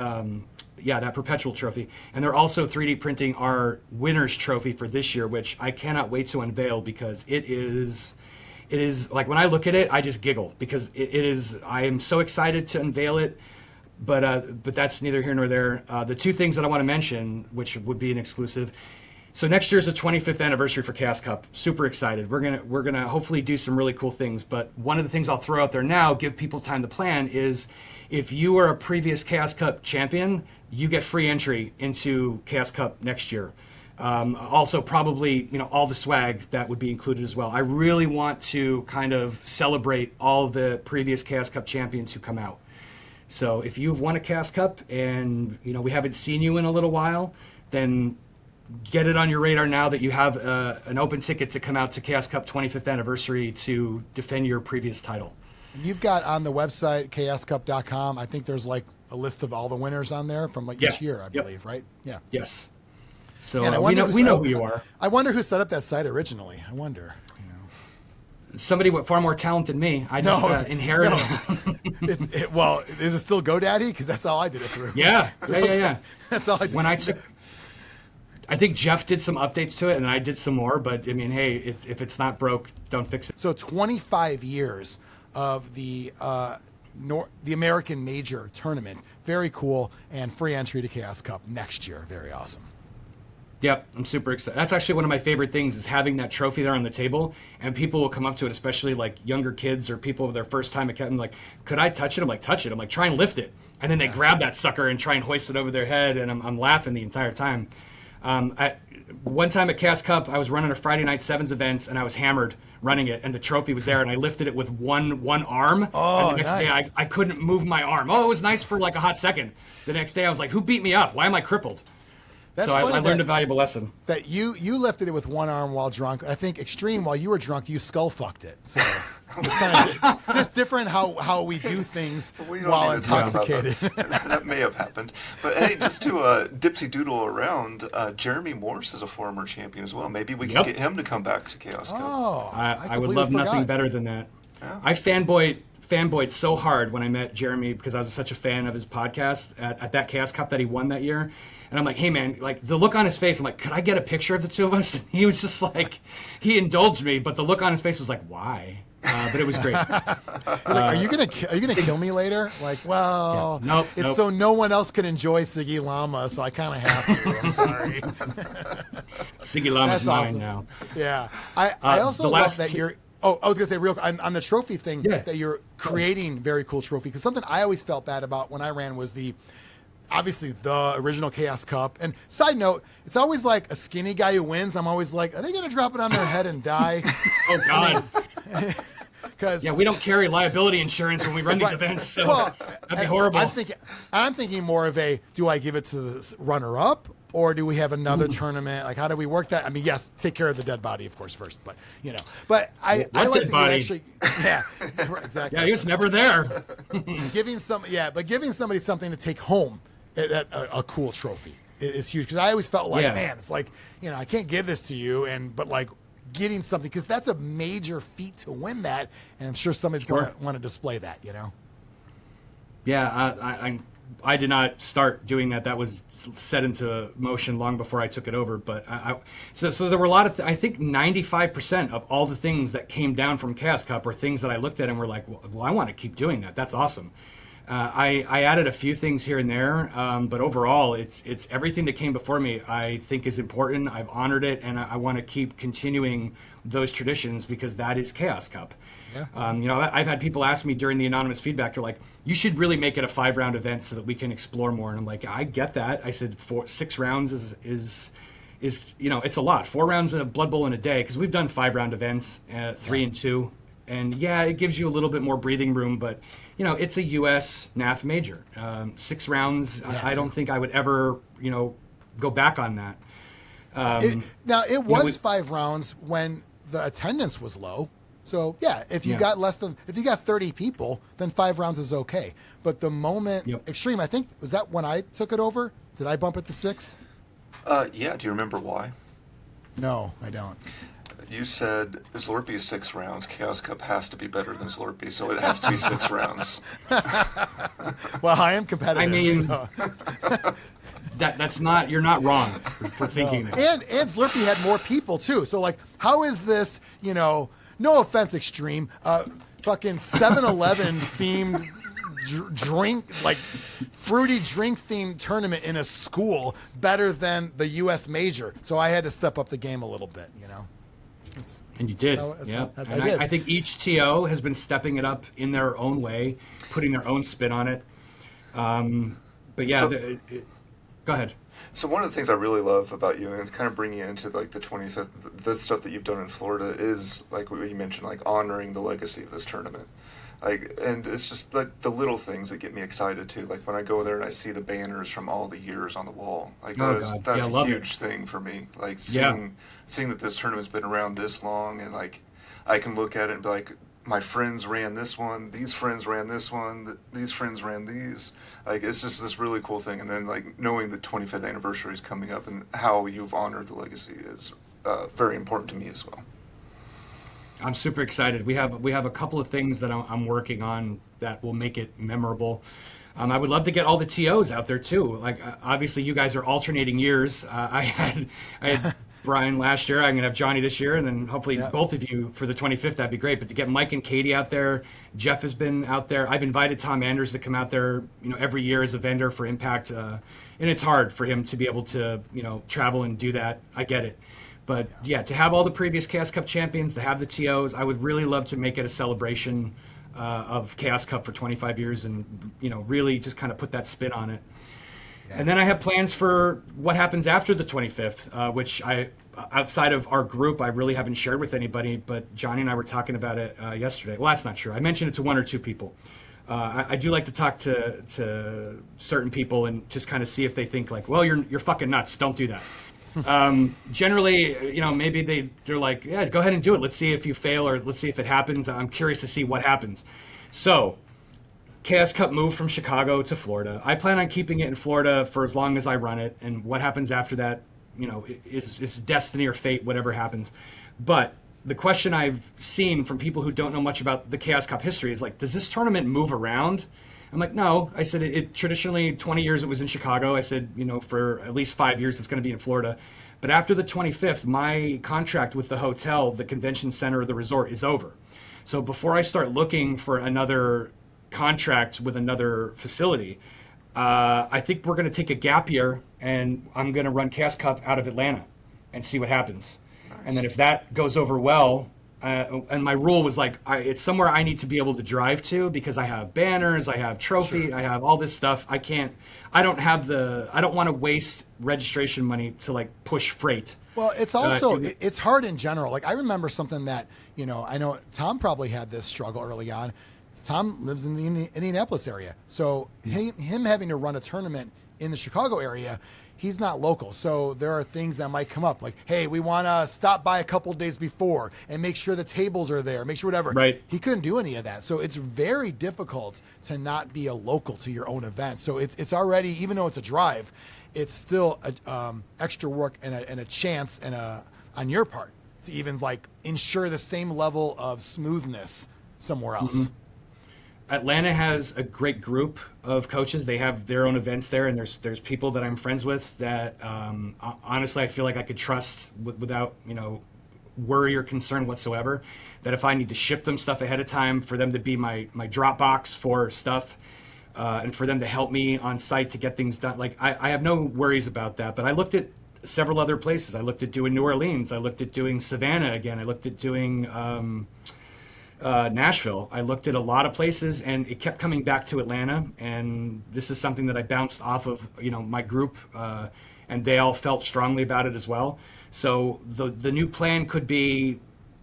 perpetual trophy. And they're also 3D printing our winner's trophy for this year, which I cannot wait to unveil because it is like when I look at it, I just giggle because I am so excited to unveil it. But that's neither here nor there. The two things that I want to mention, which would be an exclusive. So next year is the 25th anniversary for Chaos Cup. Super excited. We're gonna hopefully do some really cool things. But one of the things I'll throw out there now, give people time to plan, is if you are a previous Chaos Cup champion, you get free entry into Chaos Cup next year. Also, probably all the swag that would be included as well. I really want to kind of celebrate all the previous Chaos Cup champions who come out. So if you've won a Chaos Cup and we haven't seen you in a little while, then get it on your radar now that you have an open ticket to come out to Chaos Cup 25th anniversary to defend your previous title. And you've got on the website chaoscup.com. I think there's like a list of all the winners on there from each year, I believe, right? Yeah. Yes. So we know who you are. I wonder who set up that site originally. I wonder. somebody with far more talent than me. I just inherited. No. Well, is it still GoDaddy? Because that's all I did it through. Yeah. That's all I did. When I think Jeff did some updates to it, and I did some more. But I mean, hey, if it's not broke, don't fix it. So 25 years of the American Major Tournament, very cool, and free entry to Chaos Cup next year. Very awesome. Yep, I'm super excited. That's actually one of my favorite things is having that trophy there on the table, and people will come up to it, especially like younger kids or people with their first time at Captain, like, could I touch it? I'm like, touch it. I'm like, try and lift it. And then they grab that sucker and try and hoist it over their head, and I'm laughing the entire time. One time at Chaos Cup, I was running a Friday night sevens events, and I was hammered running it, and the trophy was there, and I lifted it with one arm. Oh, and the next day, I couldn't move my arm. Oh, it was nice for like a hot second. The next day, I was like, who beat me up? Why am I crippled? That's so I learned a valuable lesson. That you lifted it with one arm while drunk. I think Xtreme, while you were drunk, you skull fucked it. So it's kind of just different how we do things while intoxicated. That may have happened. But hey, just to dipsy doodle around, Jeremy Morse is a former champion as well. Maybe we can get him to come back to Chaos Cup. Oh, I would love nothing better than that. Yeah. I fanboyed so hard when I met Jeremy because I was such a fan of his podcast at that Chaos Cup that he won that year. And I'm like, hey, man, like the look on his face, I'm like, could I get a picture of the two of us? And he was just like, he indulged me, but the look on his face was like, why? But it was great. Like, are you gonna kill me later? Like, well, yeah. Nope. So no one else can enjoy Siggy Llama, so I kind of have to. I'm sorry. Siggy Llama's mine awesome. Now. Yeah, I also love that you're. Oh, I was gonna say real on the trophy thing that you're creating very cool trophy, because something I always felt bad about when I ran was obviously the original Chaos Cup. And side note, it's always like a skinny guy who wins. I'm always like, are they going to drop it on their head and die? Oh, God. Because we don't carry liability insurance when we run these events, so that'd be horrible. I'm thinking more of do I give it to the runner-up, or do we have another tournament? Like, how do we work that? I mean, yes, take care of the dead body, of course, first. But, But I like that you actually... Yeah, exactly. Yeah, he was never there. giving somebody something to take home, a cool trophy is huge, because I always felt like, man, it's like, I can't give this to you, but like getting something, because that's a major feat to win that, and I'm sure somebody's going to want to display that, Yeah, I did not start doing that. That was set into motion long before I took it over. But so there were a lot of I think 95% of all the things that came down from Chaos Cup are things that I looked at and were like, well, I want to keep doing that. That's awesome. I added a few things here and there, but overall, it's everything that came before me I think is important. I've honored it, and I want to keep continuing those traditions, because that is Chaos Cup. Yeah. I've had people ask me during the anonymous feedback, they're like, you should really make it a 5-round event so that we can explore more. And I'm like, I get that. I said 6 rounds is it's a lot. 4 rounds in a Blood Bowl in a day, because we've done 5-round events, 3 and 2. And it gives you a little bit more breathing room, but it's a U.S. NAF major. 6 rounds, I don't think I would ever, go back on that. It was 5 rounds when the attendance was low. So, if you got if you got 30 people, then 5 rounds is okay. But the moment Xtreme, I think, was that when I took it over? Did I bump it to 6? Yeah. Do you remember why? No, I don't. You said Zlurpee is 6 rounds. Chaos Cup has to be better than Zlurpee, so it has to be 6 rounds. Well, I am competitive. I mean, so. that's not. You're not wrong for thinking that. And Zlurpee had more people too. So like, how is this? No offense, Xtreme. Fucking 7-Eleven themed drink, like fruity drink themed tournament in a school better than the U.S. major. So I had to step up the game a little bit. And you did. I think each TO has been stepping it up in their own way, putting their own spin on it. But yeah, go ahead. So one of the things I really love about you, and kind of bringing you into like the 25th, the stuff that you've done in Florida, is like what you mentioned, like honoring the legacy of this tournament. And it's just like the little things that get me excited too. Like when I go there and I see the banners from all the years on the wall, like that's a huge thing for me. Like seeing that this tournament's been around this long, and like I can look at it and be like, my friends ran this one, these friends ran this one, these friends ran these. Like it's just this really cool thing. And then like knowing the 25th anniversary is coming up and how you've honored the legacy is very important to me as well. I'm super excited. We have a couple of things that I'm working on that will make it memorable. I would love to get all the TOs out there too. Like obviously you guys are alternating years. I had Brian last year. I'm gonna have Jonny this year, and then hopefully both of you for the 25th. That'd be great. But to get Mike and Katie out there, Jeff has been out there. I've invited Tom Anders to come out there, every year as a vendor for Impact, and it's hard for him to be able to, travel and do that. I get it. But yeah, to have all the previous Chaos Cup champions, to have the TOs, I would really love to make it a celebration of Chaos Cup for 25 years and, really just kind of put that spin on it. Yeah. And then I have plans for what happens after the 25th, which outside of our group, I really haven't shared with anybody, but Jonny and I were talking about it yesterday. Well, that's not true. I mentioned it to one or two people. I do like to talk to certain people and just kind of see if they think like, well, you're fucking nuts. Don't do that. Generally, maybe they're like, yeah, go ahead and do it. Let's see if you fail or let's see if it happens. I'm curious to see what happens. So, Chaos Cup moved from Chicago to Florida. I plan on keeping it in Florida for as long as I run it, and what happens after that, is destiny or fate, whatever happens. But the question I've seen from people who don't know much about the Chaos Cup history is like, does this tournament move around? I'm like, no. I said it traditionally 20 years it was in Chicago. I said, for at least 5 years it's going to be in Florida. But after the 25th, my contract with the hotel, the convention center, or the resort is over. So before I start looking for another contract with another facility, I think we're going to take a gap year and I'm going to run Chaos Cup out of Atlanta and see what happens. Nice. And then if that goes over well, and my rule was like, it's somewhere I need to be able to drive to because I have banners, I have trophy, I have all this stuff. I don't want to waste registration money to like push freight. Well, it's also, it's hard in general. Like I remember something that, I know Tom probably had this struggle early on. Tom lives in the Indianapolis area. So him having to run a tournament in the Chicago area, he's not local. So there are things that might come up like, hey, we want to stop by a couple of days before and make sure the tables are there, make sure whatever. Right. He couldn't do any of that. So it's very difficult to not be a local to your own event. So it's already, even though it's a drive, it's still extra work and a chance on your part to even like ensure the same level of smoothness somewhere else. Mm-hmm. Atlanta has a great group of coaches. They have their own events there, and there's people that I'm friends with that honestly I feel like I could trust without worry or concern whatsoever. That if I need to ship them stuff ahead of time, for them to be my drop box for stuff, and for them to help me on site to get things done. Like I have no worries about that. But I looked at several other places. I looked at doing New Orleans. I looked at doing Savannah again. I looked at doing Nashville. I looked at a lot of places, and it kept coming back to Atlanta. And this is something that I bounced off of, my group, and they all felt strongly about it as well. So the new plan could be,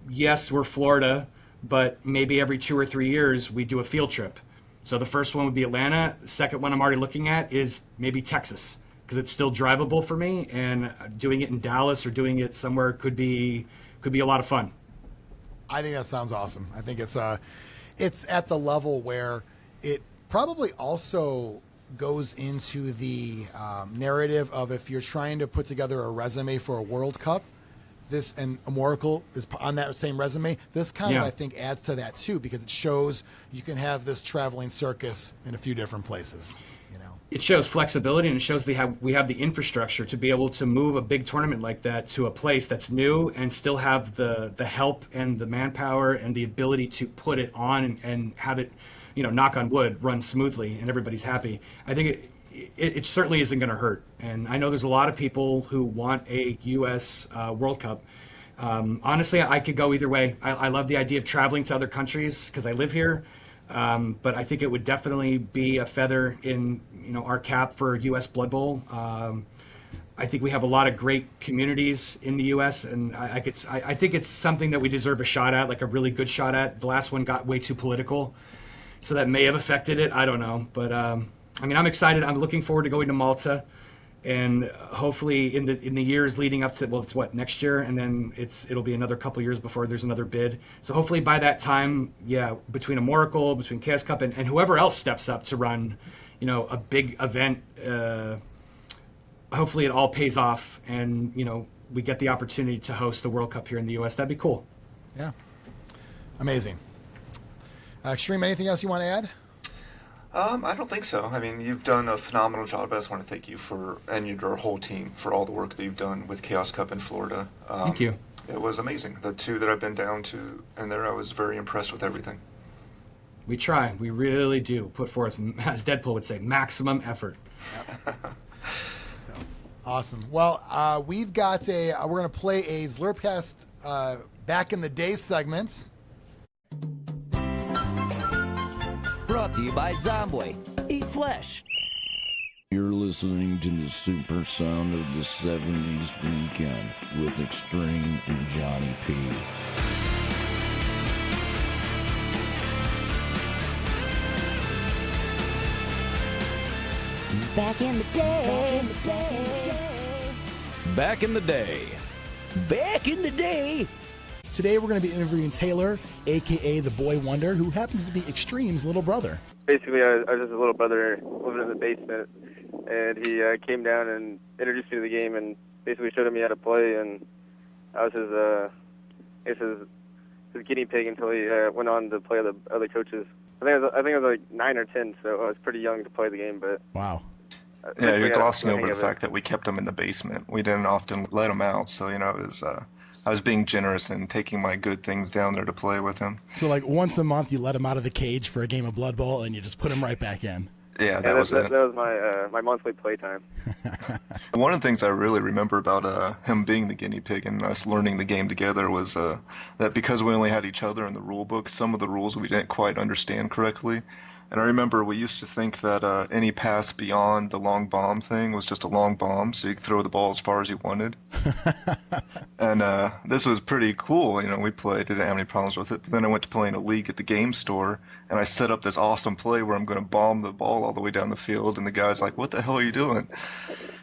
yes, we're Florida, but maybe every 2 or 3 years we do a field trip. So the first one would be Atlanta. The second one I'm already looking at is maybe Texas, because it's still drivable for me, and doing it in Dallas or doing it somewhere could be a lot of fun. I think that sounds awesome. I think it's at the level where it probably also goes into the narrative of if you're trying to put together a resume for a World Cup, this and Amorical is on that same resume. This kind of, I think, adds to that too, because it shows you can have this traveling circus in a few different places. It shows flexibility, and it shows we have the infrastructure to be able to move a big tournament like that to a place that's new and still have the help and the manpower and the ability to put it on and have it, knock on wood, run smoothly and everybody's happy. I think it certainly isn't going to hurt. And I know there's a lot of people who want a U.S. World Cup. Honestly, I could go either way. I love the idea of traveling to other countries because I live here. But I think it would definitely be a feather in our cap for U.S. Blood Bowl. I think we have a lot of great communities in the U.S. and I think it's something that we deserve a shot at, like a really good shot at. The last one got way too political, so that may have affected it. I don't know, but I'm excited. I'm looking forward to going to Malta, and hopefully in the years leading up to, well, it's what, next year, and then it'll be another couple years before there's another bid. So hopefully by that time, between Amorical, between Chaos Cup, and whoever else steps up to run, a big event, hopefully it all pays off, and we get the opportunity to host the World Cup here in the U.S. That'd be cool. Yeah. Amazing. Xtreme, anything else you want to add? I don't think so. I mean, you've done a phenomenal job. I just want to thank you and your whole team for all the work that you've done with Chaos Cup in Florida. Thank you. It was amazing. The 2 that I've been down to, and there I was very impressed with everything. We try. We really do put forth, as Deadpool would say, maximum effort. Awesome. Well, we've got we're going to play a Zlurpcast Back in the Day segment. Brought to you by Zombie. Eat flesh. You're listening to the super sound of the 70s weekend with Xtreme and Jonny P. Back in the day. Back in the day. Back in the day. Today we're going to be interviewing Taylor, a.k.a. the Boy Wonder, who happens to be Xtreme's little brother. Basically, I was just a little brother living in the basement, and he came down and introduced me to the game and basically showed me how to play, and I was his guinea pig until he went on to play the other coaches. I think I was like 9 or 10, so I was pretty young to play the game, but... Wow. Yeah, you're glossing over the fact that we kept him in the basement. We didn't often let him out, so, it was... I was being generous and taking my good things down there to play with him. So, like, once a month you let him out of the cage for a game of Blood Bowl, and you just put him right back in. Yeah, that was it. That was my monthly playtime. One of the things I really remember about him being the guinea pig and us learning the game together was that because we only had each other in the rule book, some of the rules we didn't quite understand correctly. And I remember we used to think that any pass beyond the long bomb thing was just a long bomb, so you could throw the ball as far as you wanted. And this was pretty cool. We played, didn't have any problems with it. But then I went to play in a league at the game store, and I set up this awesome play where I'm going to bomb the ball all the way down the field, and the guy's like, "What the hell are you doing?"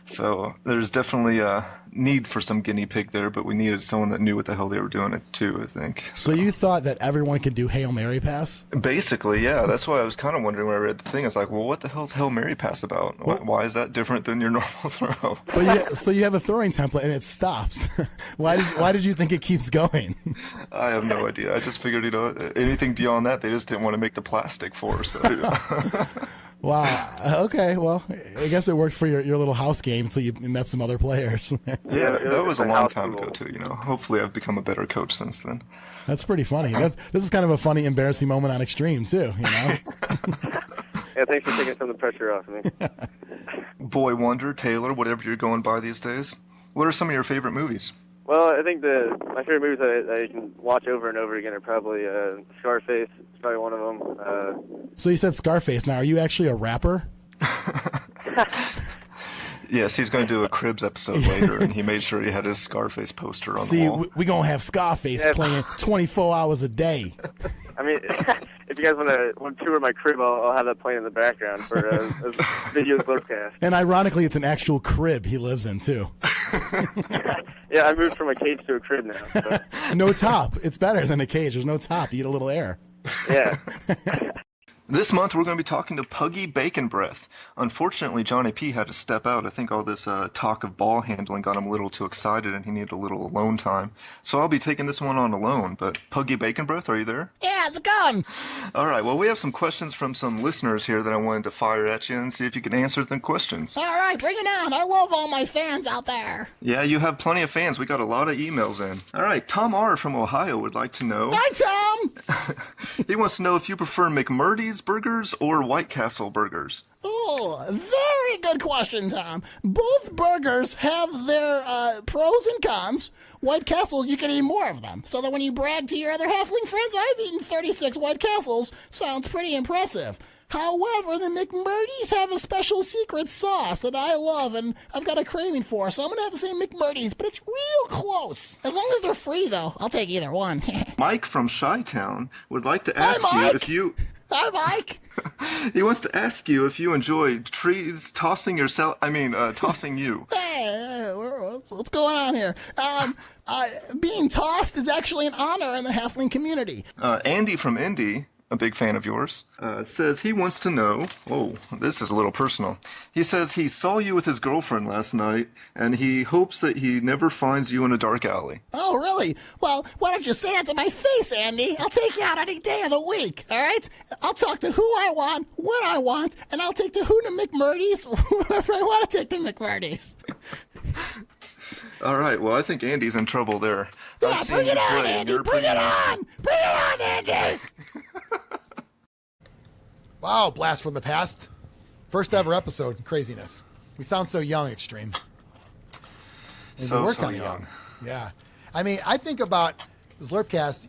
So there's definitely a need for some guinea pig there, but we needed someone that knew what the hell they were doing it too, I think. So you thought that everyone could do Hail Mary pass? Basically, yeah. That's why I was kind of wondering when I read the thing. I was like, well, what the hell's Hail Mary pass about? Why is that different than your normal throw? So you have a throwing template and it stops. Why did you think it keeps going? I have no idea. I just figured, anything beyond that, they just didn't want to make the plastic for. So. Wow. Okay. Well, I guess it worked for your little house game, so you met some other players. Yeah, that was a long time ago too. Hopefully, I've become a better coach since then. That's pretty funny. This is kind of a funny, embarrassing moment on Xtreme too. Yeah, thanks for taking some of the pressure off me. Boy Wonder, Taylor, whatever you're going by these days. What are some of your favorite movies? Well, I think my favorite movies that I can watch over and over again are probably Scarface. It's probably one of them. So you said Scarface. Now, are you actually a rapper? Yes, he's going to do a Cribs episode later, and he made sure he had his Scarface poster on the wall. We're going to have Scarface playing 24 hours a day. I mean, if you guys want to tour my crib, I'll have that playing in the background for a video Zlurpcast. And ironically, it's an actual crib he lives in, too. Yeah, I moved from a cage to a crib now. So. No top. It's better than a cage. There's no top. You get a little air. Yeah. This month, we're going to be talking to PUGGY BACONBREATH. Unfortunately, Jonny P had to step out. I think all this talk of ball handling got him a little too excited, and he needed a little alone time. So I'll be taking this one on alone. But PUGGY BACONBREATH, are you there? Yeah, it's going. All right. Well, we have some questions from some listeners here that I wanted to fire at you and see if you can answer the questions. All right, bring it on. I love all my fans out there. Yeah, you have plenty of fans. We got a lot of emails in. All right. Tom R. from Ohio would like to know. Hi, Tom. He wants to know if you prefer McMurdy's burgers or White Castle burgers. Oh, very good question, Tom. Both burgers have their pros and cons. White Castles, you can eat more of them. So that when you brag to your other halfling friends, I've eaten 36 White Castles, sounds pretty impressive. However, the McMurdy's have a special secret sauce that I love and I've got a craving for, so I'm going to have to say McMurdy's, but it's real close. As long as they're free, though, I'll take either one. Mike from Chi-Town would like to ask you if you... Hi, Mike. He wants to ask you if you enjoy trees tossing yourself... tossing you. Hey, what's going on here? Being tossed is actually an honor in the halfling community. Andy from Indy a big fan of yours, says he wants to know, oh, this is a little personal. He says he saw you with his girlfriend last night, and he hopes that he never finds you in a dark alley. Oh, really? Well, why don't you say that to my face, Andy? I'll take you out any day of the week, all right? I'll talk to who I want, when I want, and I'll take to who to McMurdy's wherever I want to take to McMurdy's. All right, well, I think Andy's in trouble there. Yeah, bring it on, Andy! Bring it on! Bring it on, Andy! Wow, blast from the past. First ever episode. Craziness. We sound so young, Xtreme. So young. Yeah. I mean, I think about Zlurpcast,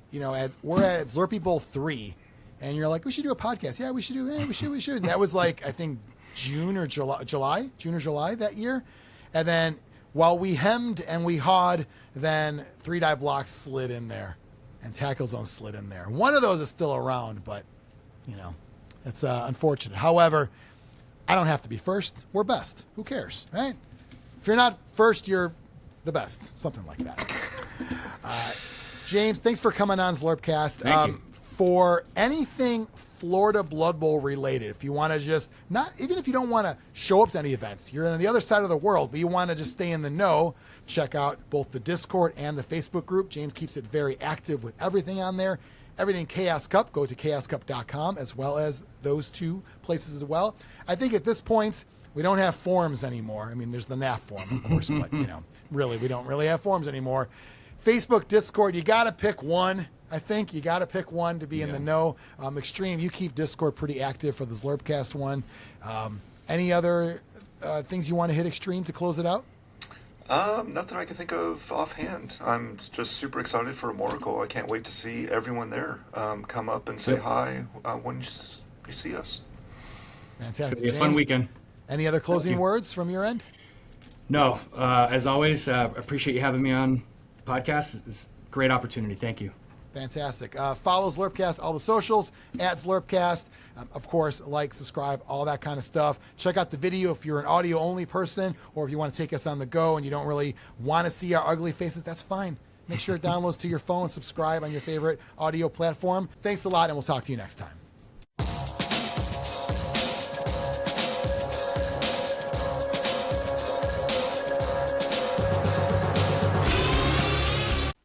we're at Zlurpy Bowl 3, and you're like, we should do a podcast. Yeah, we should. And that was like, I think, June or July that year. And then while we hemmed and we hawed, then 3-die blocks slid in there and tackle zone slid in there. One of those is still around, but, it's unfortunate. However, I don't have to be first. We're best. Who cares, right? If you're not first, you're the best. Something like that. James, thanks for coming on Zlurpcast. Thank you. For anything Florida Blood Bowl related, if you want to just, even if you don't want to show up to any events, you're on the other side of the world, but you want to just stay in the know, check out both the Discord and the Facebook group. James keeps it very active with everything on there. Everything Chaos Cup, go to chaoscup.com, as well as those two places as well. I think at this point, we don't have forums anymore. I mean, there's the NAF forum, of course, but, really, we don't really have forums anymore. Facebook, Discord, you got to pick one. I think you got to pick one to be in the know. Xtreme, you keep Discord pretty active for the Zlurpcast one. Any other things you want to hit, Xtreme, to close it out? Nothing I can think of offhand. I'm just super excited for Amorical. I can't wait to see everyone there. Come up and say hi when you see us. Fantastic. It'll be a fun weekend. Any other closing words from your end? No. As always, appreciate you having me on the podcast. It's a great opportunity. Thank you. Fantastic. Follow Zlurpcast, all the socials, at Zlurpcast. Of course, like, subscribe, all that kind of stuff. Check out the video if you're an audio-only person, or if you want to take us on the go and you don't really want to see our ugly faces, that's fine. Make sure it downloads to your phone. Subscribe on your favorite audio platform. Thanks a lot, and we'll talk to you next time.